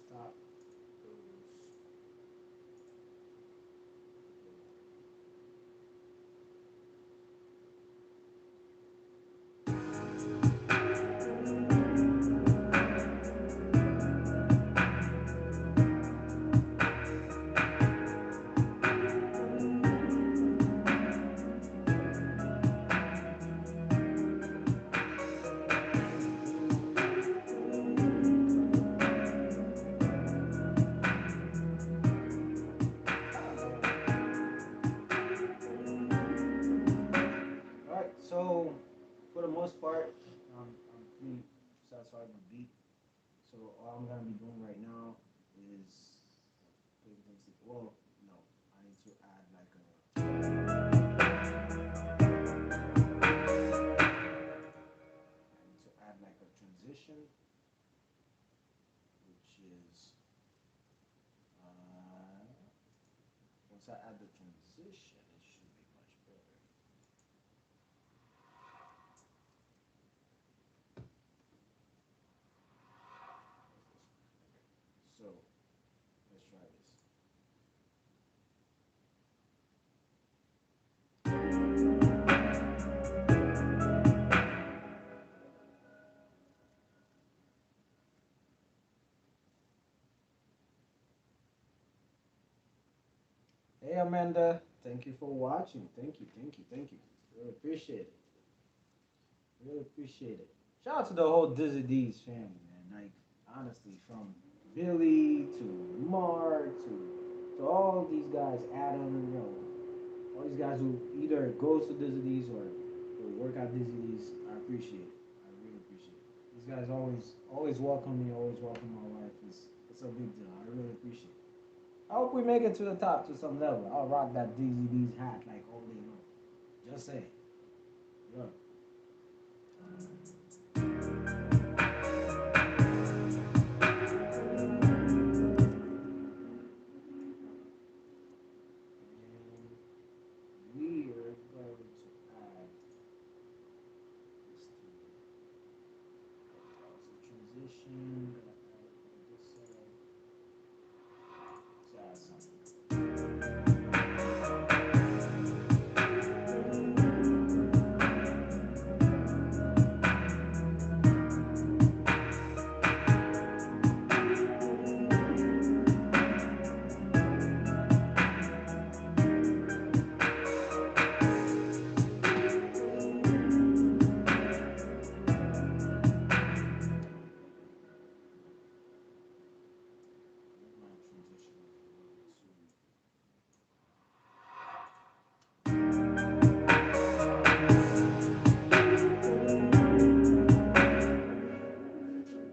Speaker 1: Stop those. All right, so for the most part, I'm pretty satisfied with the beat. So all I'm gonna be doing right now is putting things to, well, no, I need to add like I need to add like a transition, which is once I add the transition, it should be much better. So let's try this. Hey Amanda, thank you for watching. Thank you, thank you, thank you. Really appreciate it. Really appreciate it. Shout out to the whole Dizzy D's family, man. Like honestly, from Billy to Mark to all these guys, Adam, all these guys who either goes to Dizzy D's or work at Dizzy D's. I appreciate it. I really appreciate it. These guys always welcome me, always welcome my wife. It's a big deal. I really appreciate it. I hope we make it to the top to some level. I'll rock that Dizzy D's hat like all day long. Just say, yeah. And we are going to add this transition. Gonna add it on this side. Let's add something. My transition is a little too.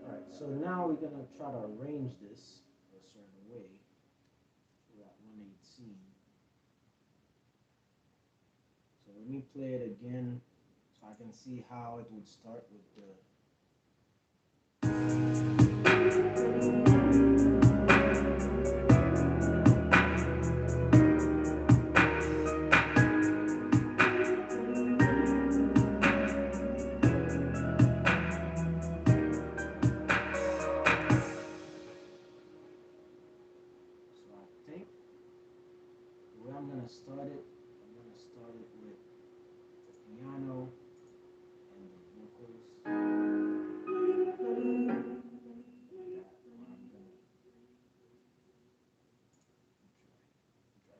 Speaker 1: Alright, so now we're gonna try to arrange this a certain way for that 118. So let me play it again so I can see how it would start with the. So I think the way I'm gonna start it, I'm gonna start it with the piano and the vocals. That I'm gonna try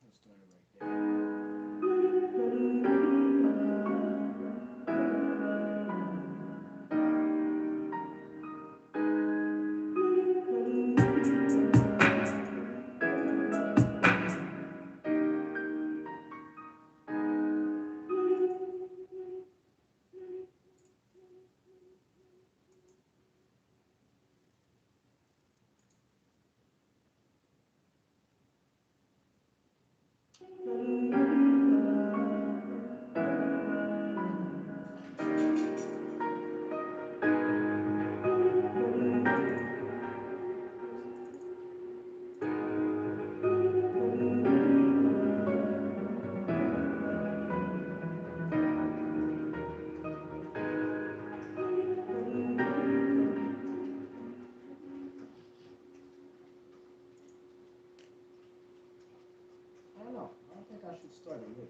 Speaker 1: Let's start it right No, I don't think I should start it with.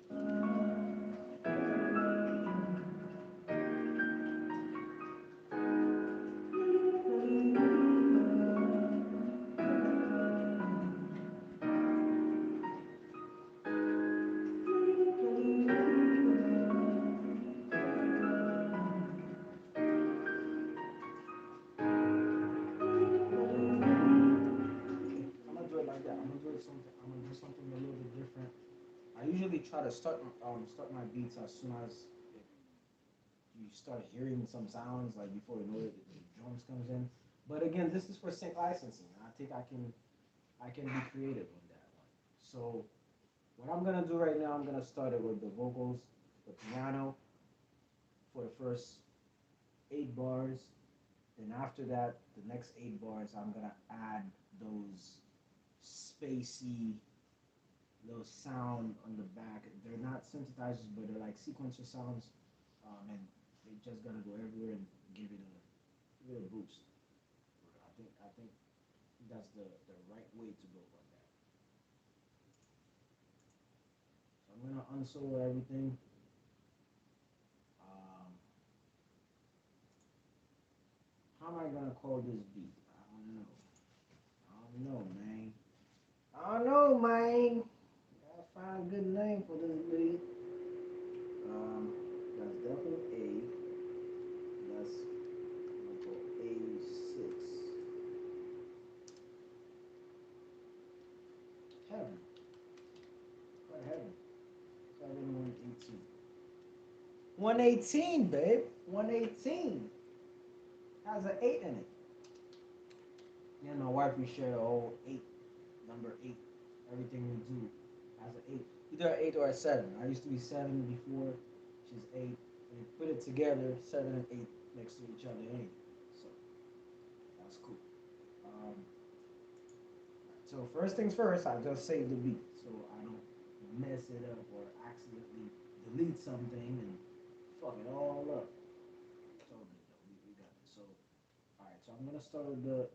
Speaker 1: I'm gonna do it like that. I'm gonna do it something. I'm gonna do something a little bit different. I usually try to start my beats as soon as you start hearing some sounds, like before you know it, the drums comes in. But again, this is for sync licensing. I think I can be creative on that one. So what I'm gonna do right now, I'm gonna start it with the vocals, the piano for the first 8 bars. Then after that, the next 8 bars, I'm gonna add those spacey little sound on the back. They're not synthesizers, but they're like sequencer sounds, and they're just gonna go everywhere and give it a boost. I think that's the right way to go about that. So I'm gonna unsolo everything. Um, how am I gonna call this beat? I don't know. I don't know, man. I don't know, man. Gotta find a good name for this beat. Um, that's definitely A. That's I'm gonna go A6. Heaven. What heaven? 7118. 118, babe. 118. Has an 8 in it. Me and my wife, we share the whole 8, number 8. Everything we do has an 8. Either an 8 or a 7. I used to be 7 before. She's 8. And put it together, 7 and 8 next to each other anyway. So that's cool. Um, so first things first, I just save the beat so I don't mess it up or accidentally delete something and fuck it all up. So we got it. So all right, so I'm gonna start with the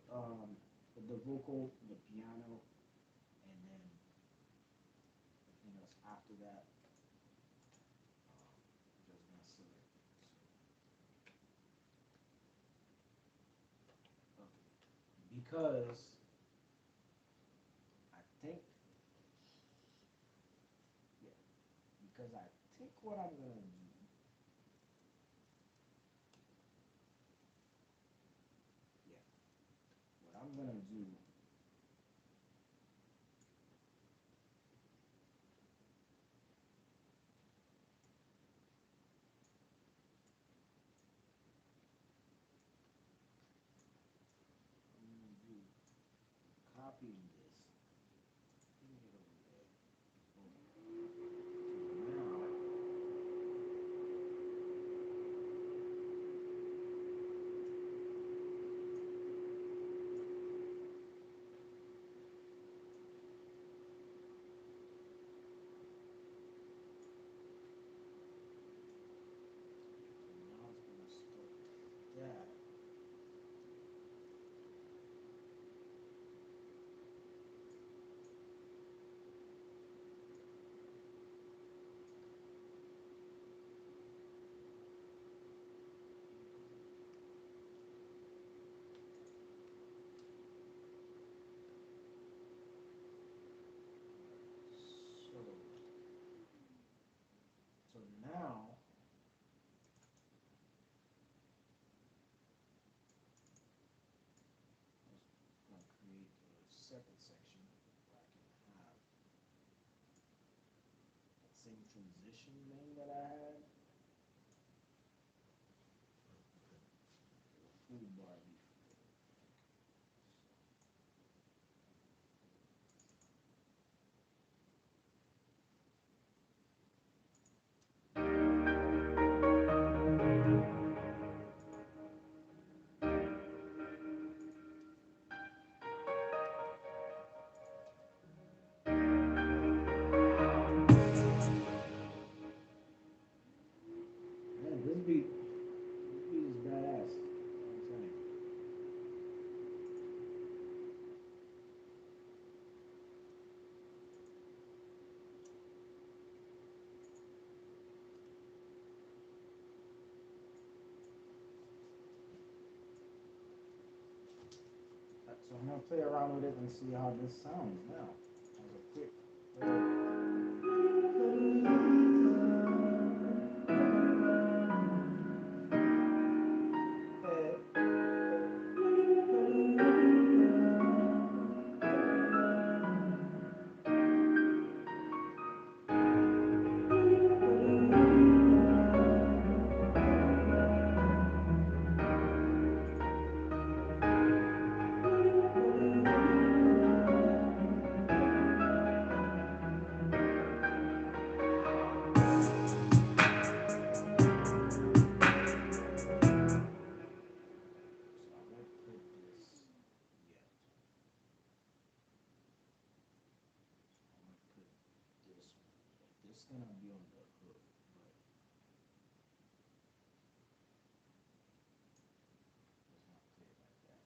Speaker 1: vocal, the piano, and then everything else after that. I'm just gonna select. So, okay. Because I think, yeah, because I think what I'm gonna do, yeah, what I'm gonna do, I'm gonna do copy this, bring it over there. Boom. So now, now it's gonna start that. So, so now I'm gonna create a separate section where I can have that same transition name that I had, full bar before. I'm gonna play around with it and see how this sounds now. As a quick little so I won't put this yet. I'm gonna put this one. So this gonna be on the hook, but let's not play it like that.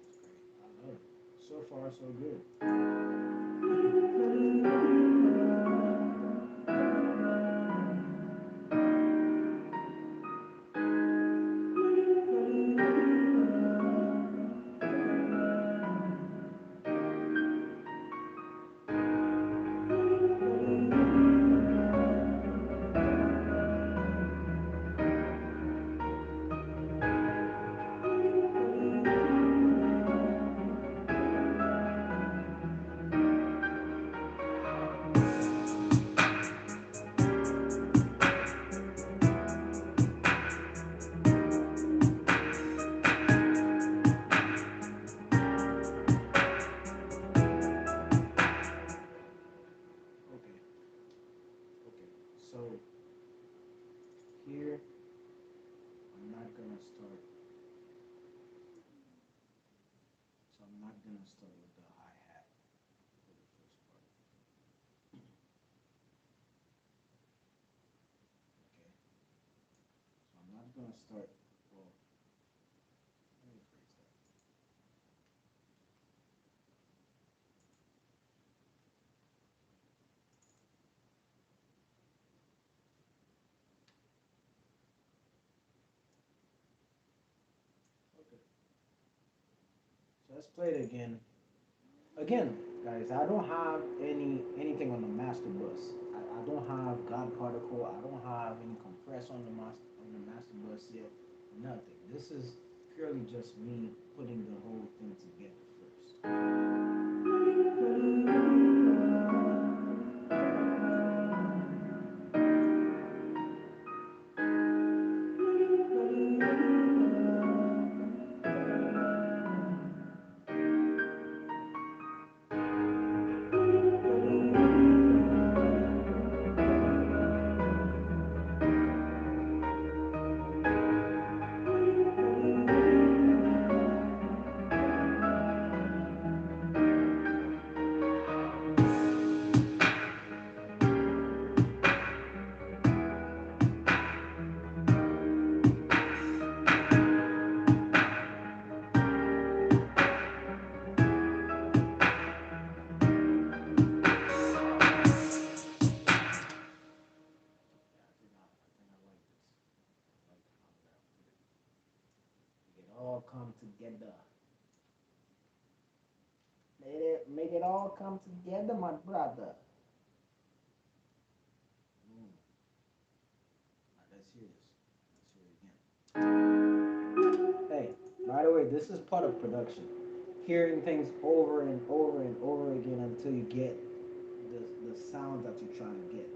Speaker 1: It's great. I love it. So far, so good. Okay, okay. So here, I'm not gonna start. So I'm not gonna start with the hi hat for the first part. Okay. So I'm not gonna start. Well, let me phrase that. Okay. So let's play it again. Again, guys, I don't have anything on the master bus. I don't have God particle. I don't have any compress on the master bus yet. Nothing. This is purely just me putting the whole thing together first. Yeah, I think I like this. I like how that I put it. Make it all come together. Make it all come together, my brother. Mm. All right, let's hear this. Let's hear it again. Hey, by the way, this is part of production. Hearing things over and over and over again until you get the sound that you're trying to get.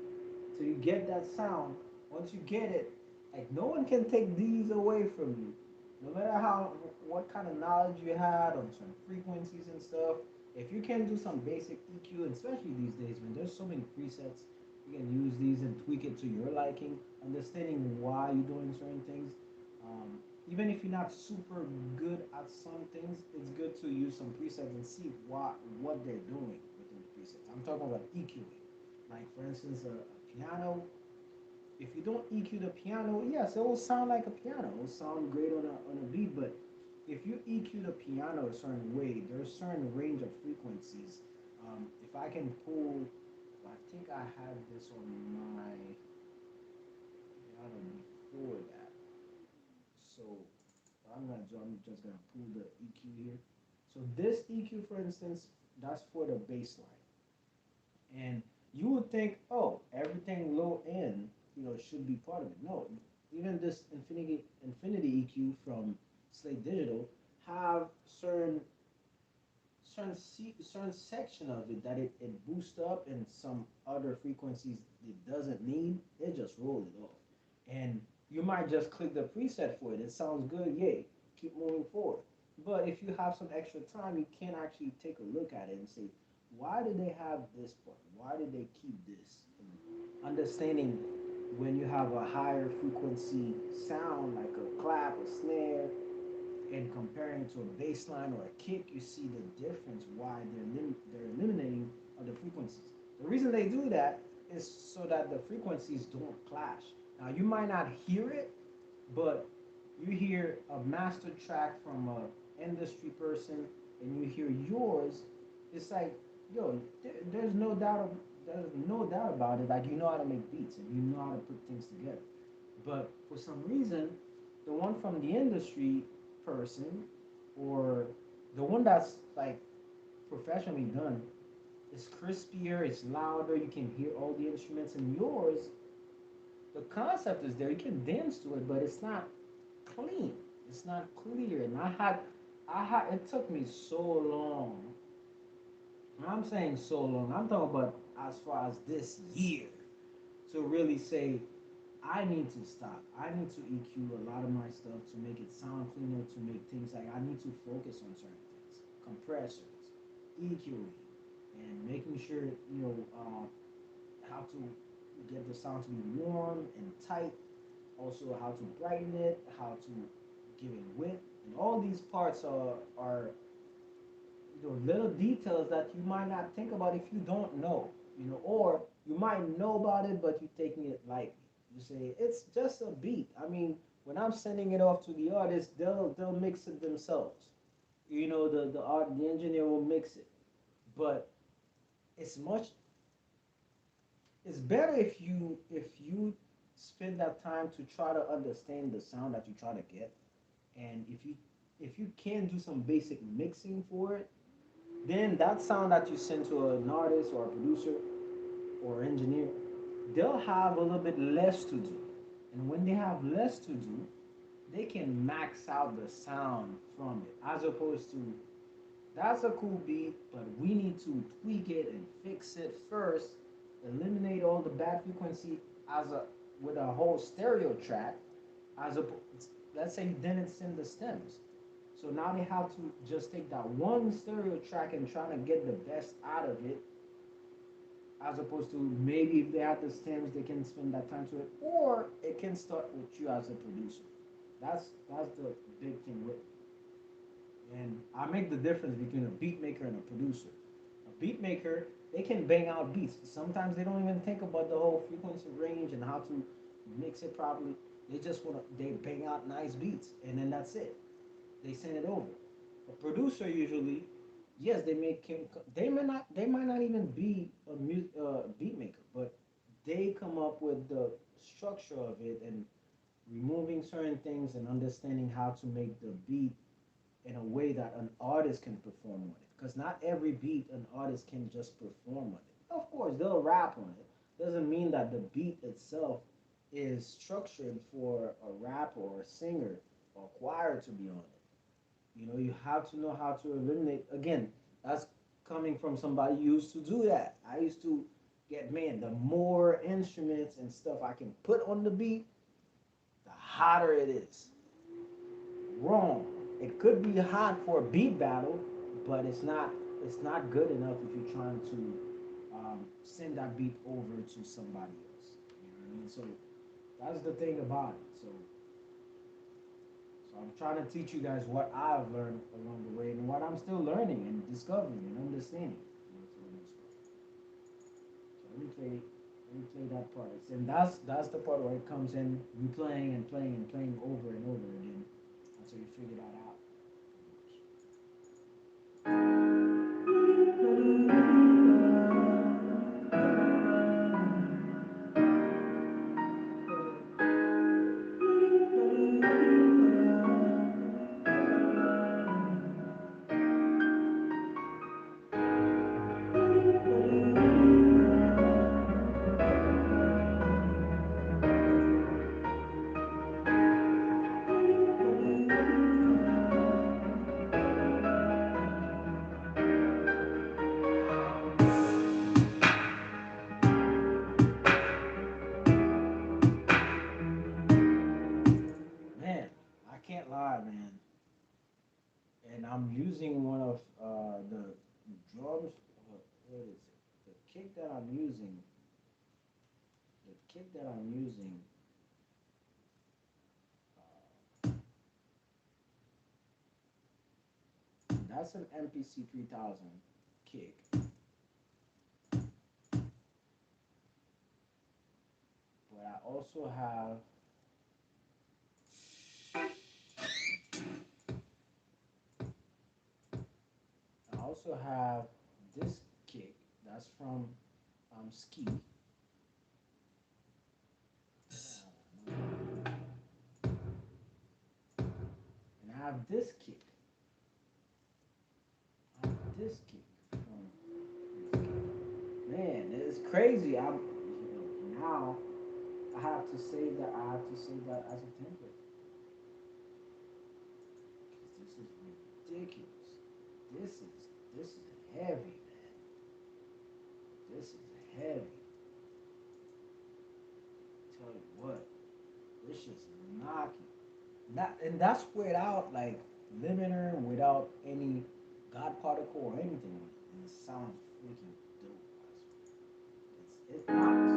Speaker 1: So you get that sound. Once you get it, like no one can take these away from you. No matter how what kind of knowledge you had on some frequencies and stuff, if you can do some basic EQ, and especially these days when there's so many presets, You can use these and tweak it to your liking, understanding why you're doing certain things. Um, Even if you're not super good at some things, it's good to use some presets and see what they're doing within the presets. I'm talking about EQing. Like for instance, a piano. If you don't EQ the piano, yes, it will sound like a piano. It will sound great on a beat, but if you EQ the piano a certain way, there's a certain range of frequencies. If I can pull, I think I had this on my piano before that. So what I'm gonna do, I'm just gonna pull the EQ here. So this EQ, for instance, that's for the bass line. And you would think, oh, everything low end, should be part of it. No, even this Infinity EQ from Slate Digital have certain section of it that it boosts up, and some other frequencies it doesn't need. It just rolls it off, and you might just click the preset for it. It sounds good, yay, keep moving forward. But if you have some extra time, you can actually take a look at it and say, why did they have this part? Why did they keep this? And understanding when you have a higher frequency sound like a clap, a snare, and comparing to a bass line or a kick, you see the difference why they're eliminating other frequencies. The reason they do that is so that the frequencies don't clash. Now you might not hear it, but you hear a master track from a industry person and you hear yours, it's like, yo, there's no doubt about it. Like you know how to make beats and you know how to put things together. But for some reason, the one from the industry person or the one that's like professionally done is crispier, it's louder, you can hear all the instruments, and yours, the concept is there, you can dance to it, but it's not clean. It's not clear. And it took me so long. When I'm saying so long, I'm talking about as far as this year to really say, I need to stop. I need to EQ a lot of my stuff to make it sound cleaner, to make things like I need to focus on certain things, compressors, EQing, and making sure how to get the sound to be warm and tight. Also, how to brighten it, how to give it width, and all these parts are little details that you might not think about if you don't know, or you might know about it, but you're taking it lightly. You say it's just a beat. I mean, when I'm sending it off to the artist, they'll mix it themselves. The engineer will mix it, but it's much it's better if you spend that time to try to understand the sound that you try to get, and if you can do some basic mixing for it, then that sound that you send to an artist or a producer or engineer, they'll have a little bit less to do. And when they have less to do, they can max out the sound from it. As opposed to, that's a cool beat, but we need to tweak it and fix it first, eliminate all the bad frequency as a with a whole stereo track, as a let's say you didn't send the stems. So now they have to just take that one stereo track and try to get the best out of it, as opposed to maybe if they have the stems, they can spend that time to it, or it can start with you as a producer. That's the big thing with it. And I make the difference between a beat maker and a producer. A beat maker, they can bang out beats. Sometimes they don't even think about the whole frequency range and how to mix it properly. They just they bang out nice beats, and then that's it. They send it over. A producer usually, yes, they make him. They might not even be a beat maker, but they come up with the structure of it and removing certain things and understanding how to make the beat in a way that an artist can perform on it. Because not every beat an artist can just perform on it. Of course, they'll rap on it. Doesn't mean that the beat itself is structured for a rapper or a singer or choir to be on it. You have to know how to eliminate. Again, that's coming from somebody who used to do that. I used to get, man, the more instruments and stuff I can put on the beat, the hotter it is. Wrong. It could be hot for a beat battle, but it's not good enough if you're trying to send that beat over to somebody else. You know what I mean? So that's the thing about it. So I'm trying to teach you guys what I've learned along the way and what I'm still learning and discovering and understanding. You know, for the most part. So let me play that part. And that's the part where it comes in, you playing and playing and playing over and over again until you figure that out. Man, I can't lie, man. And I'm using one of the drums. What is it? The kick that I'm using. The kick that I'm using. That's an MPC 3000 kick. But I also have this kick that's from Ski. And I have this kick. This kick from Man, it's crazy. I'm now I have to save that. I have to save that as a template. 'Cause this is ridiculous. This is heavy, man. This is heavy. Tell you what, this shit's knocking. And that's without like limiter, without any God particle or anything. And it sounds freaking dope. It's nice.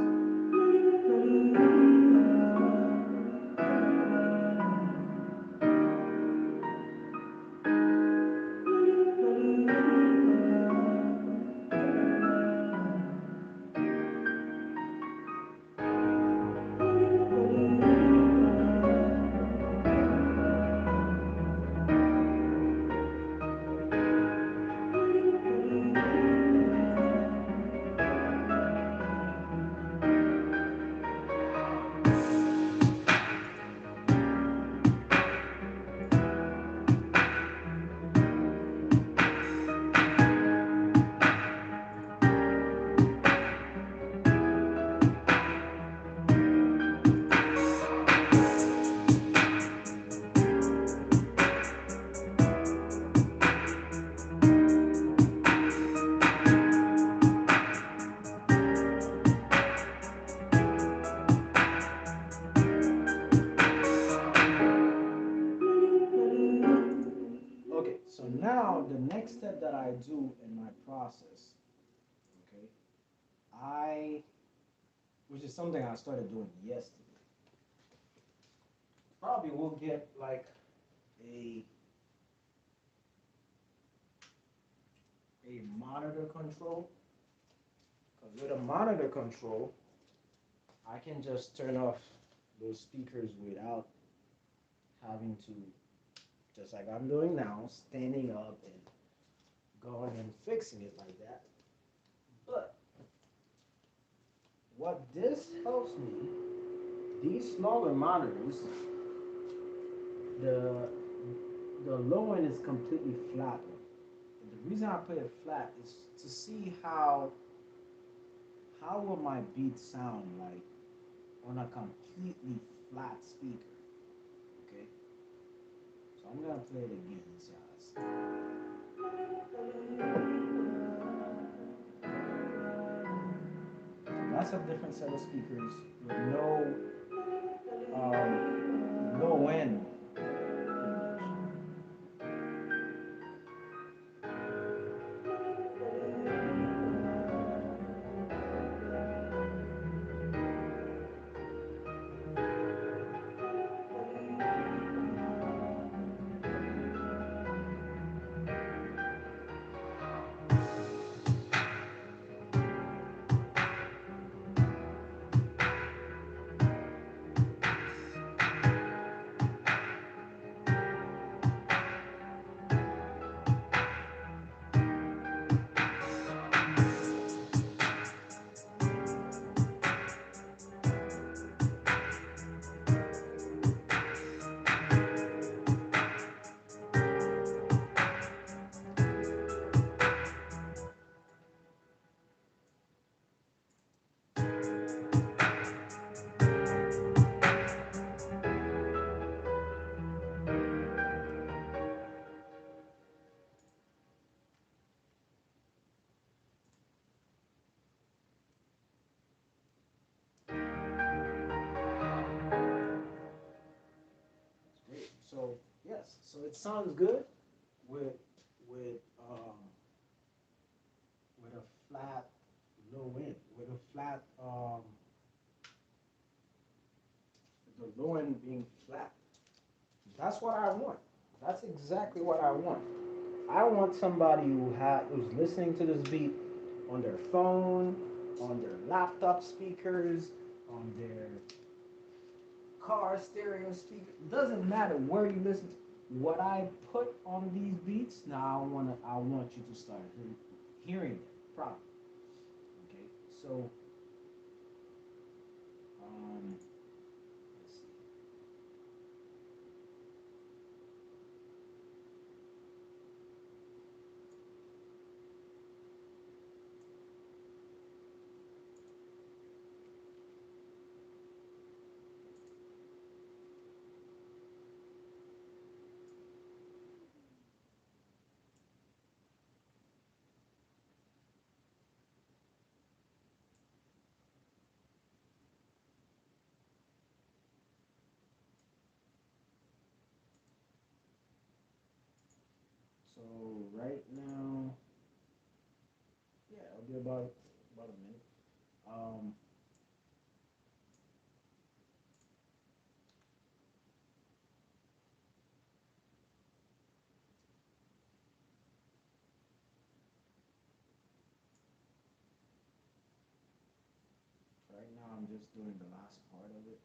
Speaker 1: Okay, so now the next step that I do in my process, okay, I, which is something I started doing yesterday, probably will get like a a monitor control, because with a monitor control, I can just turn off those speakers without having to, just like I'm doing now, standing up and going and fixing it like that. But what this helps me, these smaller monitors, the the low end is completely flat. And the reason I put it flat is to see how will my beat sound like on a completely flat speaker. Okay, so I'm gonna play it again, guys. That's a different set of speakers with no low end. does. So it sounds good with with um, with a flat low end, with a flat the low end being flat. That's what I want. That's exactly what I want. I want somebody who's listening to this beat on their phone, on their laptop speakers, on their car stereo speaker. It doesn't matter where you listen to. What I put on these beats, now I want you to start hearing it properly. Okay, so let's see. So right now, yeah, it'll be about a minute. Um, right now I'm just doing the last part of it.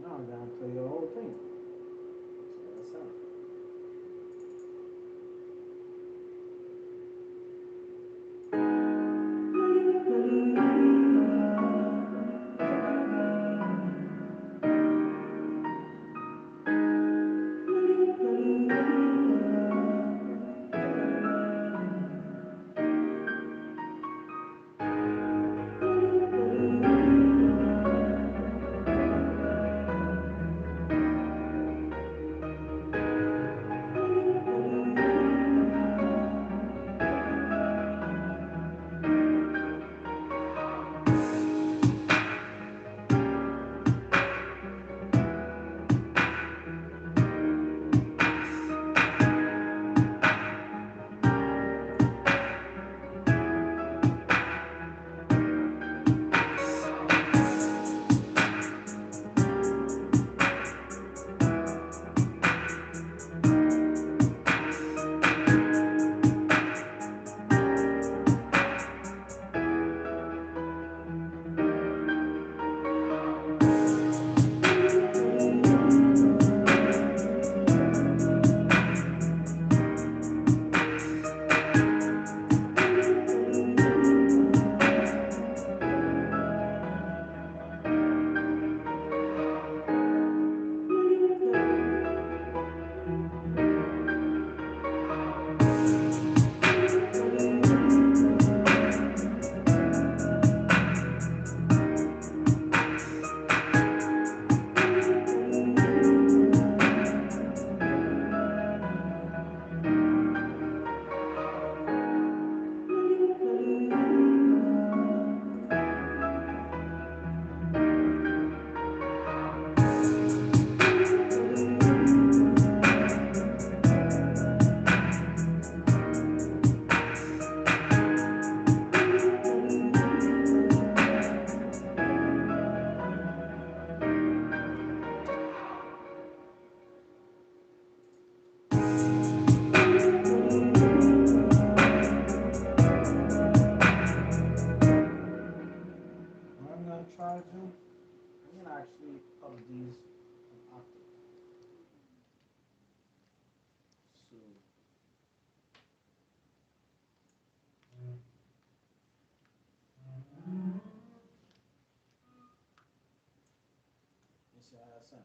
Speaker 1: Now I'm gonna play the whole thing. So that's how. What I'm gonna try to do, I'm gonna actually up these an octave. So let's see how that sounds.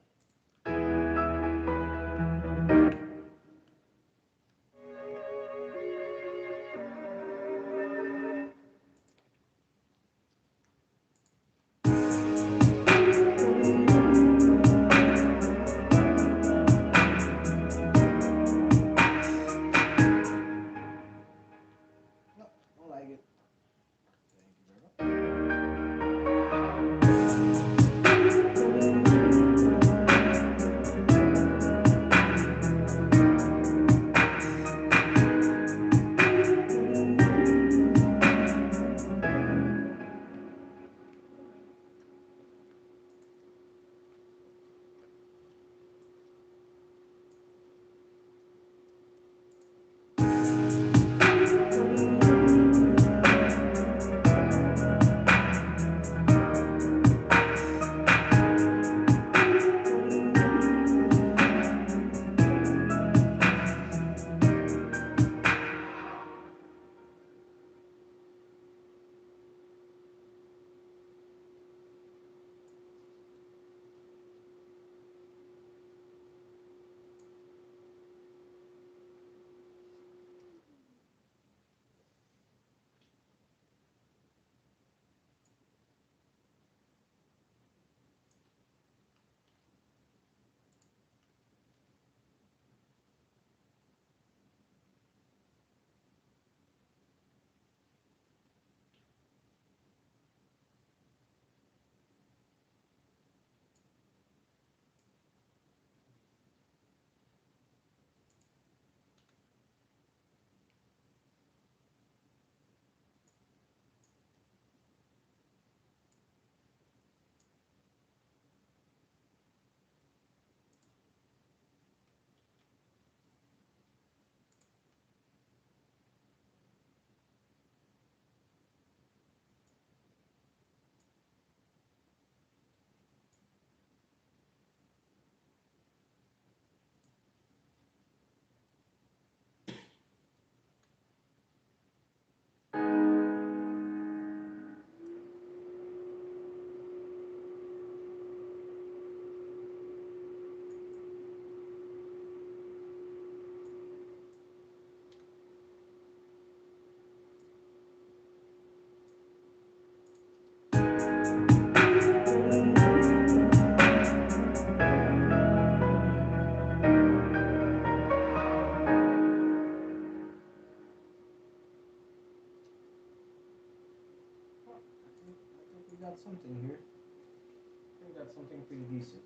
Speaker 1: something pretty decent.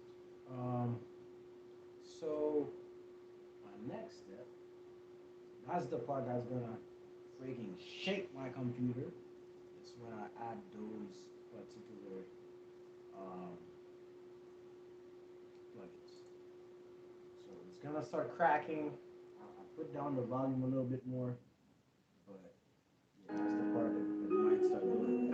Speaker 1: Um, so my next step, that's the part that's gonna freaking shake my computer. It's when I add those particular um, plugins. So it's gonna start cracking. I put down the volume a little bit more, but yeah, that's the part that might start doing.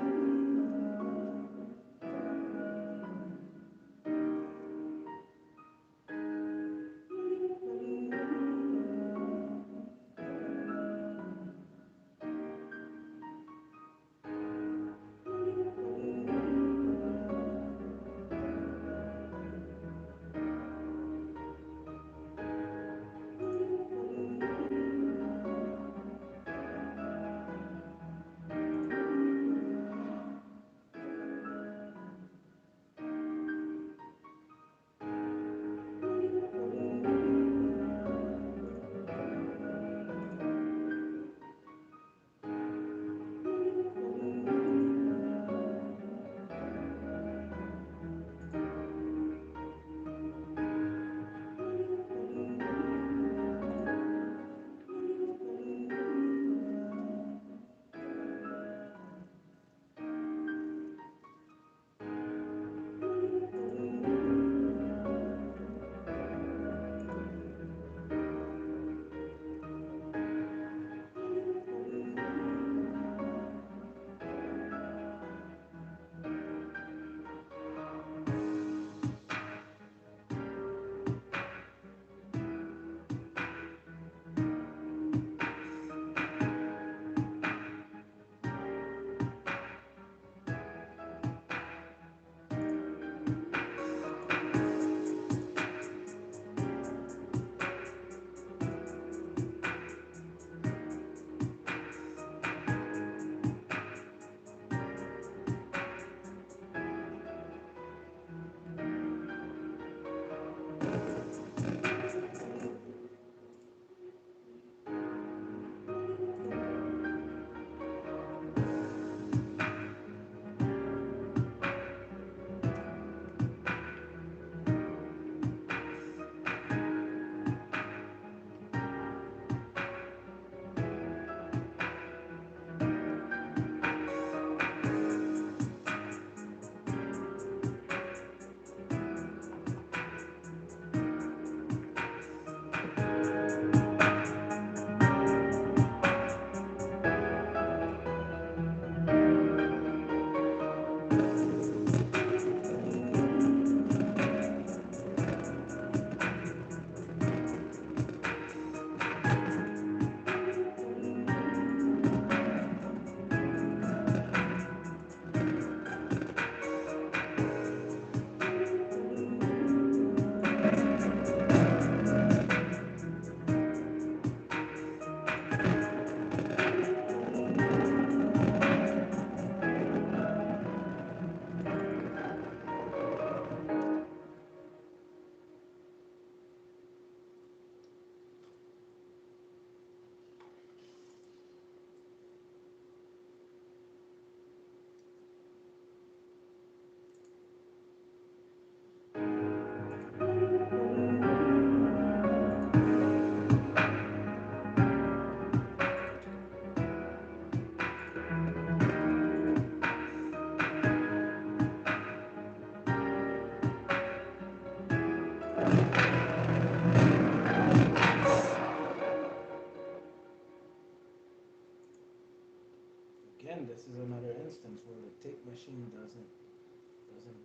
Speaker 1: Again, this is another instance where the tape machine doesn't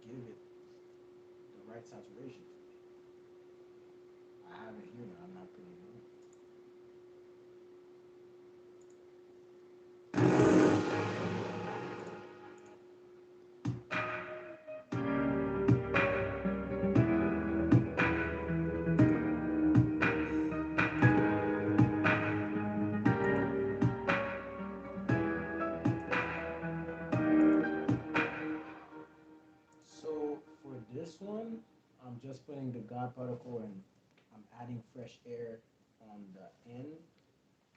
Speaker 1: give it the right saturation for me. I have it here, but I'm not putting it on. So for this one, I'm just putting the God particle and I'm adding fresh air on the end,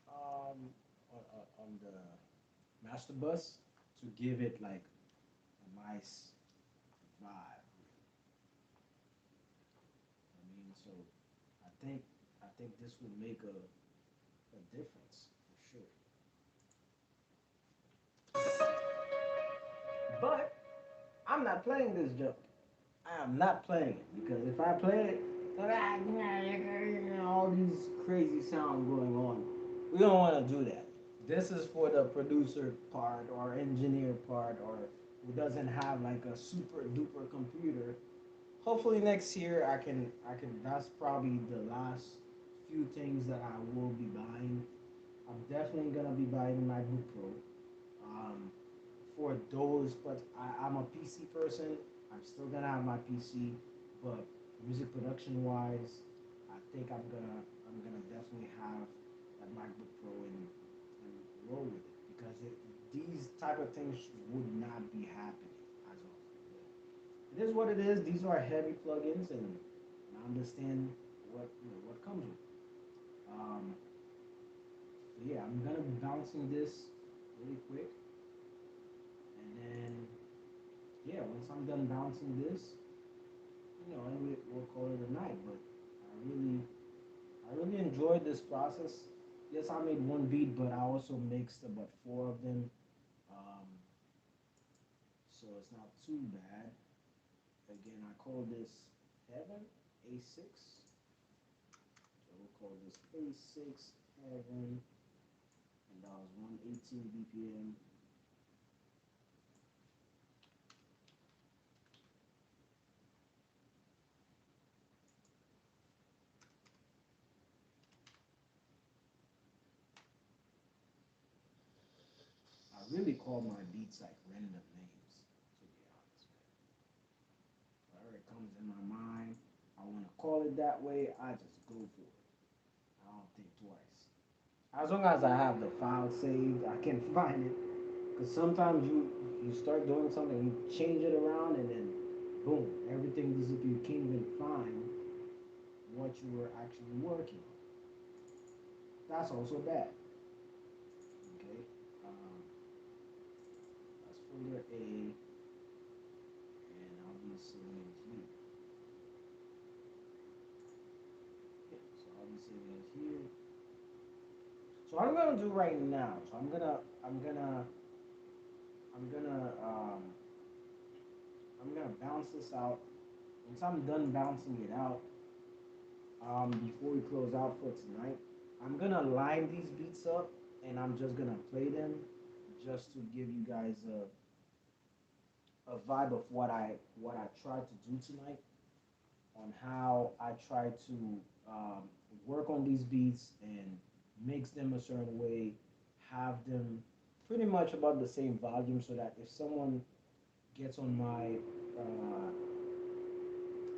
Speaker 1: on the master bus to give it like a nice vibe. So I think I think this would make a difference for sure. But I'm not playing this junk. I am not playing it because if I play it, all these crazy sounds going on. We don't want to do that. This is for the producer part or engineer part or who doesn't have like a super duper computer. Hopefully next year I can that's probably the last few things that I will be buying. I'm definitely gonna be buying MacBook Pro. Um, for those, but I'm a PC person. I'm still gonna have my PC, but music production wise, I think I'm gonna definitely have that MacBook Pro and roll with it because these type of things would not be happening as well. It is what it is. These are heavy plugins, and I understand what comes with it. So yeah, I'm gonna be bouncing this really quick, and then yeah, once I'm done bouncing this, and we'll call it a night. But I really, I really enjoyed this process. Yes, I made one beat, but I also mixed about four of them, um, so it's not too bad. Again, I call this Heaven A6. So we'll call this A6 Heaven, and that was 118 BPM. I really call my beats like random names, to be honest, man. Whatever comes in my mind, I want to call it that way, I just go for it. I don't think twice. As long as I have the file saved, I can find it. Because sometimes you start doing something, you change it around, and then boom, everything disappears. You can't even find what you were actually working on. That's also bad. Okay, um, that's folder A, and I'll be saving it here. Yeah, so I'll be saving it here. So what I'm gonna do right now. So I'm gonna I'm gonna bounce this out. Once I'm done bouncing it out, before we close out for tonight, I'm gonna line these beats up and I'm just gonna play them just to give you guys a vibe of what I tried to do tonight on how I try to um, work on these beats and mix them a certain way, have them pretty much about the same volume so that if someone gets on my uh,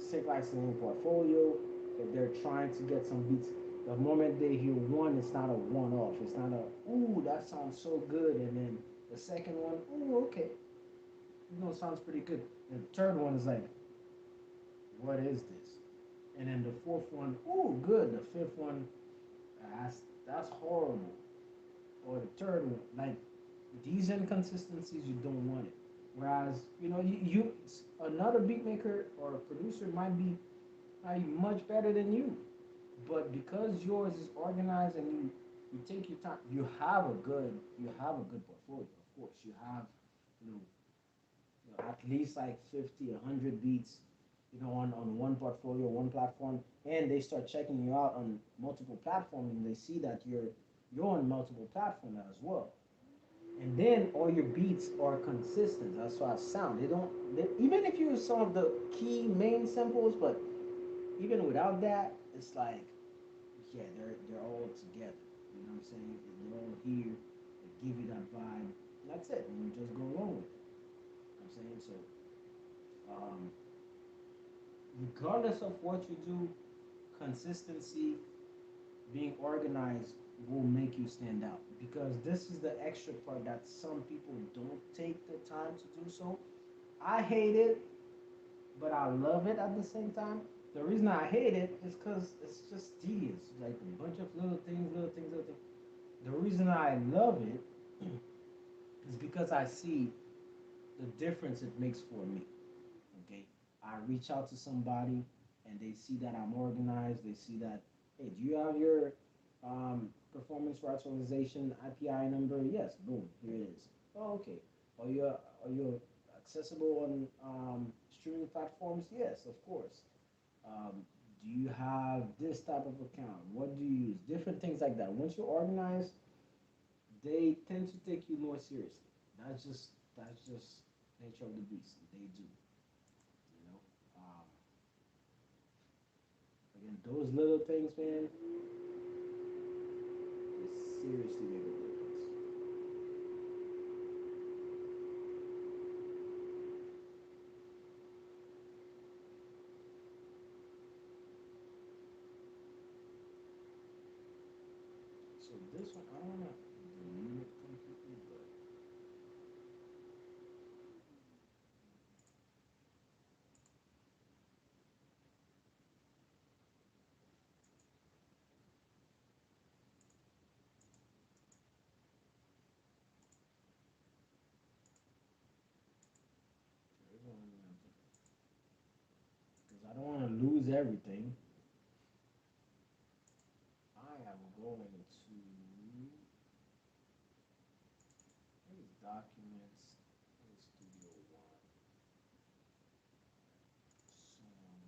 Speaker 1: Sync Licensing portfolio, if they're trying to get some beats, the moment they hear one, it's not a one off. It's not a, ooh, that sounds so good. And then the second one, ooh, okay, sounds pretty good. And the third one is like, what is this? And then the fourth one, ooh, good. The fifth one, that's horrible. Or the third one, like these inconsistencies, you don't want it. Whereas, you another beat maker or a producer might be much better than you, but because yours is organized and you take your time, you have a good portfolio. Of course, you have you know, at least like 50, 100 beats, on one portfolio, one platform, and they start checking you out on multiple platforms, and they see that you're on multiple platforms as well. And then all your beats are consistent. That's why sound. Even if you use some of the key main samples, but even without that, it's like, yeah, they're all together. You know what I'm saying? They're all here. They give you that vibe. That's it. And you just go along with it. You know what I'm saying? So, um, regardless of what you do, consistency, being organized will make you stand out because this is the extra part that some people don't take the time to do so. I hate it, but I love it at the same time. The reason I hate it is because it's just tedious, like a bunch of little things, little things, little things. The reason I love it is because I see the difference it makes for me. Okay, I reach out to somebody. and they see that I'm organized. They see that, hey, do you have your performance rights organization IPI number? Yes, boom, here it is. Oh, okay. Are you accessible on streaming platforms? Yes, of course. Um, do you have this type of account? What do you use? Different things like that. Once you're organized, they tend to take you more seriously. That's just nature of the beast. They do, you know. Again, those little things, man, they seriously make a difference. So this one, I don't wanna delete it completely, but there's only one because I don't want to lose everything. I am going to here's documents, here's Studio One, songs.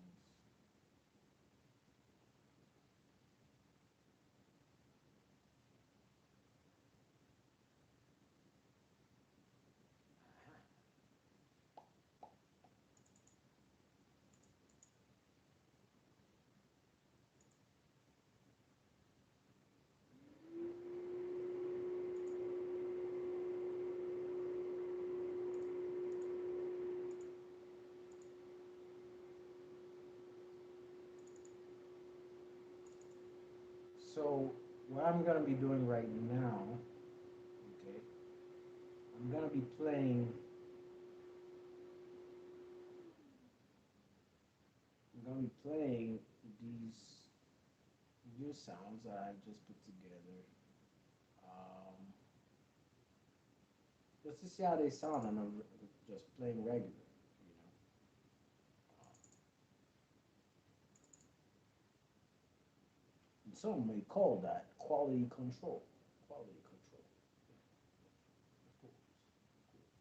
Speaker 1: So what I'm gonna be doing right now, okay, I'm gonna be playing. I'm gonna be playing these new sounds that I just put together. Just to see how they sound, and I'm just playing regular, you know. And some may call that quality control. Quality control. Of course, of course.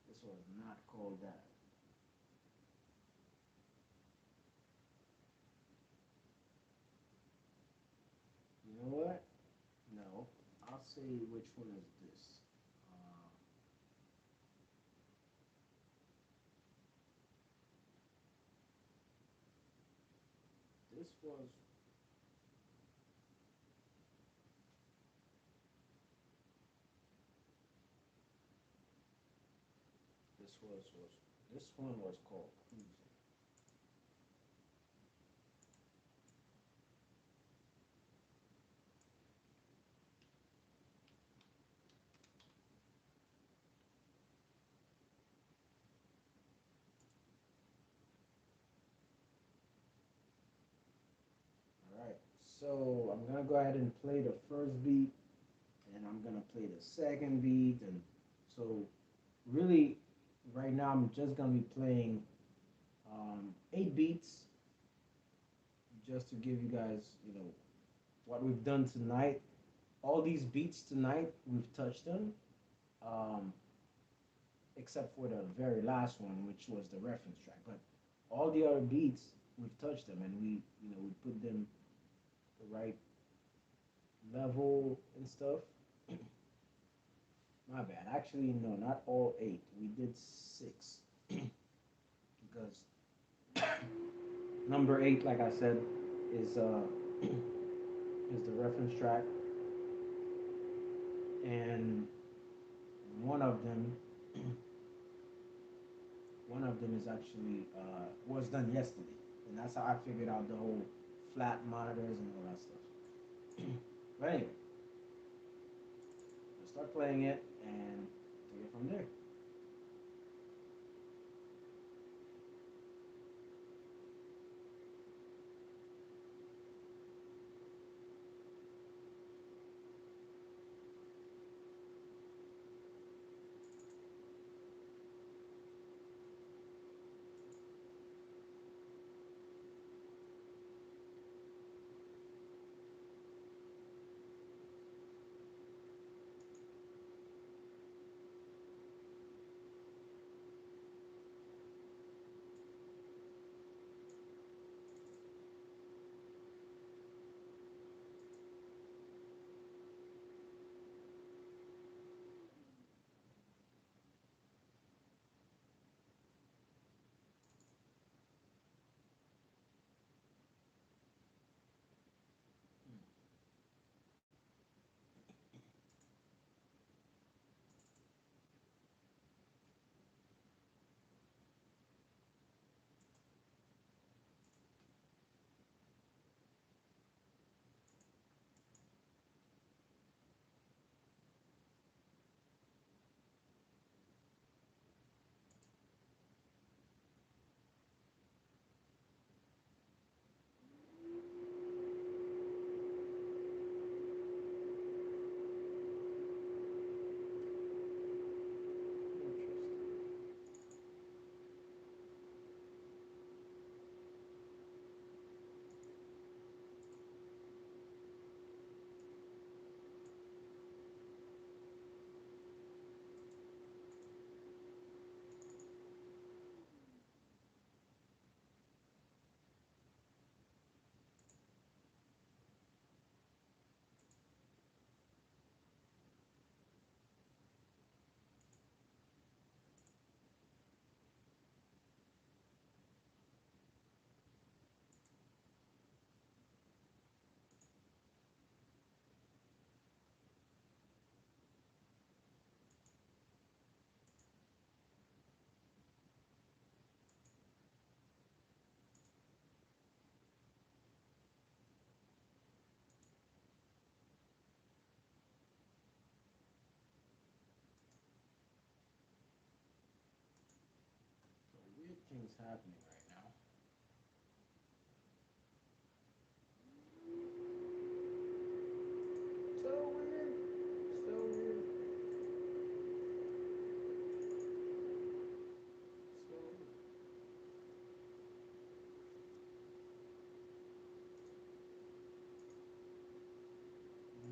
Speaker 1: This was not called that. You know what? No, I'll say which one is this. Uh, this was this was this one was called cruising. All right. So I'm gonna go ahead and play the first beat, and I'm gonna play the second beat, and so really, right now I'm just gonna be playing 8 beats just to give you guys, what we've done tonight. All these beats tonight, we've touched them, um, except for the very last one, which was the reference track. But all the other beats, we've touched them, and we put them the right level and stuff. My bad. Actually, no, not all 8. We did 6 because number 8, like I said, is is the reference track, and one of them one of them is actually was done yesterday, and that's how I figured out the whole flat monitors and all that stuff. But anyway, let's start playing it and take it from there. Things happening right now. So weird. So weird. So weird.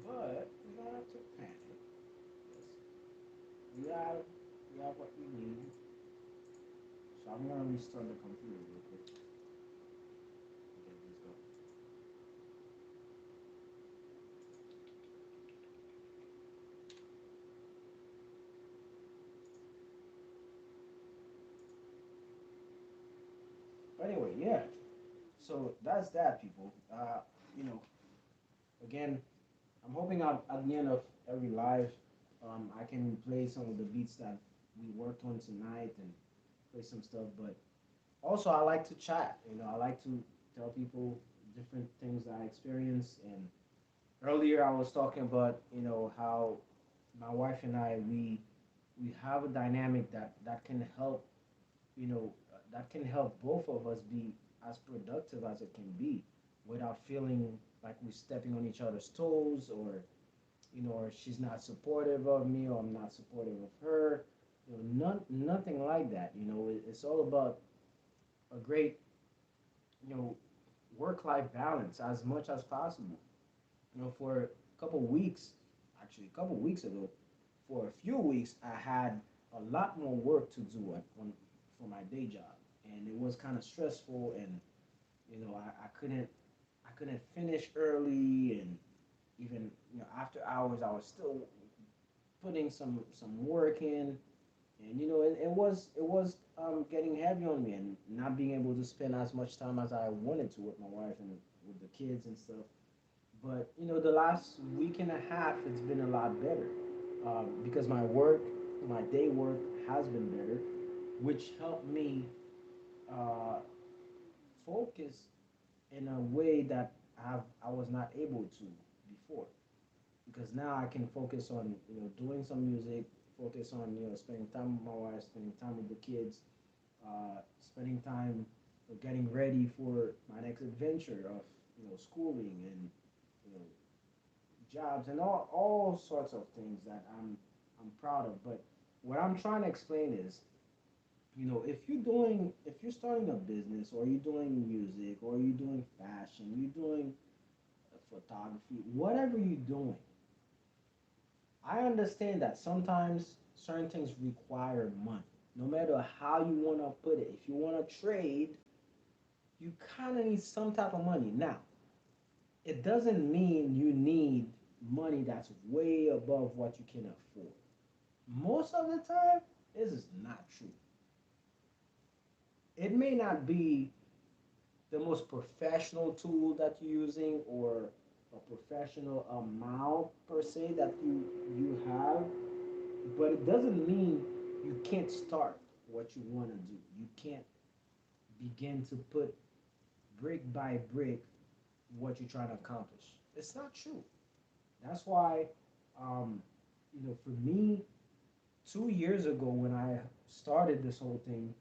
Speaker 1: But we don't have to panic. Yes. We have what we need. So I'm gonna restart the computer real quick to get this going. But anyway, yeah. So that's that, people. You know, again, I'm hoping at the end of every live, I can play some of the beats that we worked on tonight and play some stuff. But also, I like to chat. I like to tell people different things that I experience. And earlier, I was talking about how my wife and we have a dynamic that can help that can help both of us be as productive as it can be without feeling like we're stepping on each other's toes, or she's not supportive of me, or I'm not supportive of her. Nothing like that. It's all about a great, you know, work-life balance as much as possible. For a couple weeks, actually a couple weeks ago, for a few weeks, I had a lot more work to do for my day job, and it was kind of stressful. And I couldn't finish early, and even after hours, I was still putting some work in, and it was getting heavy on me, and not being able to spend as much time as I wanted to with my wife and with the kids and stuff. But the last week and a half, it's been a lot better, because my day work has been better, which helped me uh, focus in a way that I was not able to before. Because now I can focus on doing some music, focus on spending time with my wife, spending time with the kids, spending time getting ready for my next adventure of schooling and you know jobs and all sorts of things that I'm proud of. But what I'm trying to explain is, if you're starting a business, or you're doing music, or you're doing fashion, you're doing photography, whatever you're doing, I understand that sometimes certain things require money. No matter how you want to put it, if you want to trade, you kind of need some type of money. Now, it doesn't mean you need money that's way above what you can afford. Most of the time, this is not true. It may not be the most professional tool that you're using, or a professional amount per se that you have, but it doesn't mean you can't start what you want to do. You can't begin to put brick by brick what you're trying to accomplish. It's not true. That's why, um, for me, 2 years ago when I started this whole thing,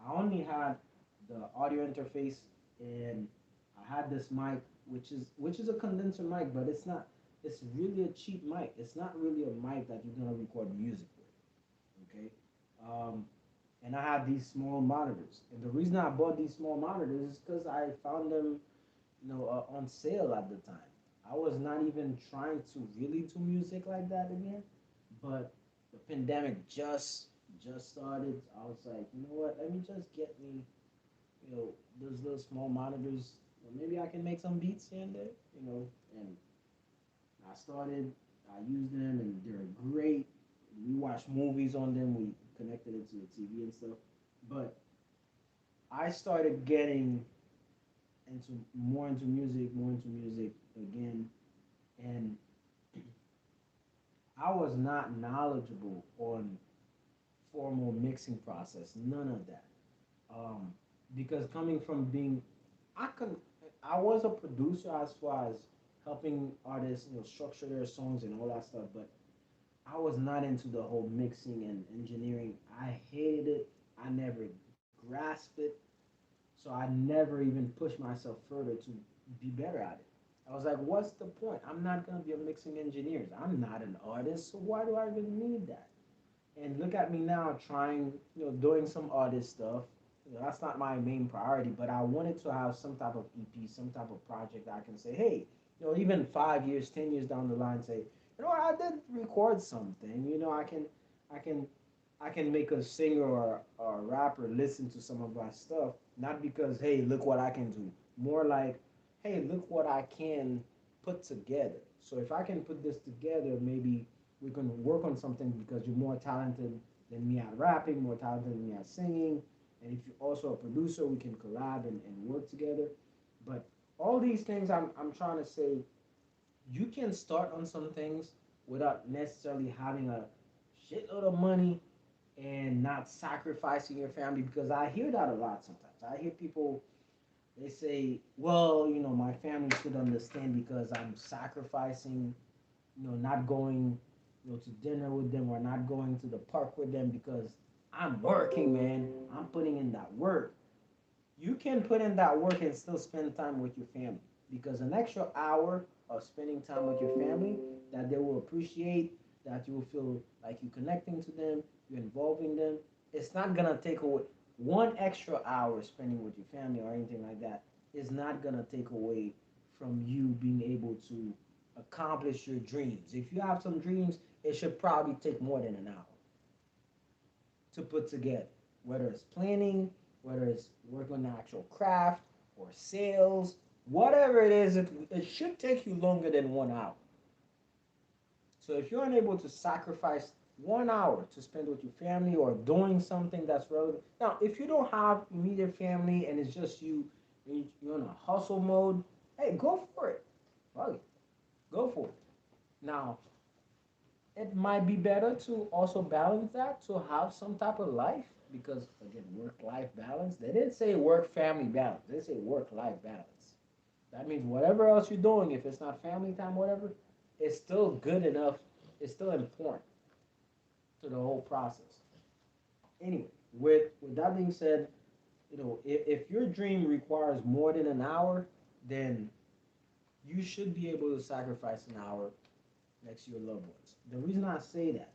Speaker 1: I only had the audio interface, and I had this mic, which is a condenser mic, but it's not. It's really a cheap mic. It's not really a mic that you're gonna record music with. Okay, um, and I had these small monitors, and the reason I bought these small monitors is because I found them, on sale at the time. I was not even trying to really do music like that again, but the pandemic just started. I was like, you know what? Let me just get me, those little small monitors. Maybe I can make some beats here and there, And I started. I used them, and they're great. We watched movies on them. We connected it to the TV and stuff. But I started getting more into music again, and I was not knowledgeable on formal mixing process. None of that. Um, because coming from being, I could, I was a producer as far as helping artists, structure their songs and all that stuff. But I was not into the whole mixing and engineering. I hated it. I never grasp it. So I never even pushed myself further to be better at it. I was like, what's the point? I'm not gonna be a mixing engineer. I'm not an artist, so why do I even need that? And look at me now trying, doing some artist stuff. That's not my main priority, but I wanted to have some type of EP, some type of project that I can say, hey, even 5 years, 10 years down the line, say, I did record something. I can, I can make a singer or a rapper listen to some of my stuff, not because, hey, look what I can do. More like, hey, look what I can put together. So if I can put this together, maybe we can work on something because you're more talented than me at rapping, more talented than me at singing. And if you're also a producer, we can collab and work together. But all these things I'm trying to say, you can start on some things without necessarily having a shitload of money and not sacrificing your family, because I hear that a lot sometimes. I hear people, they say, well, my family should understand because I'm sacrificing, not going, to dinner with them or not going to the park with them because I'm working, man. I'm putting in that work. You can put in that work and still spend time with your family, because an extra hour of spending time with your family that they will appreciate, that you will feel like you're connecting to them, you're involving them, it's not gonna take away one extra hour spending with your family or anything like that is not gonna take away from you being able to accomplish your dreams. If you have some dreams, it should probably take more than an hour to put together, whether it's planning, whether it's working on the actual craft or sales, whatever it is, it should take you longer than 1 hour. So if you're unable to sacrifice 1 hour to spend with your family or doing something that's relevant, now if you don't have immediate family and it's just you, you're in a hustle mode, hey, go for it. Fuck it. Go for it. Now, it might be better to also balance that to have some type of life, because again, work life balance, they didn't say work family balance, they say work life balance. That means whatever else you're doing, if it's not family time, whatever, it's still good enough, it's still important to the whole process. Anyway, with that being said, if your dream requires more than an hour, then you should be able to sacrifice an hour next to your loved ones. The reason I say that,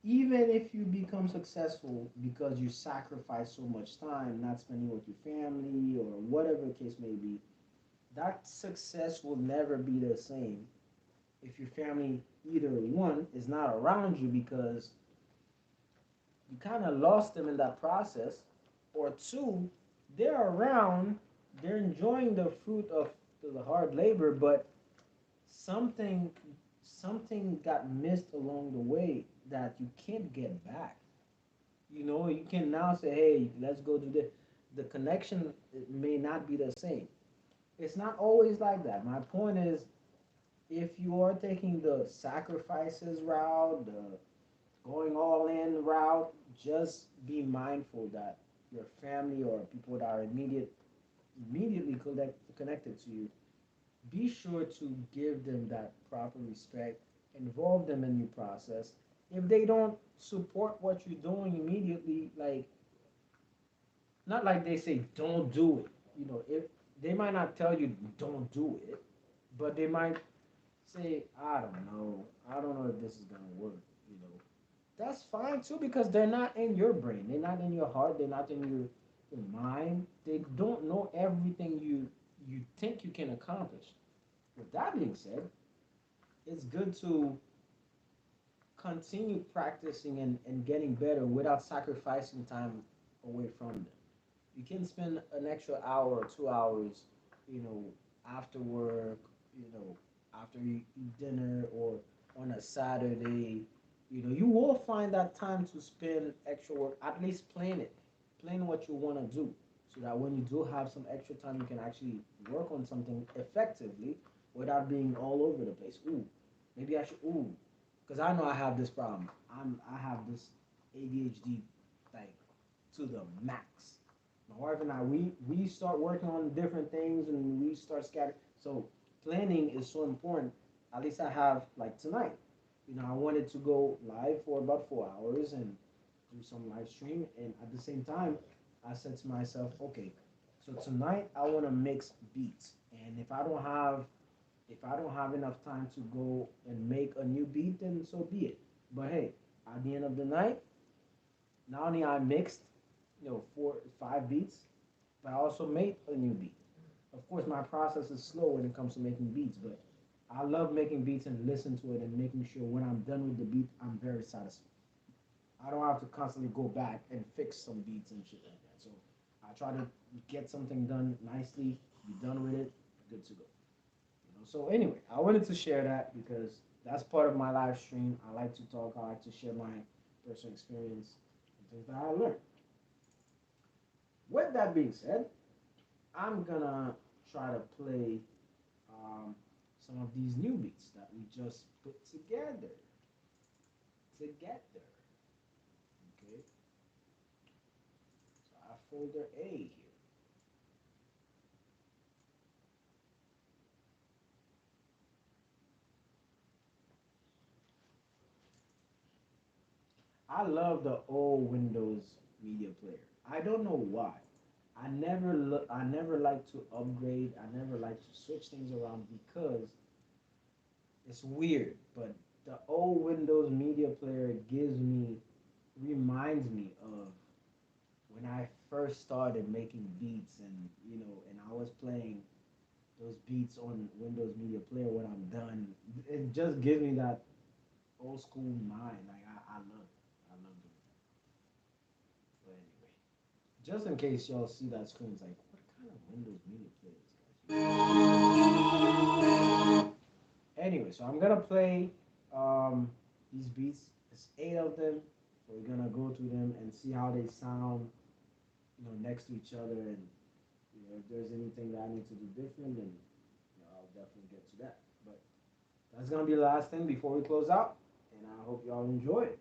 Speaker 1: even if you become successful because you sacrifice so much time not spending with your family or whatever the case may be, that success will never be the same if your family, either one, is not around you because you kind of lost them in that process, or two, they're around, they're enjoying the fruit of the hard labor, but something something got missed along the way that you can't get back. You can now say, hey, let's go do this. The connection may not be the same. It's not always like that. My point is, if you are taking the sacrifices route, the going all in route, just be mindful that your family or people that are immediately connected to you, be sure to give them that proper respect, involve them in your process. If they don't support what you're doing immediately, like, not like they say don't do it. If they might not tell you don't do it, but they might say, I don't know if this is gonna work. You know, that's fine too, because they're not in your brain, they're not in your heart, they're not in your mind. They don't know everything you think you can accomplish. With that being said, it's good to continue practicing and getting better without sacrificing time away from them. You can spend an extra hour or 2 hours, you know, after work, after you eat dinner or on a Saturday. You will find that time to spend extra work, at least plan it. Plan what you want to do so that when you do have some extra time, you can actually work on something effectively without being all over the place. Ooh, maybe I should, because I know I have this problem. I have this ADHD like to the max. My wife and I, we start working on different things and we start scattering. So planning is so important. At least I have like tonight. I wanted to go live for about 4 hours and do some live stream, and at the same time, I said to myself, okay, so tonight I want to mix beats, and if I don't have enough time to go and make a new beat, then so be it. But hey, at the end of the night, not only I mixed, four, five beats, but I also made a new beat. Of course, my process is slow when it comes to making beats, but I love making beats and listen to it and making sure when I'm done with the beat, I'm very satisfied. I don't have to constantly go back and fix some beats and shit like that. So I try to get something done nicely, be done with it, good to go. So anyway, I wanted to share that because that's part of my live stream. I like to talk. I like to share my personal experience and things that I learned. With that being said, I'm gonna try to play um, some of these new beats that we just put together. Together. Okay. So I have folder A here. I love the old Windows Media Player. I don't know why. I never like to upgrade. I never like to switch things around because it's weird. But the old Windows Media Player reminds me of when I first started making beats, and and I was playing those beats on Windows Media Player when I'm done. It just gives me that old school mind. Like I love it. I love doing that. But anyway, just in case y'all see that screen, it's like, what kind of Windows Media Player is this guy? Anyway, so I'm gonna play these beats. There's eight of them. So we're gonna go through them and see how they sound, next to each other, and if there's anything that I need to do different, then I'll definitely get to that. But that's gonna be the last thing before we close out, and I hope y'all enjoy it.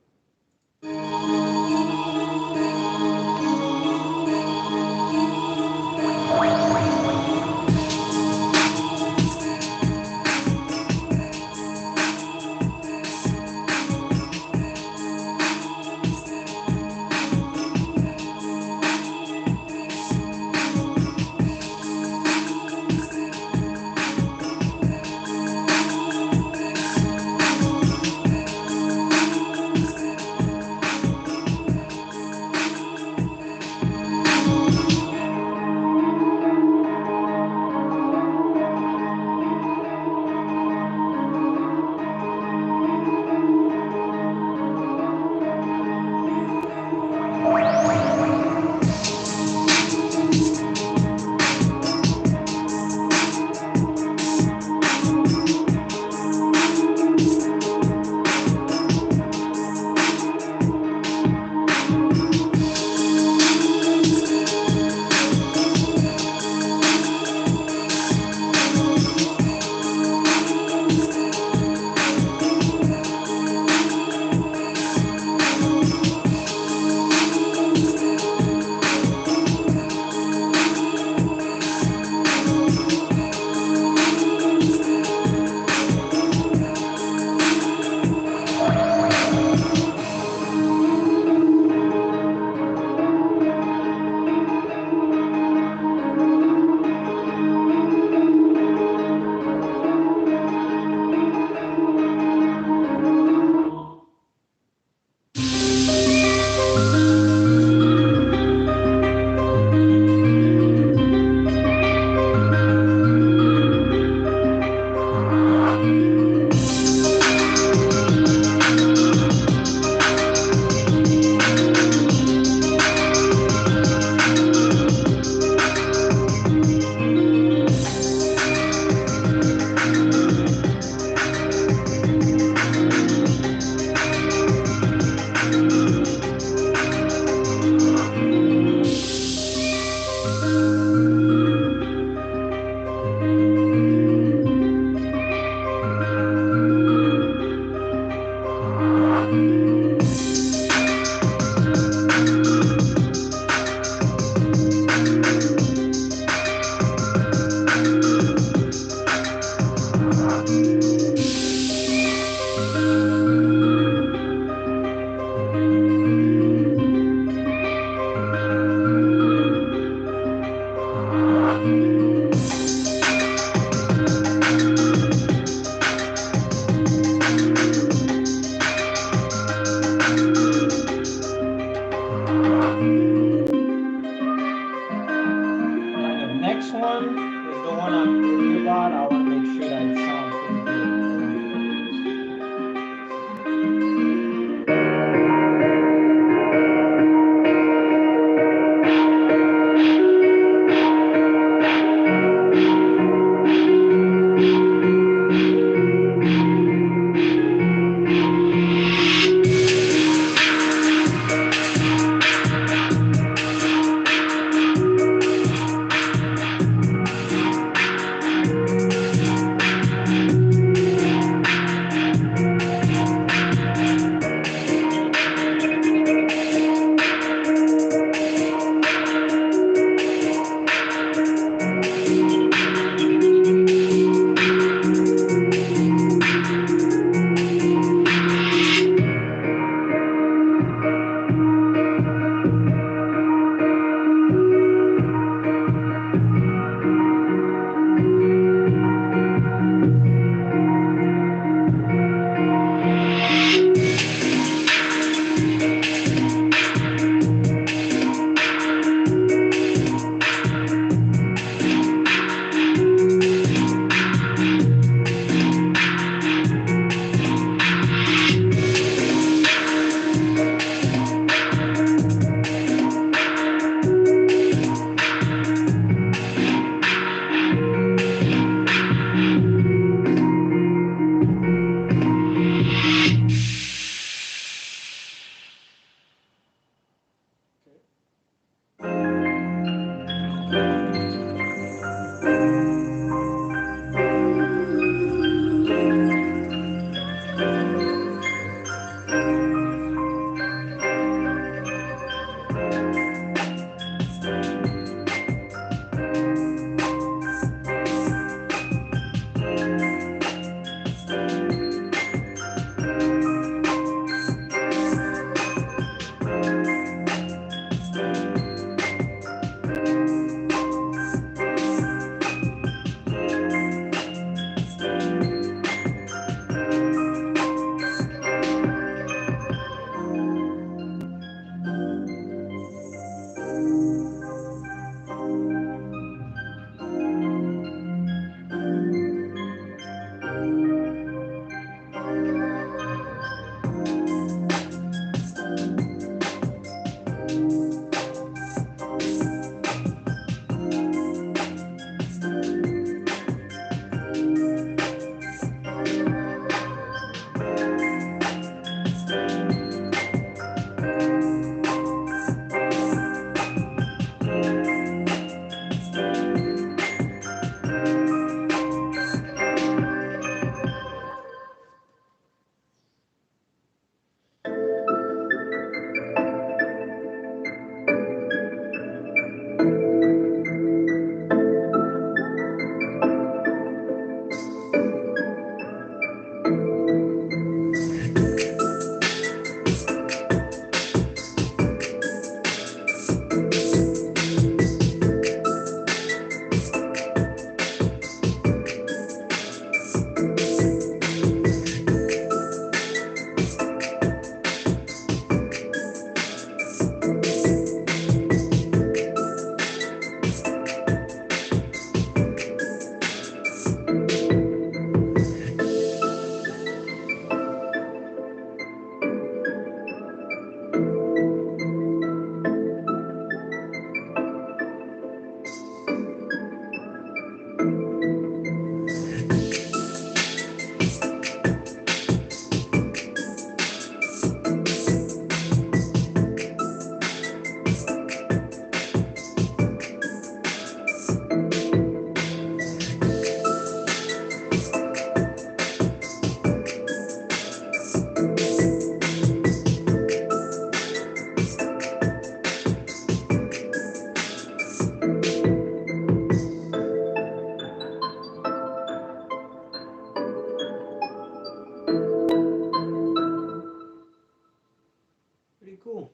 Speaker 1: Pretty cool.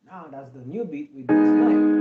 Speaker 1: Now that's the new beat we do tonight.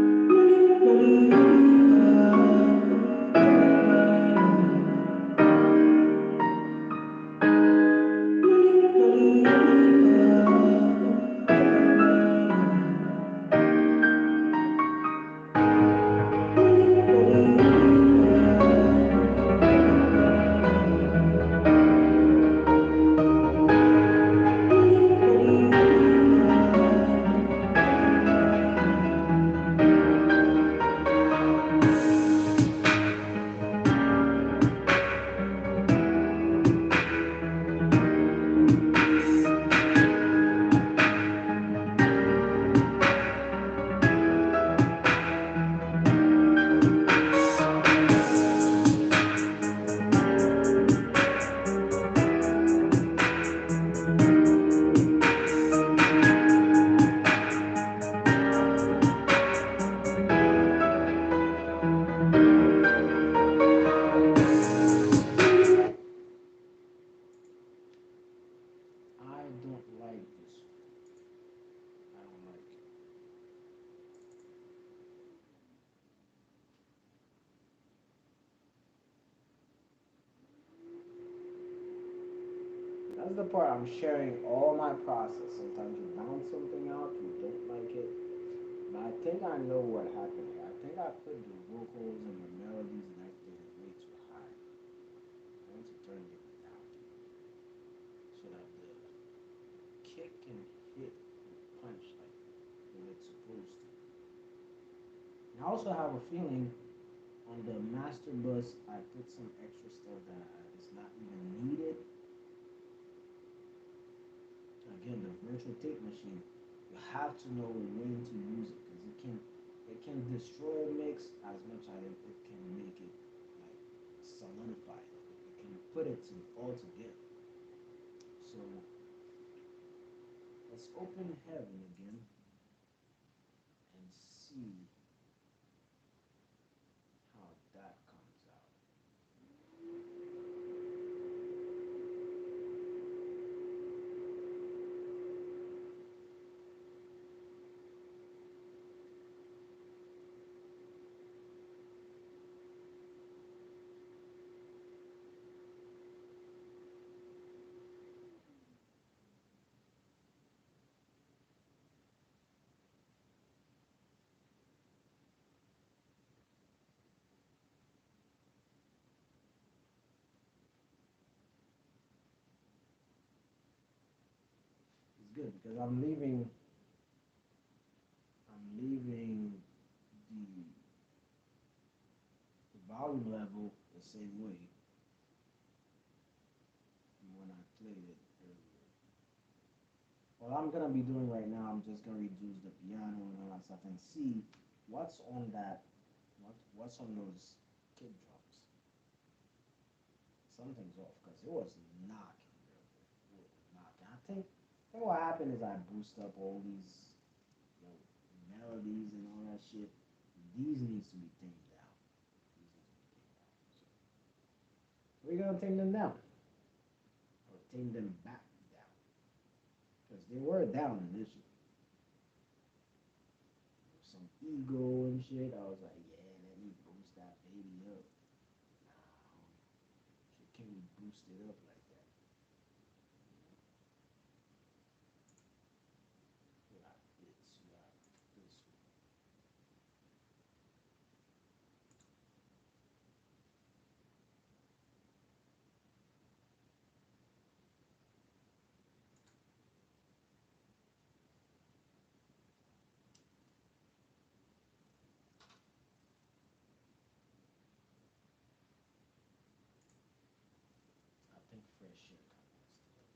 Speaker 1: I don't like this. I don't like it. That's the part I'm sharing all my process. Sometimes you bounce something out, you don't like it. But I think I know what happened here. I think I put the vocals and the melodies and everything way too high. I want to turn it down so that the kick can hit the punch like the way it's supposed to. And I also have a feeling on the master bus I put some extra stuff that is not even needed. Again, the virtual tape machine, you have to know when to use it because it can destroy a mix as much as it can make it like solidify it. It can put it to all together. So let's open heaven again and see how that comes out. It's good because I'm leaving the volume level the same way when I played it earlier. What I'm gonna be doing right now, I'm just gonna reduce the piano and all that stuff and see what's on that, what's on those kick drums. Something's off because it was knocking, bro. It was knocking. I think what happened is I boosted up all these you know, melodies and all that shit. These needs to be tamed down. These needs to be tamed down. So we're gonna tame them down or tame them back down because they were down initially. Some ego and shit. I was like, yeah, let me boost that baby up. Nah, shit can't be boosted up like that. You got this, you got this one. I think fresh air kind of messed it up.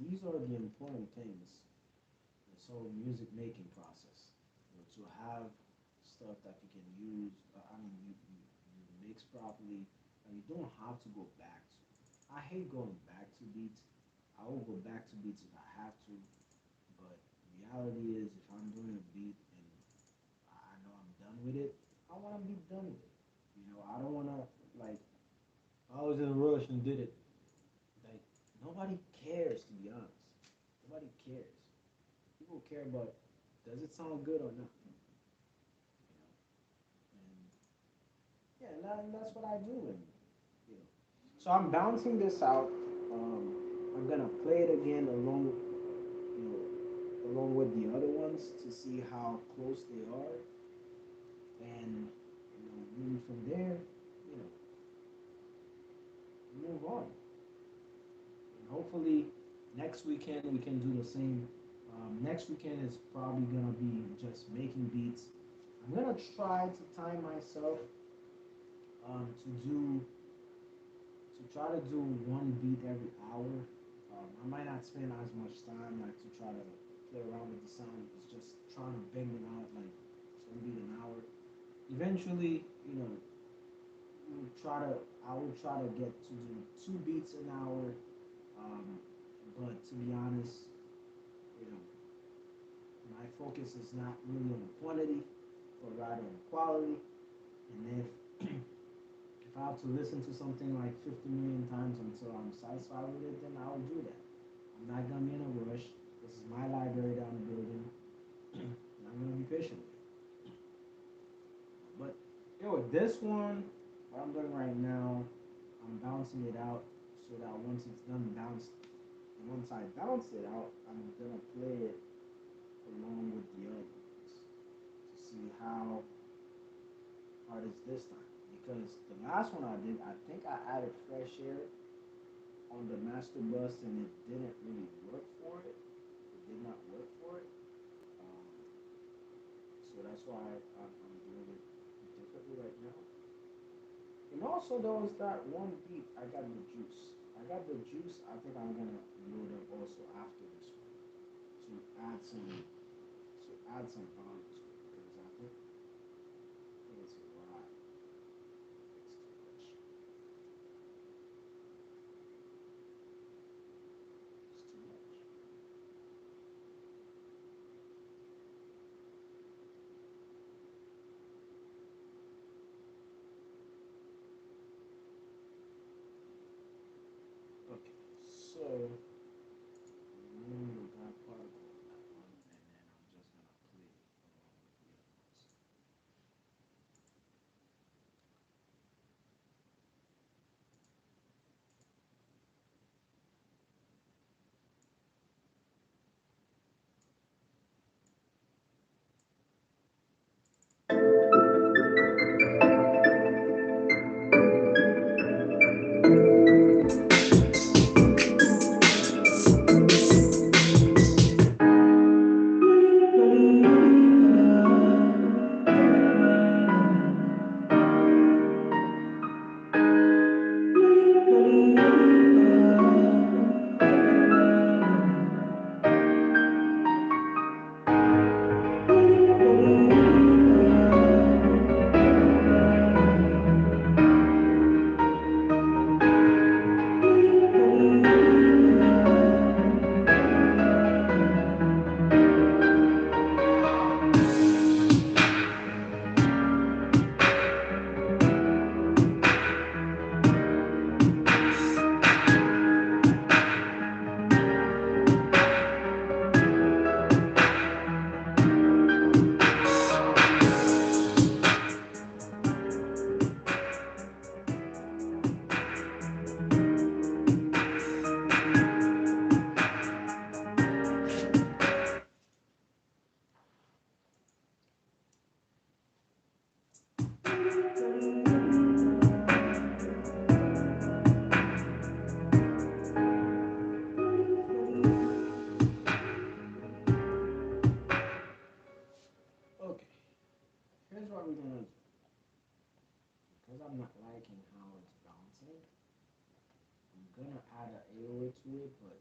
Speaker 1: these are the important things. This whole music making process, to have stuff that you can use. I mean, you mix properly, and you don't have to go back to. I hate going back to beats. I will go back to beats if I have to, but reality is, if I'm doing a beat and I know I'm done with it, I want to be done with it. I don't want to, like, I was in a rush and did it. Like, nobody cares, to be honest. Nobody cares. People care about, does it sound good or not? And yeah, and that's what I do. And you know, so I'm bouncing this out. Um, I'm gonna play it again you know, along with the other ones to see how close they are, and maybe from there, you know, move on. And hopefully, next weekend we can do the same. Next weekend is probably gonna be just making beats. I'm gonna try to time myself to try to do one beat every hour. I might not spend as much time like to try to play around with the sound. It's just trying to bang it out like one beat an hour. Eventually, we'll try to I will try to get to do 2 beats an hour. Um, but to be honest, you know, my focus is not really on quantity, but rather on quality. And if I have to listen to something like 50 million times until I'm satisfied with it, then I'll do that. I'm not gonna be in a rush. This is my library that I'm building, and I'm gonna be patient with it. But this one, what I'm doing right now, I'm bouncing it out so that once it's done bounced, and once I bounce it out, I'm gonna play it along with the other ones to see how hard it's this time. Because the last one I did, I think I added fresh air on the master bus and it didn't really work for it. It did not work for it. Um, so that's why I'm doing it differently right now. And also there was that one beat, I got the juice. I got the juice. I think I'm gonna load up also after this one to add some volume to it because I think it's a lot. It's too much. It's too much. Okay, so remove that particle on that one, and then I'm just gonna play it along with the other ones. Okay, here's what we're gonna do. Because I'm not liking how it's bouncing, I'm gonna add an AOA to it, but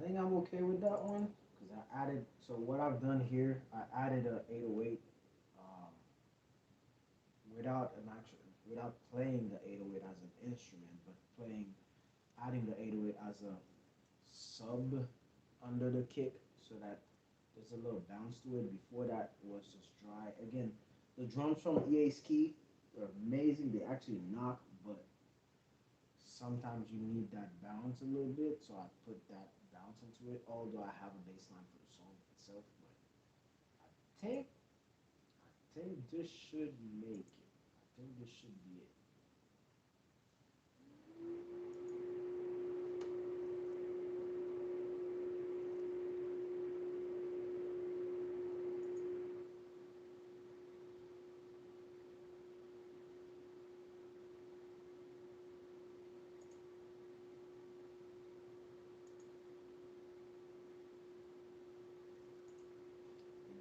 Speaker 1: think I'm okay with that one because I added. So what I've done here, I added a 808 um, without an actual, without playing the 808 as an instrument, but adding the 808 as a sub under the kick, so that there's a little bounce to it. Before that, it was just dry. Again, the drums from EA Ski are amazing. They actually knock, but sometimes you need that bounce a little bit, so I put that bounce into it. Although I have a bass line for the song itself, but I think I think this should make it. I think this should be it.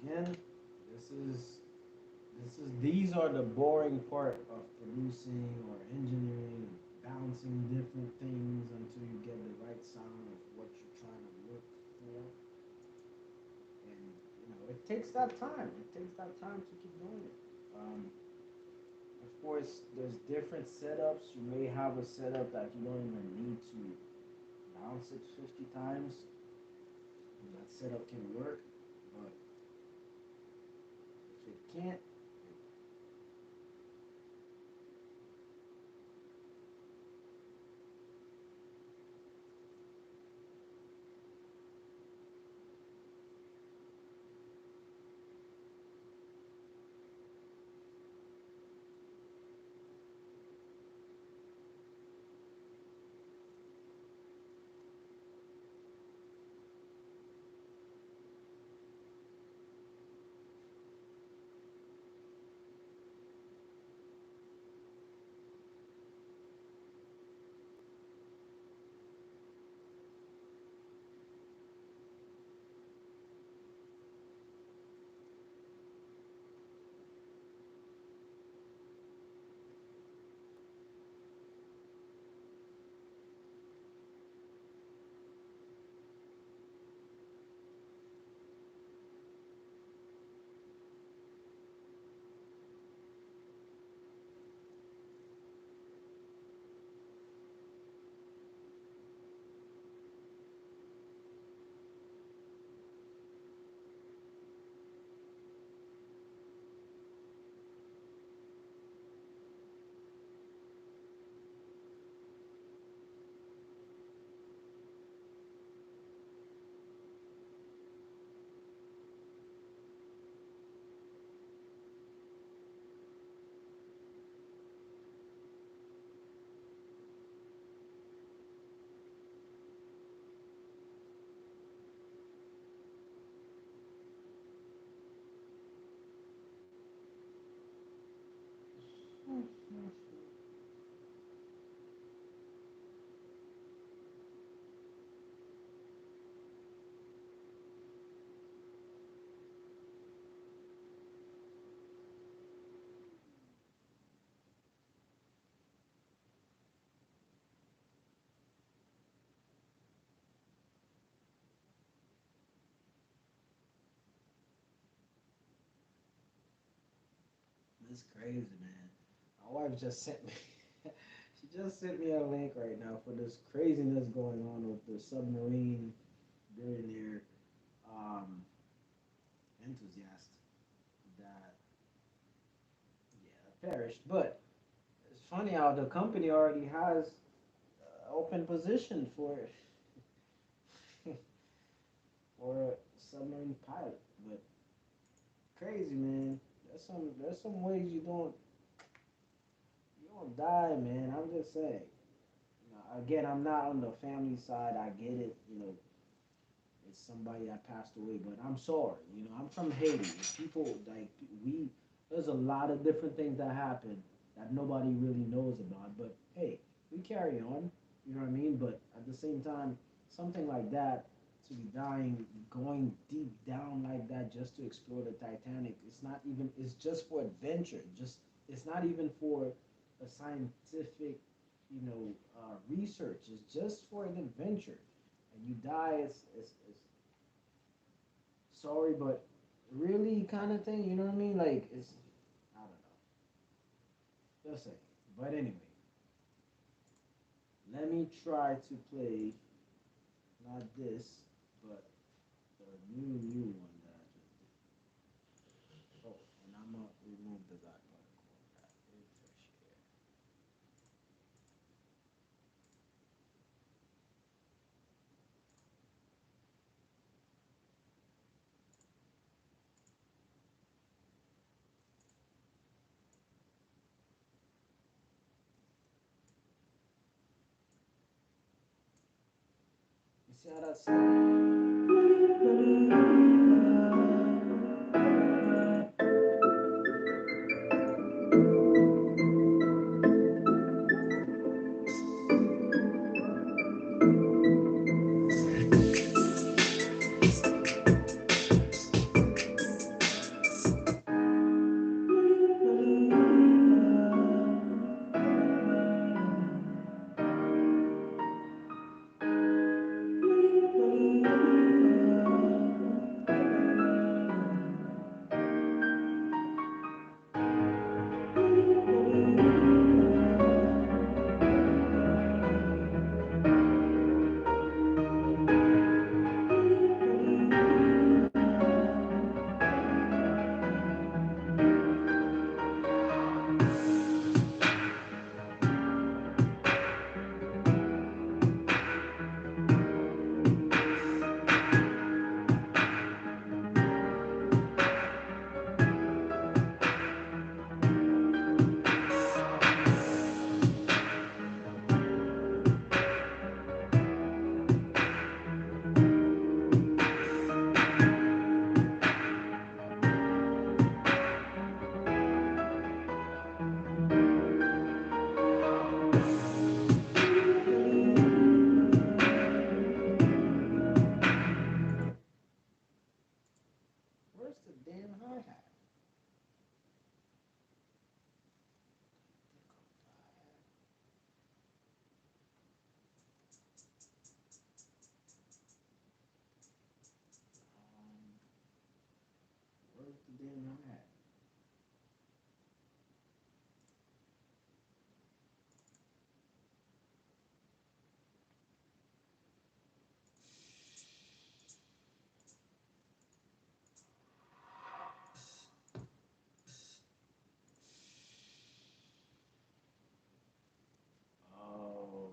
Speaker 1: Again, this is these are the boring part of producing or engineering, balancing different things until you get the right sound of what you're trying to look for. And it takes that time. It takes that time to keep doing it. Of course, there's different setups. You may have a setup that you don't even need to bounce it 50 times. And that setup can work, but if it can't, it's crazy, man. My wife just sent me. She just sent me a link right now for this craziness going on with the submarine billionaire um, enthusiast that perished. But it's funny how the company already has open position for a submarine pilot. But crazy, man. There's some ways you don't die, man. I'm just saying. Again, I'm not on the family side. I get it. It's somebody that passed away, but I'm sorry. I'm from Haiti. And people like we. There's a lot of different things that happen that nobody really knows about. But hey, we carry on. You know what I mean? But at the same time, something like that to be dying, going deep down like that just to explore the Titanic. It's not even. It's just for adventure. Just it's not even for a scientific, research. It's just for an adventure. and you die, it's sorry, but really kind of thing. You know what I mean? Like it's I don't know. Just saying. But anyway, let me try to play not this, but the new one that I just did. Oh, and I'm gonna remove the God particle. That refresh here. You see how that's where's the damn hi hat? Where's the damn hi hat? Oh.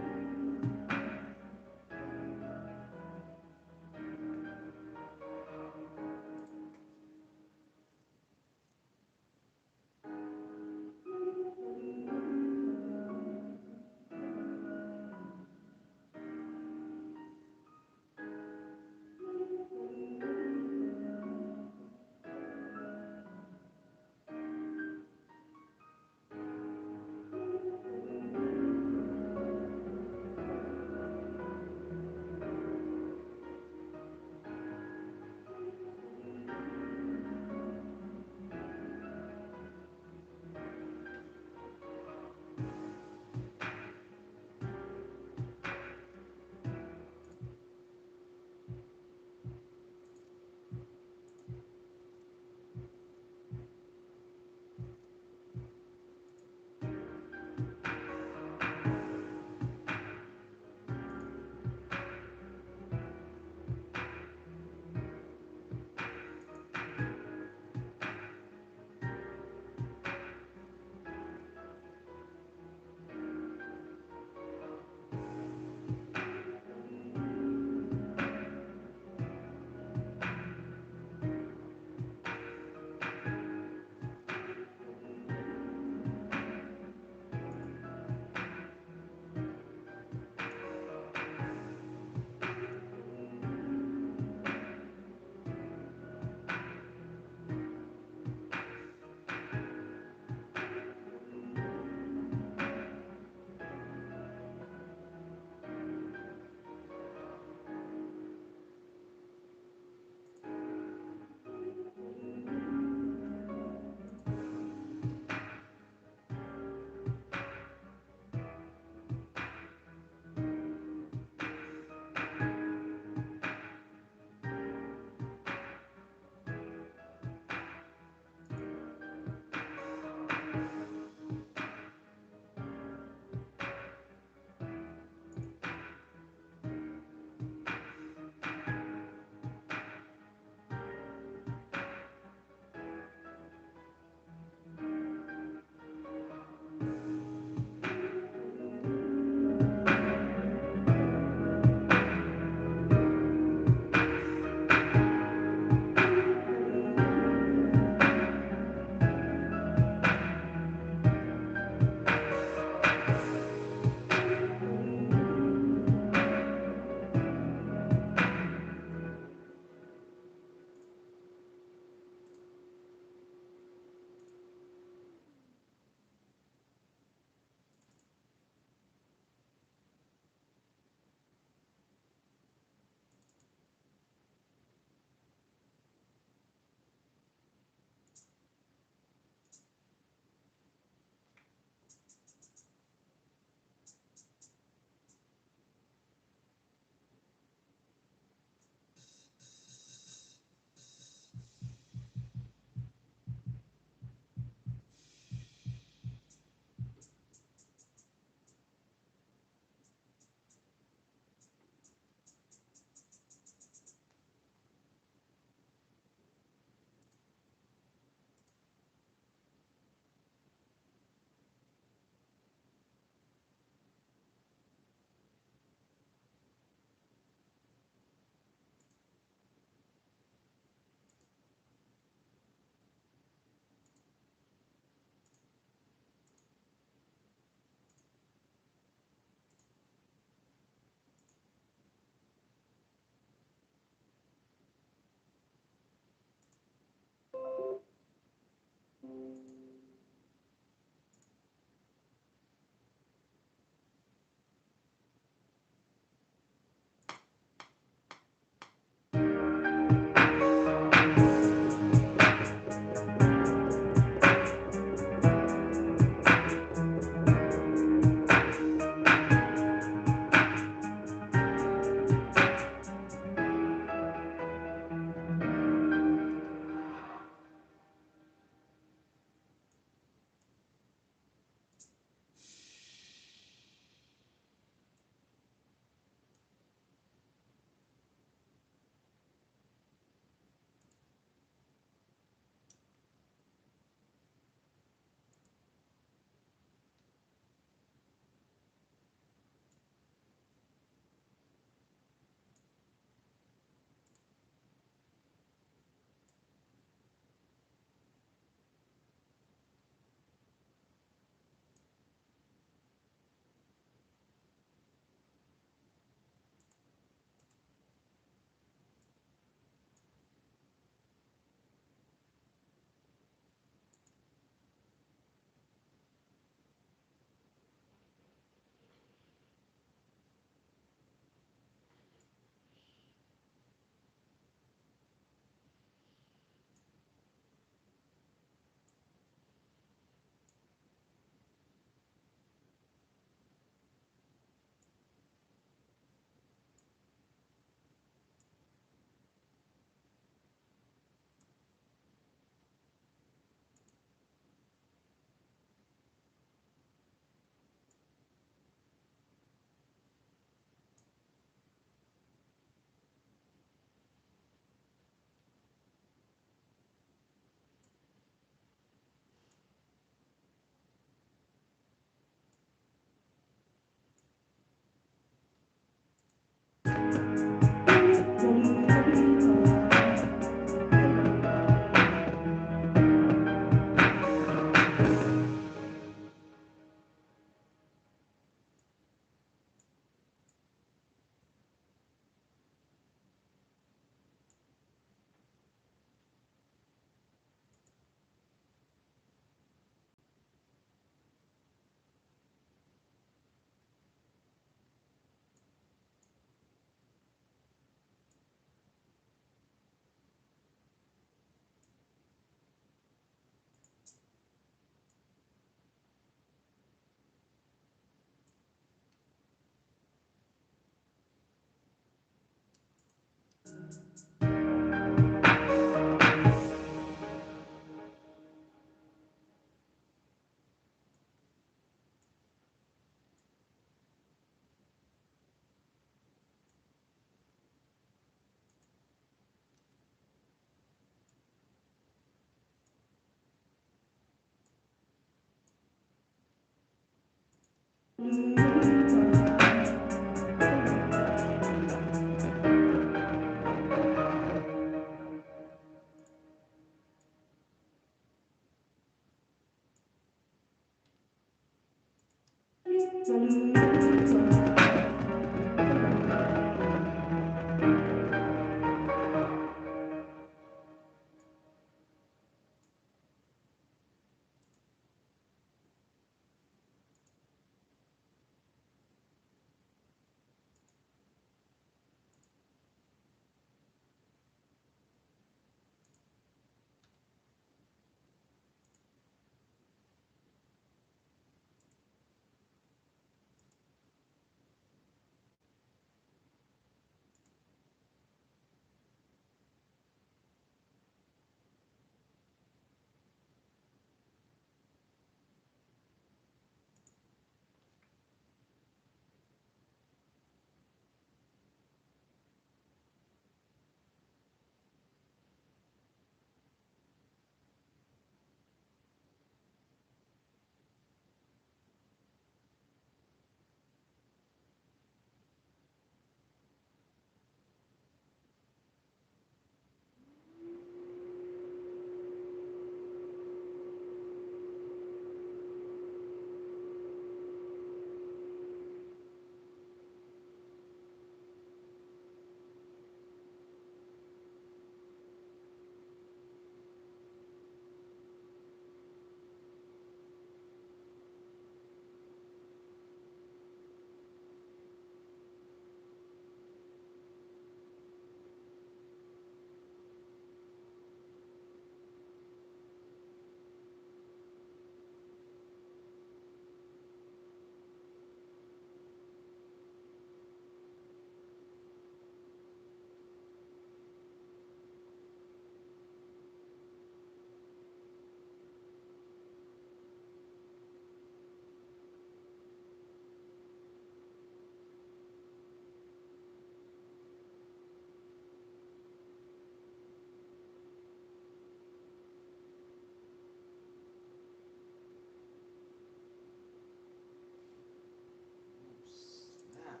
Speaker 1: Snap.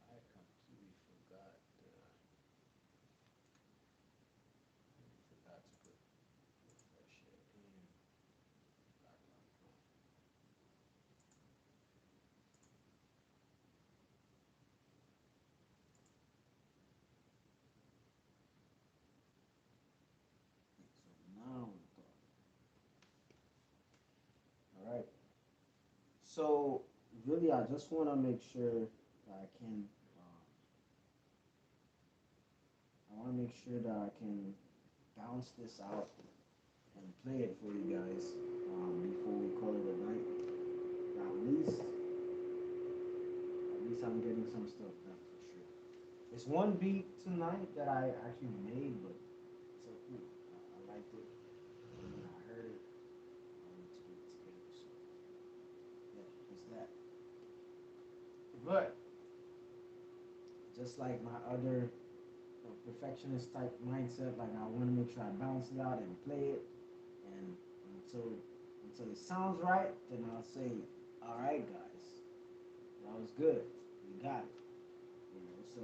Speaker 1: I completely forgot to put refresh it in background. So now we're talking. All right. So really, I just want to make sure that I can. I want to make sure that I can bounce this out and play it for you guys before we call it a night. At least I'm getting some stuff done for sure. It's one beat tonight that I actually made, but so cool. I liked it. When I heard it, I wanted to get it together. So yeah, it's that. But just like my other perfectionist type mindset, like I want to make sure I bounce it out and play it, and until until it sounds right, then I'll say, all right, guys, that was good. We got it. So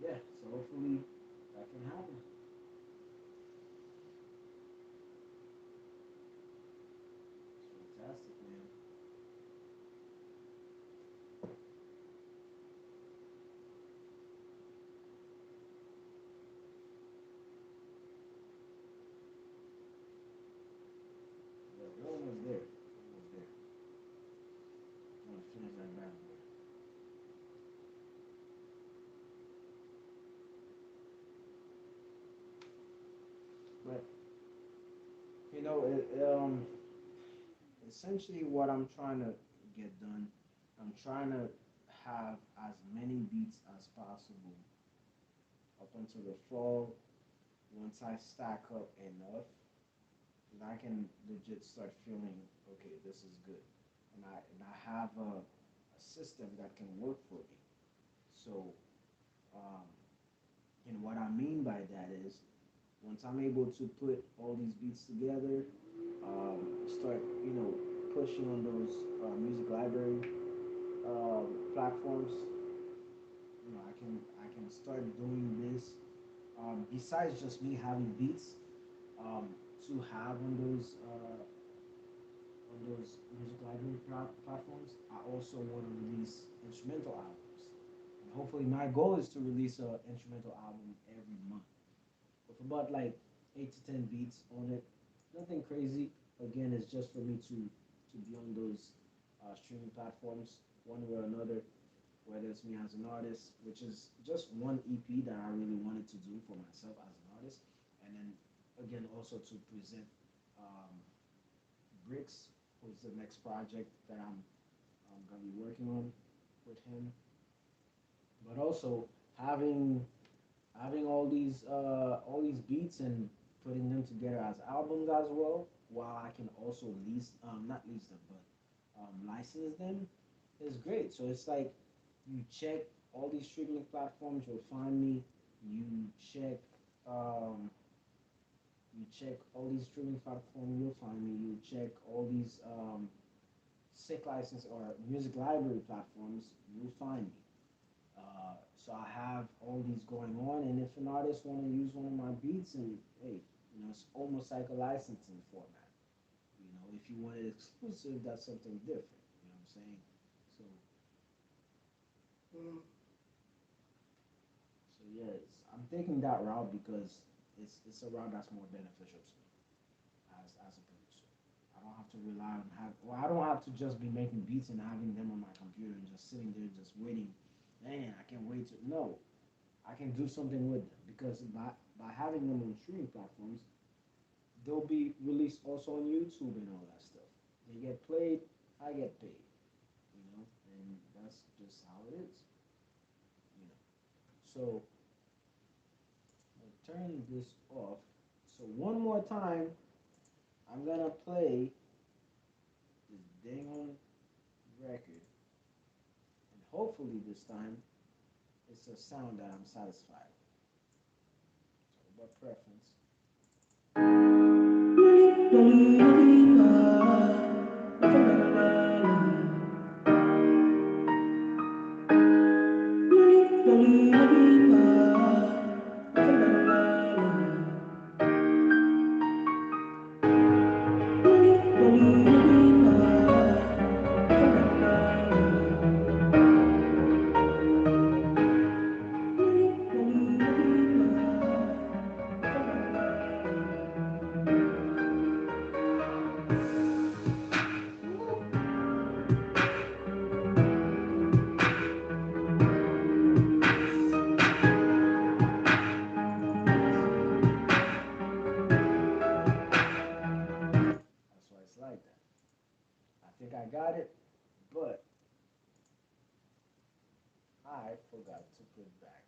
Speaker 1: yeah, so hopefully that can happen. It's fantastic, man. Yeah, we're almost there. Almost there. I want to finish that bad boy. But essentially what I'm trying to get done, I'm trying to. have as many beats as possible up until the floor. Once I stack up enough, then I can legit start feeling okay, this is good, and I have a system that can work for me. So, um, and what I mean by that is once I'm able to put all these beats together, start pushing on those music library platforms, I can start doing this. Besides just me having beats, um, to have on those music library platforms, I also want to release instrumental albums. And hopefully, my goal is to release an instrumental album every month with about like 8 to 10 beats on it. Nothing crazy. Again, it's just for me to be on those streaming platforms one way or another. Whether it's me as an artist, which is just one EP that I really wanted to do for myself as an artist, and then again also to present um, Bricks, who's the next project that I'm gonna be working on with him. But also having all these beats and putting them together as albums as well, while I can also lease not lease them but license them is great. So it's like you check all these streaming platforms, you'll find me. You check um, you check all these streaming platforms, you'll find me. You check all these SICK license or music library platforms, you'll find me. So I have all these going on, and if an artist want to use one of my beats, and hey, it's almost like a licensing format. If you want it exclusive, that's something different. You know what I'm saying? So, so yes, I'm taking that route because it's a route that's more beneficial to me as a producer. I don't have to rely on I don't have to just be making beats and having them on my computer and just sitting there just waiting. Man, I can't wait to no. I can do something with them because by having them on streaming platforms, they'll be released also on YouTube and all that stuff. They get played, I get paid, and that's just how it is, you know. So I'll turn this off. So one more time, I'm gonna play this dang on record, and hopefully this time it's a sound that I'm satisfied with. So, what preference? That's why it's like that. I think I got it, but I forgot to put back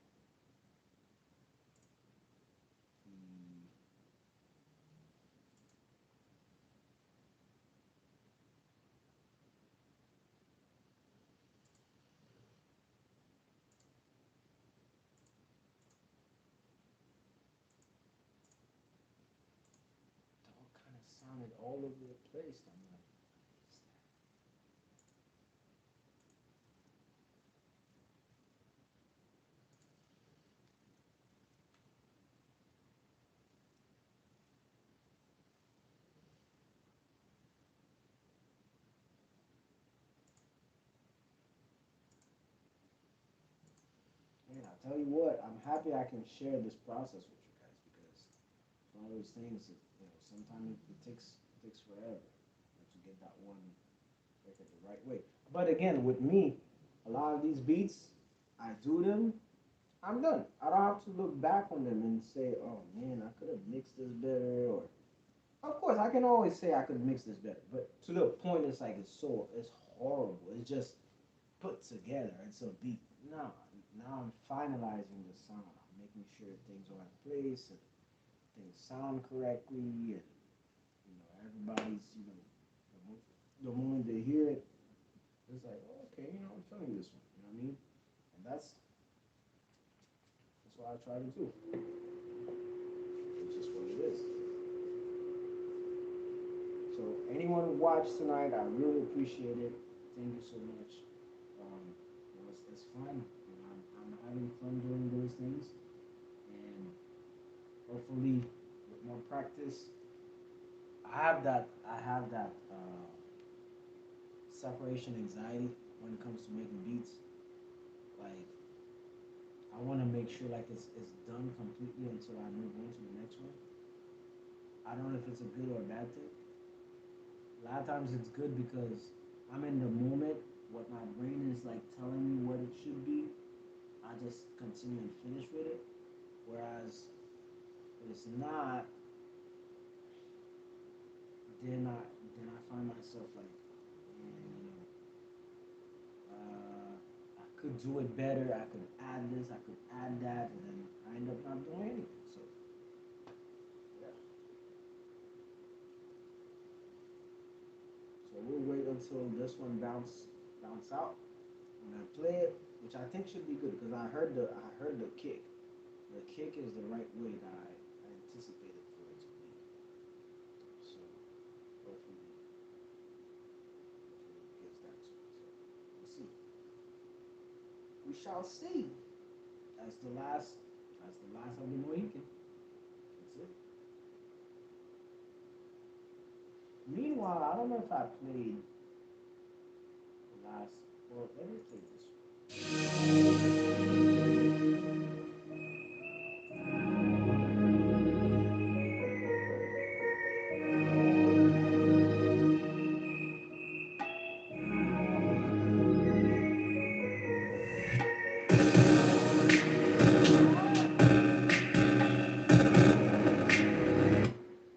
Speaker 1: the. It all kind of sounded all over the place. I'm like, man, I tell you what, I'm happy I can share this process with you guys because it's one of those things that sometimes it takes forever to get that one record the right way. But again, with me, a lot of these beats, I do them, I'm done. I don't have to look back on them and say, oh man, I could have mixed this better. Or of course, I can always say I could mix this better, but to the point, it's like it's horrible. It's just put together. It's a beat. No, now I'm finalizing the sound. I'm making sure things are in place and things sound correctly, and everybody's the moment they hear it, it's like, oh, okay, I'm feeling this one. You know what I mean? And that's what I try to do. It's just what it is. So anyone who watched tonight, I really appreciate it. Thank you so much. It's fun. I'm having fun doing those things, and hopefully, with more practice, I have that separation anxiety when it comes to making beats. Like I want to make sure like it's done completely until I move on to the next one. I don't know if it's a good or a bad thing. A lot of times it's good because I'm in the moment. What my brain is like telling me what it should be, I just continue and finish with it. Whereas if it's not, then I find myself like, man, I could do it better. I could add this. I could add that, and then I end up not doing anything. So yeah. So we'll wait until this one bounce out when I play it, which I think should be good because I heard the kick. The kick is the right way that I anticipated for it to be. So hopefully, hopefully it gets that to me. So we'll see. We shall see. That's the last. That's the last of the Mohican. That's it. Meanwhile, I don't know if I played the last. Well, let me play this one.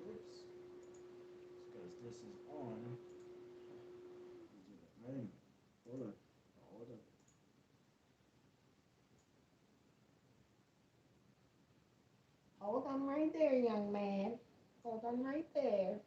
Speaker 1: Oops, because this is on. Wait a minute. Hold on. Hold on. Hold on right there, young man. Hold on right there.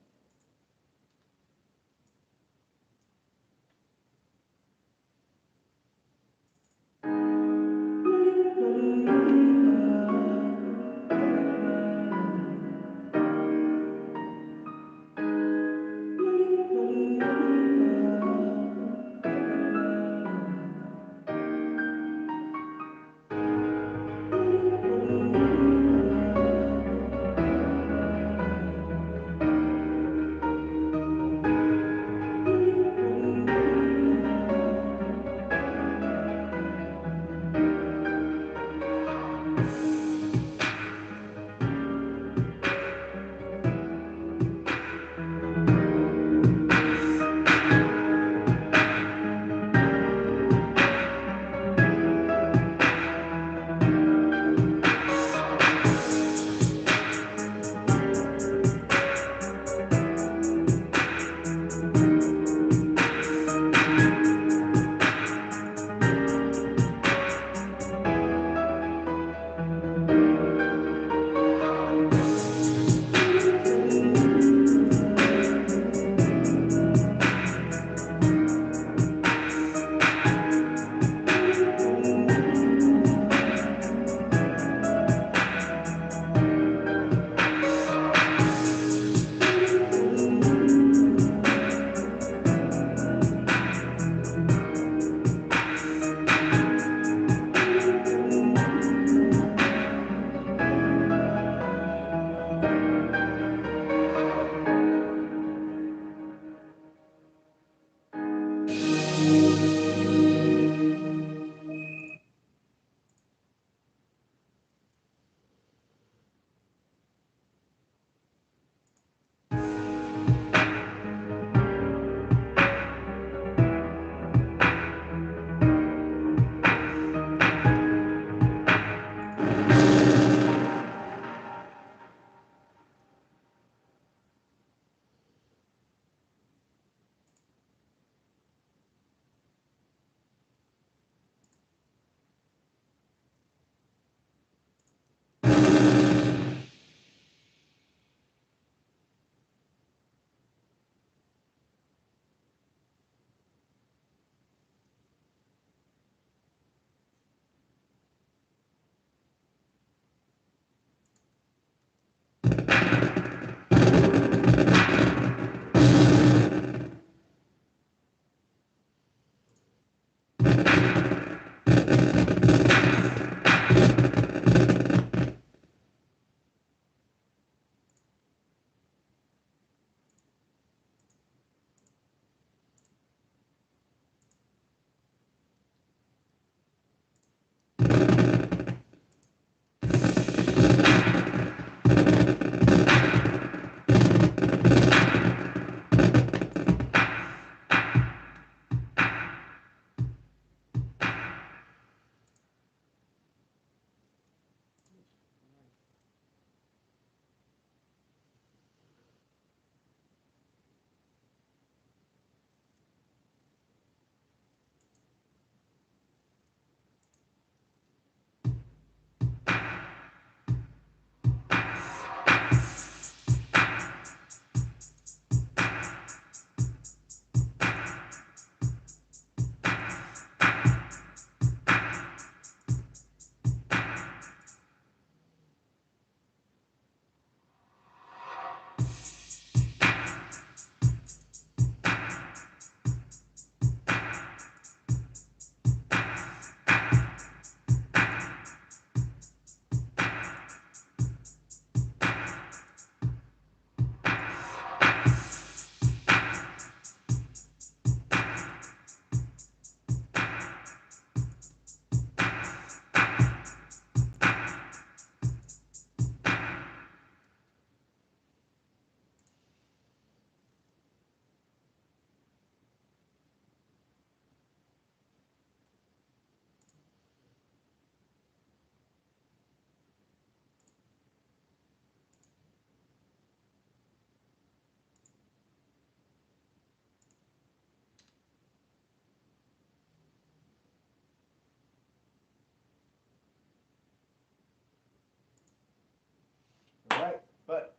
Speaker 1: All right, but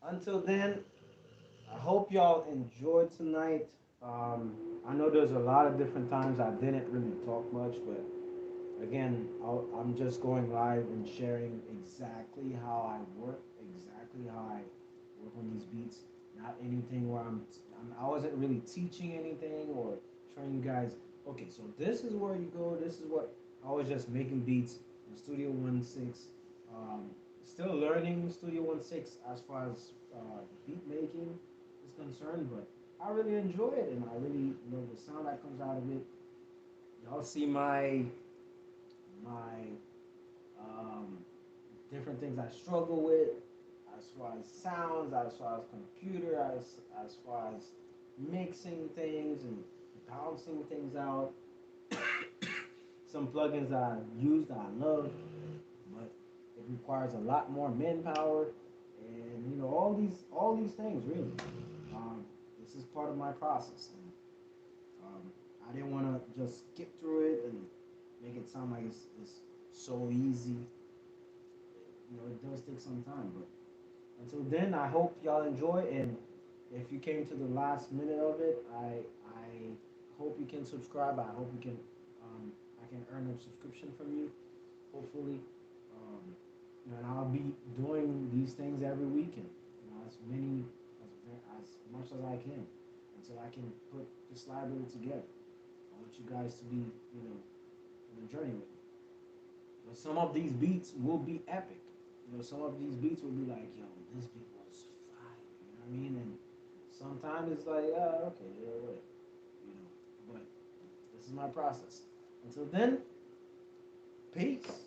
Speaker 1: until then, I hope y'all enjoyed tonight. Um, I know there's a lot of different times I didn't really talk much, but again, I'm just going live and sharing exactly how I work, exactly how I work on these beats. Not anything where I wasn't really teaching anything or showing you guys. Okay, so this is where you go. This is what I was just making beats in Studio One Six. Um, Still learning Studio One Six as far as beat making is concerned, but I really enjoy it, and I really the sound that comes out of it. Y'all see my um, different things I struggle with as far as sounds, as far as computer, as far as mixing things and bouncing things out. Some plugins that I use that I love, but it requires a lot more manpower, and all these things really. Um, this is part of my process, and I didn't want to just skip through it and make it sound like it's so easy. It does take some time, but until then, I hope y'all enjoy. And if you came to the last minute of it, I hope you can subscribe. I hope you can I can earn a subscription from you. Hopefully, um, and I'll be doing these things every weekend. As many as much as I can until I can put this library together. I want you guys to be on the journey with me. But some of these beats will be epic. Some of these beats will be like, yo, this beat was fire. You know what I mean? And sometimes it's like, okay, yeah, wait. But this is my process. Until then, peace.